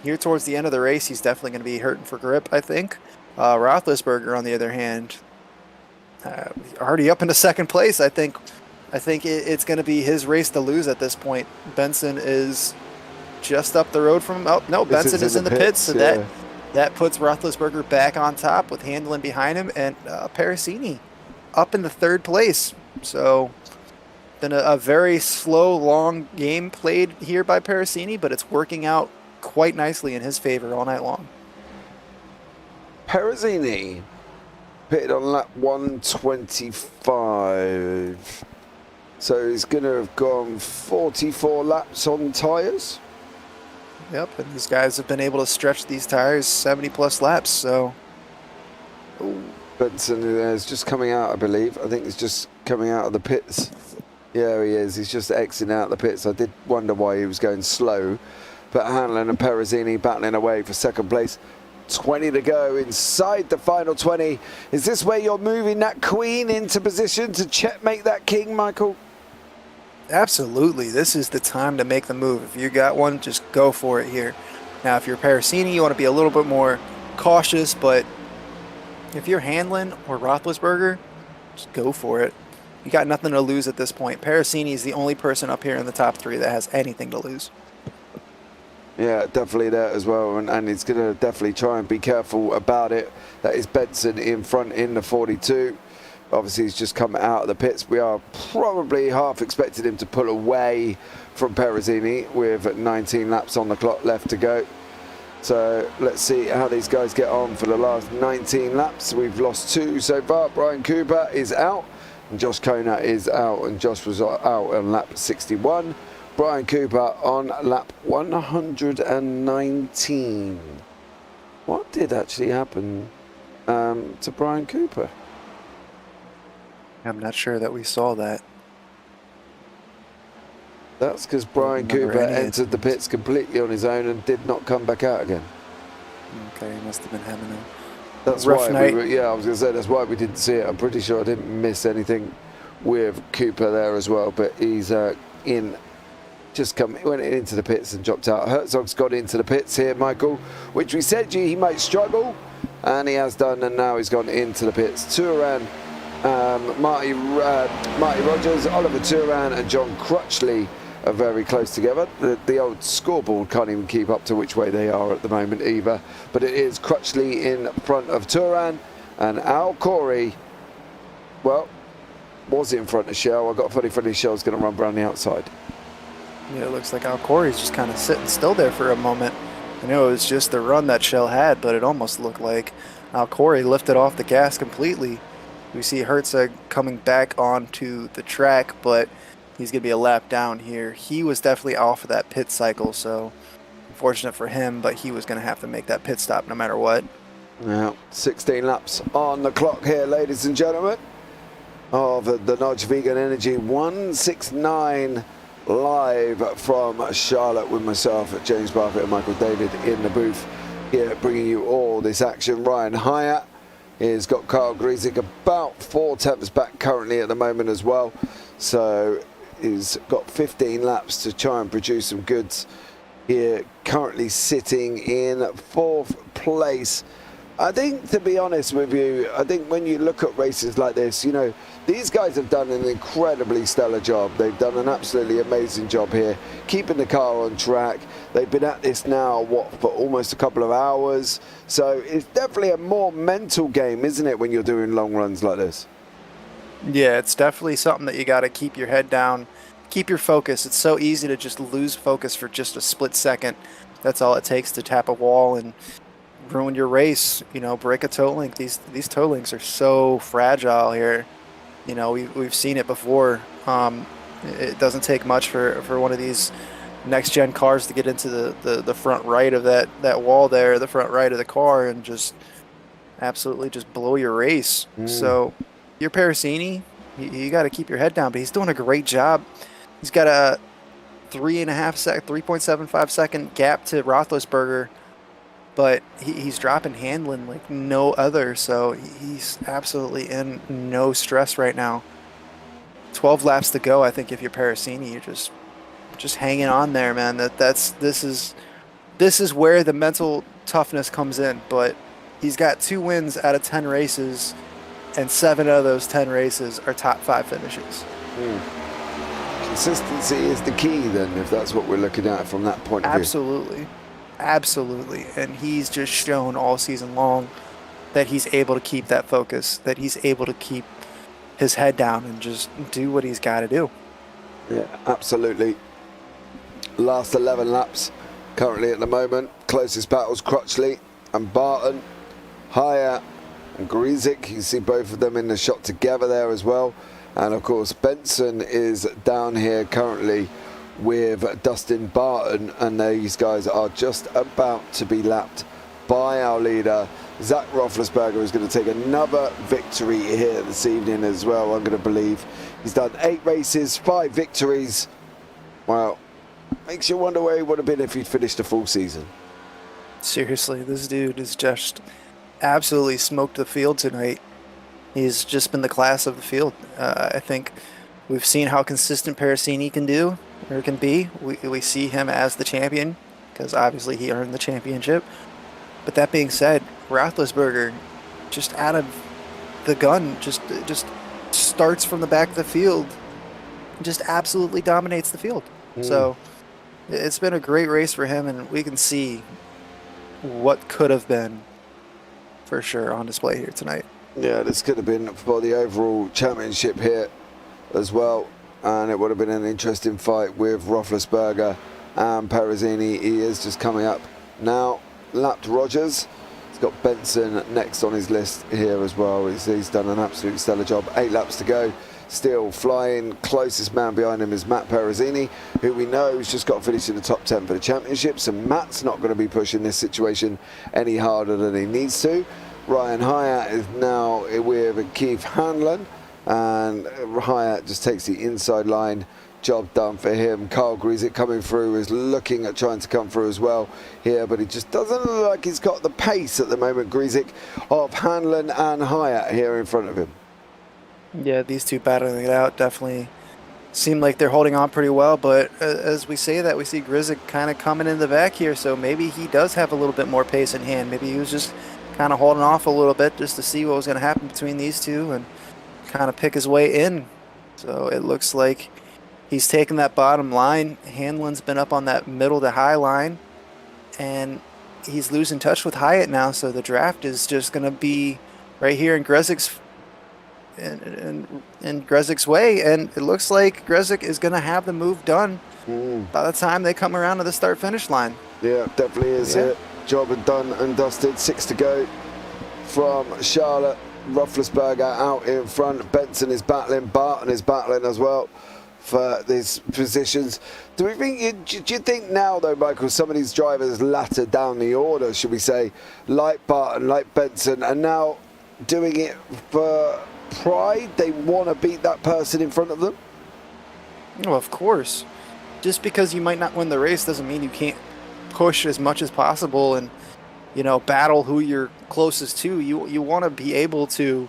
here towards the end of the race, he's definitely going to be hurting for grip, I think. Roethlisberger, on the other hand, already up into 2nd place. I think it's going to be his race to lose at this point. Benson is just up the road from him. Oh, no, Benson is in the pits, so yeah. that puts Roethlisberger back on top with Hamlin behind him, and Perezzini up in the 3rd place. So been a very slow, long game played here by Perezzini, but it's working out quite nicely in his favor all night long. Perezzini pitted on lap 125. So he's going to have gone 44 laps on tyres. Yep, and these guys have been able to stretch these tires 70-plus laps, so... Ooh. Benson is just coming out, I believe. I think he's just coming out of the pits. Yeah, he is. He's just exiting out the pits. I did wonder why he was going slow. But Hanlon and Perezzini battling away for 2nd place. 20 to go inside the final 20. Is this where you're moving that queen into position to checkmate that king, Michael? Absolutely. This is the time to make the move. If you got one, just go for it here. Now, if you're Parasini, you want to be a little bit more cautious, but if you're Hanlon or Roethlisberger, just go for it. You got nothing to lose at this point. Parasini is the only person up here in the top 3 that has anything to lose. Yeah, definitely that as well, and he's going to definitely try and be careful about it. That is Benson in front in the 42. Obviously, he's just come out of the pits. We are probably half expected him to pull away from Parasini with 19 laps on the clock left to go. So let's see how these guys get on for the last 19 laps. We've lost 2 so far. Brian Cooper is out, and Josh Kona is out, and Josh was out on lap 61. Brian Cooper on lap 119. What did actually happen to Brian Cooper? I'm not sure that we saw that. That's because Brian Cooper entered the pits completely on his own and did not come back out again. Okay, he must have been having a That's rough why night. I was going to say that's why we didn't see it. I'm pretty sure I didn't miss anything with Cooper there as well, but he's went into the pits and dropped out. Herzog's got into the pits here, Michael, which we said he might struggle, and he has done, and now he's gone into the pits. Turan, Marty Rogers, Oliver Turan, and John Crutchley are very close together. The old scoreboard can't even keep up to which way they are at the moment either, but it is Crutchley in front of Turan, and Al Corey, well, was in front of Shell. I got a funny feeling Shell's going to run around the outside. Yeah, it looks like Al Corey's just kind of sitting still there for a moment. I know it was just the run that Shell had, but it almost looked like Al Corey lifted off the gas completely. We see Herzog coming back onto the track, but he's going to be a lap down here. He was definitely off of that pit cycle, so unfortunate for him, but he was going to have to make that pit stop no matter what. Now, 16 laps on the clock here, ladies and gentlemen, of the Nodge Vegan Energy 169 live from Charlotte with myself, James Parfitt and Michael David in the booth here, bringing you all this action. Ryan Hyatt has got Kyle Griesig about 4 tenths back currently at the moment as well, so he's got 15 laps to try and produce some goods here, currently sitting in 4th place. I think, to be honest with you, I think when you look at races like this, you know, these guys have done an incredibly stellar job. They've done an absolutely amazing job here, keeping the car on track. They've been at this now, for almost a couple of hours. So it's definitely a more mental game, isn't it, when you're doing long runs like this? Yeah, it's definitely something that you got to keep your head down, keep your focus. It's so easy to just lose focus for just a split second. That's all it takes to tap a wall and ruin your race, you know, break a toe link. These toe links are so fragile here. You know, we've seen it before. It doesn't take much for one of these next gen cars to get into the front right of that wall there, the front right of the car, and just absolutely just blow your race. So you're Parasini, you got to keep your head down, but he's doing a great job. He's got a 3.75 second gap to Roethlisberger, but he's dropping Hanlon like no other, so he's absolutely in no stress right now. 12 laps to go. I think if you're Parasini, you're just hanging on there, man. This is where the mental toughness comes in. But he's got 2 wins out of 10 races, and 7 of those 10 races are top 5 finishes. Consistency is the key, then, if that's what we're looking at from that point of view. Absolutely, and he's just shown all season long that he's able to keep that focus, that he's able to keep his head down and just do what he's got to do. Yeah, absolutely. Last 11 laps currently at the moment. Closest battles, Crutchley and Barton. Hyatt and Griesig. You see both of them in the shot together there as well. And of course, Benson is down here currently with Dustin Barton, and these guys are just about to be lapped by our leader. Zach Roethlisberger is going to take another victory here this evening as well, I'm going to believe. He's done 8 races, 5 victories. Well, makes you wonder where he would have been if he'd finished a full season. Seriously, this dude has just absolutely smoked the field tonight. He's just been the class of the field. I think we've seen how consistent Parasini can be. We see him as the champion because obviously he earned the championship. But that being said, Roethlisberger, just out of the gun, just starts from the back of the field, just absolutely dominates the field. So it's been a great race for him, and we can see what could have been for sure on display here tonight. Yeah, this could have been for the overall championship here as well, and it would have been an interesting fight with Roethlisberger and Perezzini. He is just coming up now. Lapped Rogers. He's got Benson next on his list here as well. He's done an absolutely stellar job. 8 laps to go. Still flying. Closest man behind him is Matt Perezzini, who we know has just got finished in the top 10 for the championship. So Matt's not going to be pushing this situation any harder than he needs to. Ryan Hyatt is now with Keith Hanlon, and Hyatt just takes the inside line. Job done for him. Carl Griesick coming through, is looking at trying to come through as well here, but he just doesn't look like he's got the pace at the moment, Griesick, of Hanlon and Hyatt here in front of him. Yeah, these two battling it out definitely seem like they're holding on pretty well, but as we say that, we see Griesick kind of coming in the back here, so maybe he does have a little bit more pace in hand. Maybe he was just kind of holding off a little bit just to see what was going to happen between these two and kind of pick his way in. So it looks like he's taken that bottom line. Hanlon's been up on that middle to high line, and he's losing touch with Hyatt now, so the draft is just going to be right here in Grezik's in Grezik's way, and it looks like Grezik is going to have the move done by the time they come around to the start-finish line. Yeah, definitely is it. Job done and dusted. 6 to go from Charlotte. Roethlisberger out in front. Benson is battling. Barton is battling as well for these positions. Do you think now, though, Michael, some of these drivers latter down the order, should we say, like Barton, like Benson, and now doing it for pride? They want to beat that person in front of them? Oh, of course. Just because you might not win the race doesn't mean you can't push as much as possible and, you know, battle who you're closest to. You want to be able to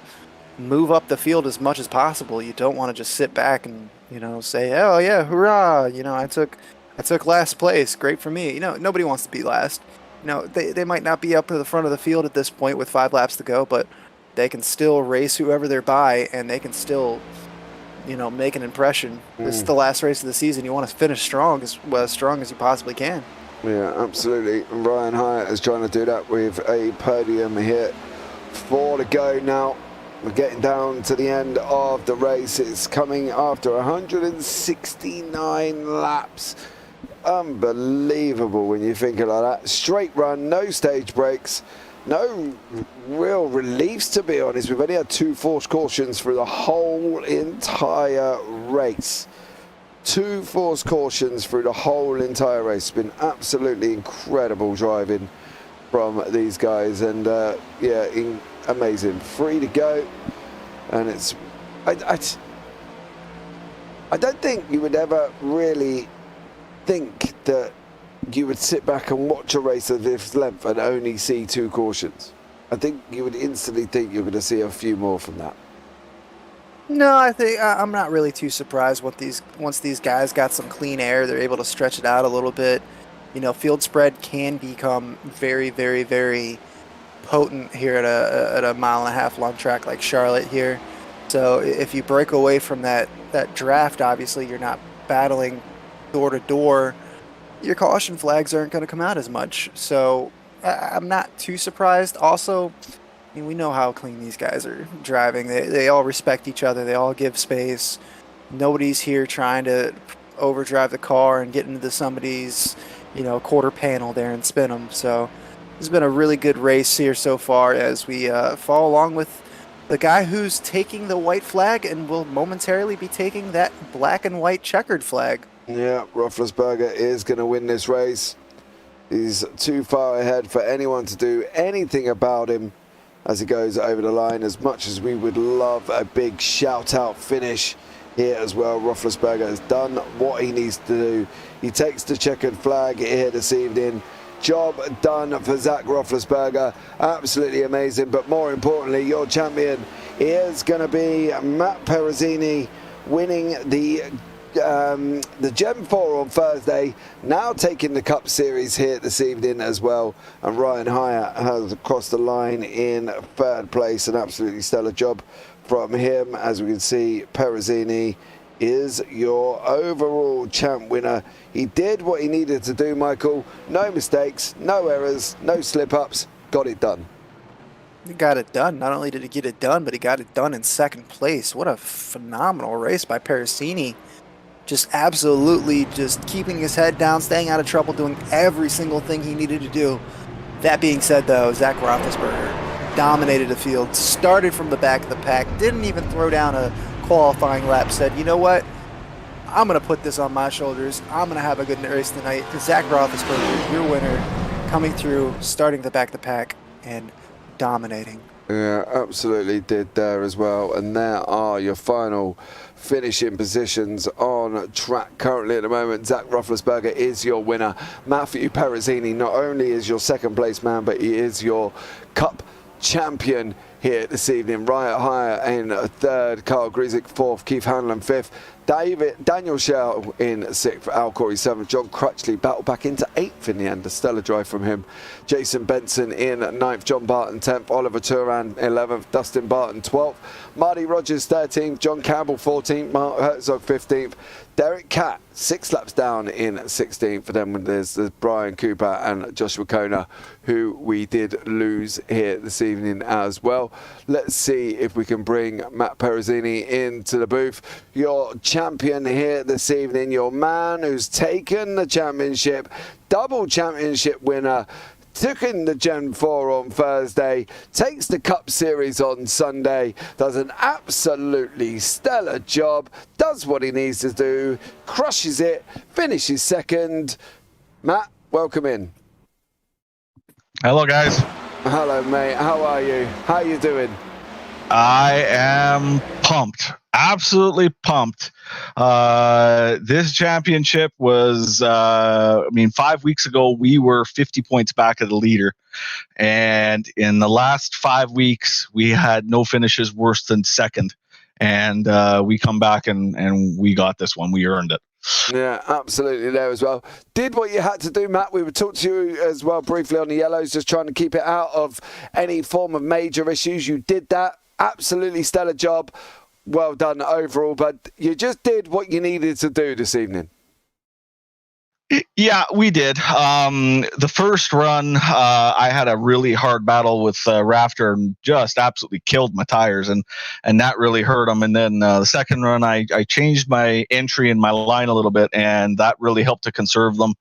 move up the field as much as possible. You don't want to just sit back and, you know, say, oh yeah, hurrah, you know, I took last place, great for me. You know, nobody wants to be last. You know, they might not be up to the front of the field at this point with 5 laps to go, but they can still race whoever they're by, and they can still, you know, make an impression. This is the last race of the season. You want to finish strong, as strong as you possibly can. Yeah, absolutely. And Ryan Hyatt is trying to do that with a podium here. 4 to go now. We're getting down to the end of the race. It's coming after 169 laps. Unbelievable when you think about that. Straight run, no stage breaks, no real reliefs, to be honest. We've only had 2 forced cautions through the whole entire race. 2 forced cautions through the whole entire race. It's been absolutely incredible driving from these guys, and amazing. 3 to go, and it's I don't think you would ever really think that you would sit back and watch a race of this length and only see 2 cautions. I think you would instantly think you're going to see a few more from that. No, I think I'm not really too surprised once these guys got some clean air, they're able to stretch it out a little bit. You know, field spread can become very, very, very potent here at a 1.5 mile long track like Charlotte here. So if you break away from that draft, obviously you're not battling door to door. Your caution flags aren't going to come out as much. So I'm not too surprised. Also, I mean, we know how clean these guys are driving. They all respect each other. They all give space. Nobody's here trying to overdrive the car and get into somebody's, you know, quarter panel there and spin them. So this has been a really good race here so far as we follow along with the guy who's taking the white flag and will momentarily be taking that black and white checkered flag. Yeah, Roethlisberger is going to win this race. He's too far ahead for anyone to do anything about him as he goes over the line. As much as we would love a big shout-out finish here as well, Roethlisberger has done what he needs to do. He takes the checkered flag here this evening. Job done for Zach Roethlisberger. Absolutely amazing. But more importantly, your champion is going to be Matt Perezzini, winning the the Gen 4 on Thursday, now taking the Cup Series here this evening as well. And Ryan Hyatt has crossed the line in third place. An absolutely stellar job from him. As we can see, Perezzini is your overall champ winner. He did what he needed to do, Michael. No mistakes, no errors, no slip-ups. Got it done. He got it done. Not only did he get it done, but he got it done in second place. What a phenomenal race by Perezzini. Just absolutely just keeping his head down, staying out of trouble, doing every single thing he needed to do. That being said, though, Zach Roethlisberger dominated the field, started from the back of the pack, didn't even throw down a qualifying lap, said, you know what, I'm going to put this on my shoulders. I'm going to have a good race tonight. Zach Roethlisberger, your winner, coming through, starting the back of the pack, and dominating. Yeah, absolutely did there as well. And there are your final finishing positions on track currently at the moment. Zach Roethlisberger is your winner. Matthew Perezzini not only is your second place man, but he is your Cup champion here this evening. Riot Hire in third, Carl Grizik fourth, Keith Hanlon fifth, Daniel Shell in sixth, Al Corey seventh, John Crutchley battled back into eighth in the end, a stellar drive from him. Jason Benson in ninth, John Barton 10th, Oliver Turan 11th, Dustin Barton 12th, Marty Rogers 13th, John Campbell 14th, Mark Herzog 15th, Derek Catt 6 laps down in 16th. For them, there's Brian Cooper and Joshua Kona, who we did lose here this evening as well. Let's see if we can bring Matt Perezzini into the booth. Your champion here this evening, your man who's taken the championship, double championship winner, took in the Gen 4 on Thursday, takes the Cup Series on Sunday, does an absolutely stellar job, does what he needs to do, crushes it, finishes second. Matt, welcome in. Hello, guys. Hello, mate. How are you? How are you doing? I am pumped. Absolutely pumped. This championship was, 5 weeks ago, we were 50 points back of the leader. And in the last 5 weeks, we had no finishes worse than second. And we come back and we got this one. We earned it. Yeah, absolutely there as well. Did what you had to do, Matt. We would talk to you as well briefly on the yellows, just trying to keep it out of any form of major issues. You did that. Absolutely stellar job. Well done overall, but you just did what you needed to do this evening. Yeah, we did. The first run, I had a really hard battle with Rafter and just absolutely killed my tires, and that really hurt them. And then the second run, I changed my entry and my line a little bit, and that really helped to conserve them.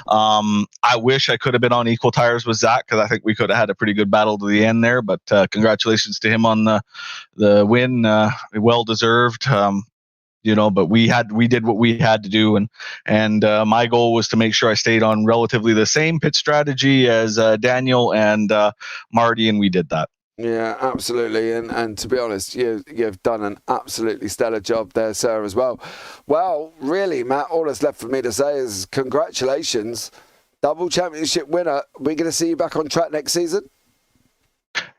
I wish I could have been on equal tires with Zach, because I think we could have had a pretty good battle to the end there. But congratulations to him on the win, well deserved. But we did what we had to do, and my goal was to make sure I stayed on relatively the same pit strategy as Daniel and Marty, and we did that. Yeah, absolutely, and to be honest, you've done an absolutely stellar job there, sir, as well. Well, really, Matt, all that's left for me to say is congratulations, double championship winner. We're going to see you back on track next season.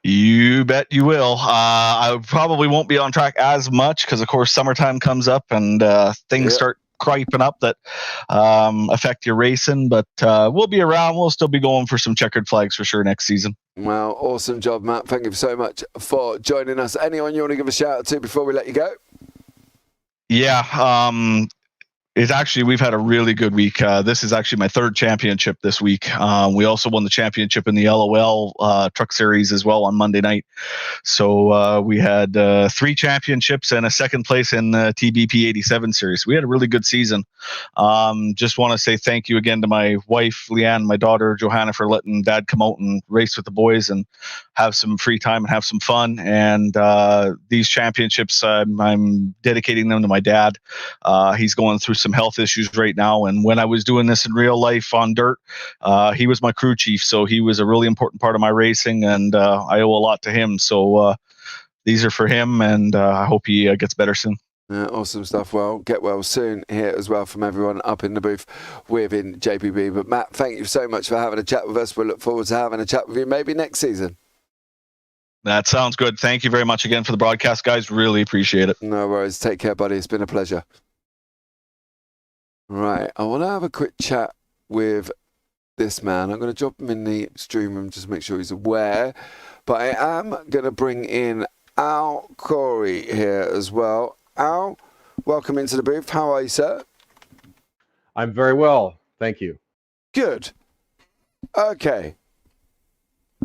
You bet you will. I probably won't be on track as much because, of course, summertime comes up and things start creeping up that affect your racing. But we'll be around. We'll still be going for some checkered flags for sure next season. Well, awesome job, Matt. Thank you so much for joining us. Anyone you want to give a shout out to before we let you go? Yeah. We've had a really good week. This is actually my third championship this week. We also won the championship in the LOL Truck Series as well on Monday night. So we had 3 championships and a second place in the TBP 87 Series. We had a really good season. Just want to say thank you again to my wife, Leanne, my daughter, Johanna, for letting Dad come out and race with the boys and have some free time and have some fun. And these championships, I'm dedicating them to my dad. He's going through some health issues right now, and when I was doing this in real life on dirt, he was my crew chief, so he was a really important part of my racing, and I owe a lot to him. So these are for him, and I hope he gets better soon. Awesome stuff. Well, get well soon here as well from everyone up in the booth within JPB. But Matt, thank you so much for having a chat with us. We'll look forward to having a chat with you maybe next season. That sounds good. Thank you very much again for the broadcast, guys. Really appreciate it. No worries. Take care, buddy. It's been a pleasure. Right, I want to have a quick chat with this man. I'm going to drop him in the stream room just to make sure he's aware. But I am going to bring in Al Corey here as well. Al, welcome into the booth. How are you, sir? I'm very well, thank you. Good. Okay.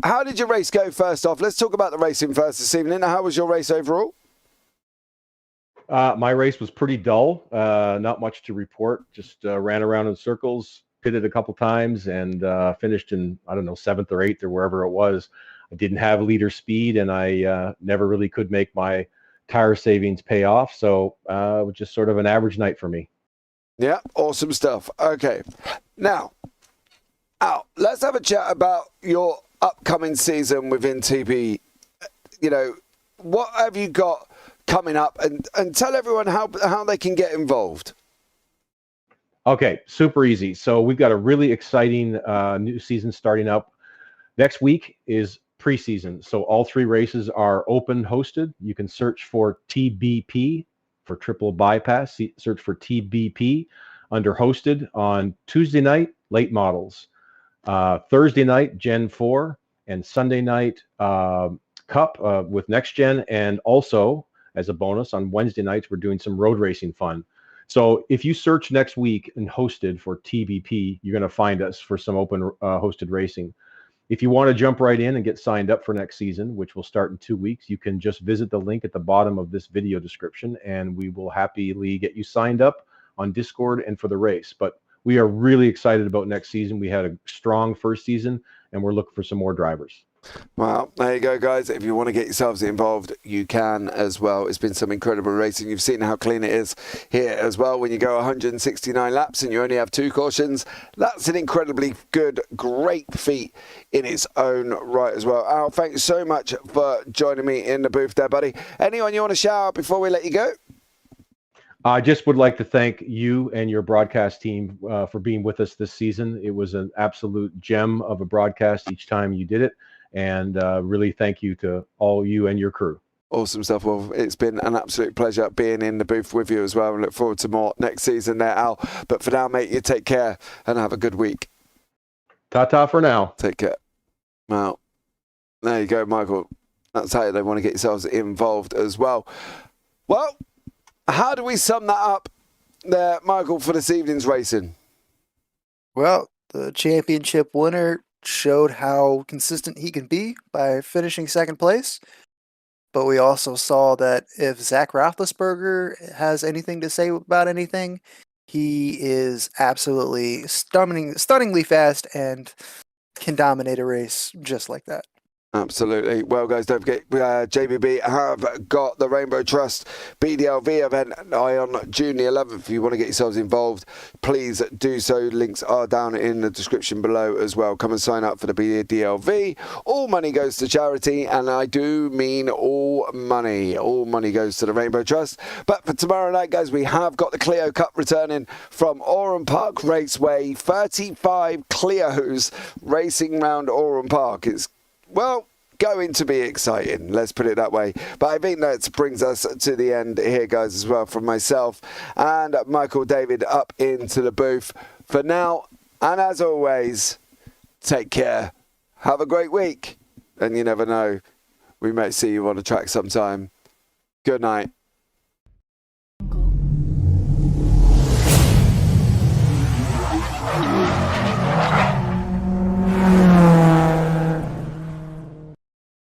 How did your race go first off? Let's talk about the racing first this evening. How was your race overall? My race was pretty dull, not much to report. Just ran around in circles, pitted a couple times, and finished in, I don't know, 7th or 8th or wherever it was. I didn't have leader speed, and I never really could make my tire savings pay off. So it was just sort of an average night for me. Yeah, awesome stuff. Okay. Now, Al, let's have a chat about your upcoming season within TP. You know, what have you got coming up, and tell everyone how they can get involved. Okay, super easy. So we've got a really exciting new season starting up. Next week is preseason. So all 3 races are open hosted. You can search for TBP for triple bypass. Search for TBP under hosted on Tuesday night, late models. Thursday night, Gen 4, and Sunday night, Cup with Next Gen, and also as a bonus on Wednesday nights, we're doing some road racing fun. So if you search next week and hosted for TBP, you're going to find us for some open hosted racing. If you want to jump right in and get signed up for next season, which will start in 2 weeks, you can just visit the link at the bottom of this video description, and we will happily get you signed up on Discord and for the race. But we are really excited about next season. We had a strong first season, and we're looking for some more drivers. Well, there you go, guys. If you want to get yourselves involved, you can as well. It's been some incredible racing. You've seen how clean it is here as well. When you go 169 laps and you only have 2 cautions, that's an incredibly good, great feat in its own right as well. Al, thank you so much for joining me in the booth there, buddy. Anyone you want to shout out before we let you go? I just would like to thank you and your broadcast team for being with us this season. It was an absolute gem of a broadcast each time you did it. And really thank you to all you and your crew. Awesome stuff. Well, it's been an absolute pleasure being in the booth with you as well. And look forward to more next season there, Al. But for now, mate, you take care and have a good week. Ta-ta for now. Take care. Well, there you go, Michael. That's how they want to get yourselves involved as well. Well, how do we sum that up there, Michael, for this evening's racing? Well, the championship winner showed how consistent he can be by finishing 2nd place. But we also saw that if Zach Roethlisberger has anything to say about anything, he is absolutely stunningly fast and can dominate a race just like that. Absolutely. Well, guys, don't forget, JPB have got the Rainbow Trust BDLV event on June the 11th. If you want to get yourselves involved, please do so. Links are down in the description below as well. Come and sign up for the BDLV. All money goes to charity, and I do mean all money. All money goes to the Rainbow Trust. But for tomorrow night, guys, we have got the Clio Cup returning from Oran Park Raceway. 35 Clios racing round Oran Park. It's going to be exciting, let's put it that way. But I think that brings us to the end here, guys, as well, from myself and Michael David up into the booth. For now, and as always, take care. Have a great week. And you never know, we may see you on the track sometime. Good night.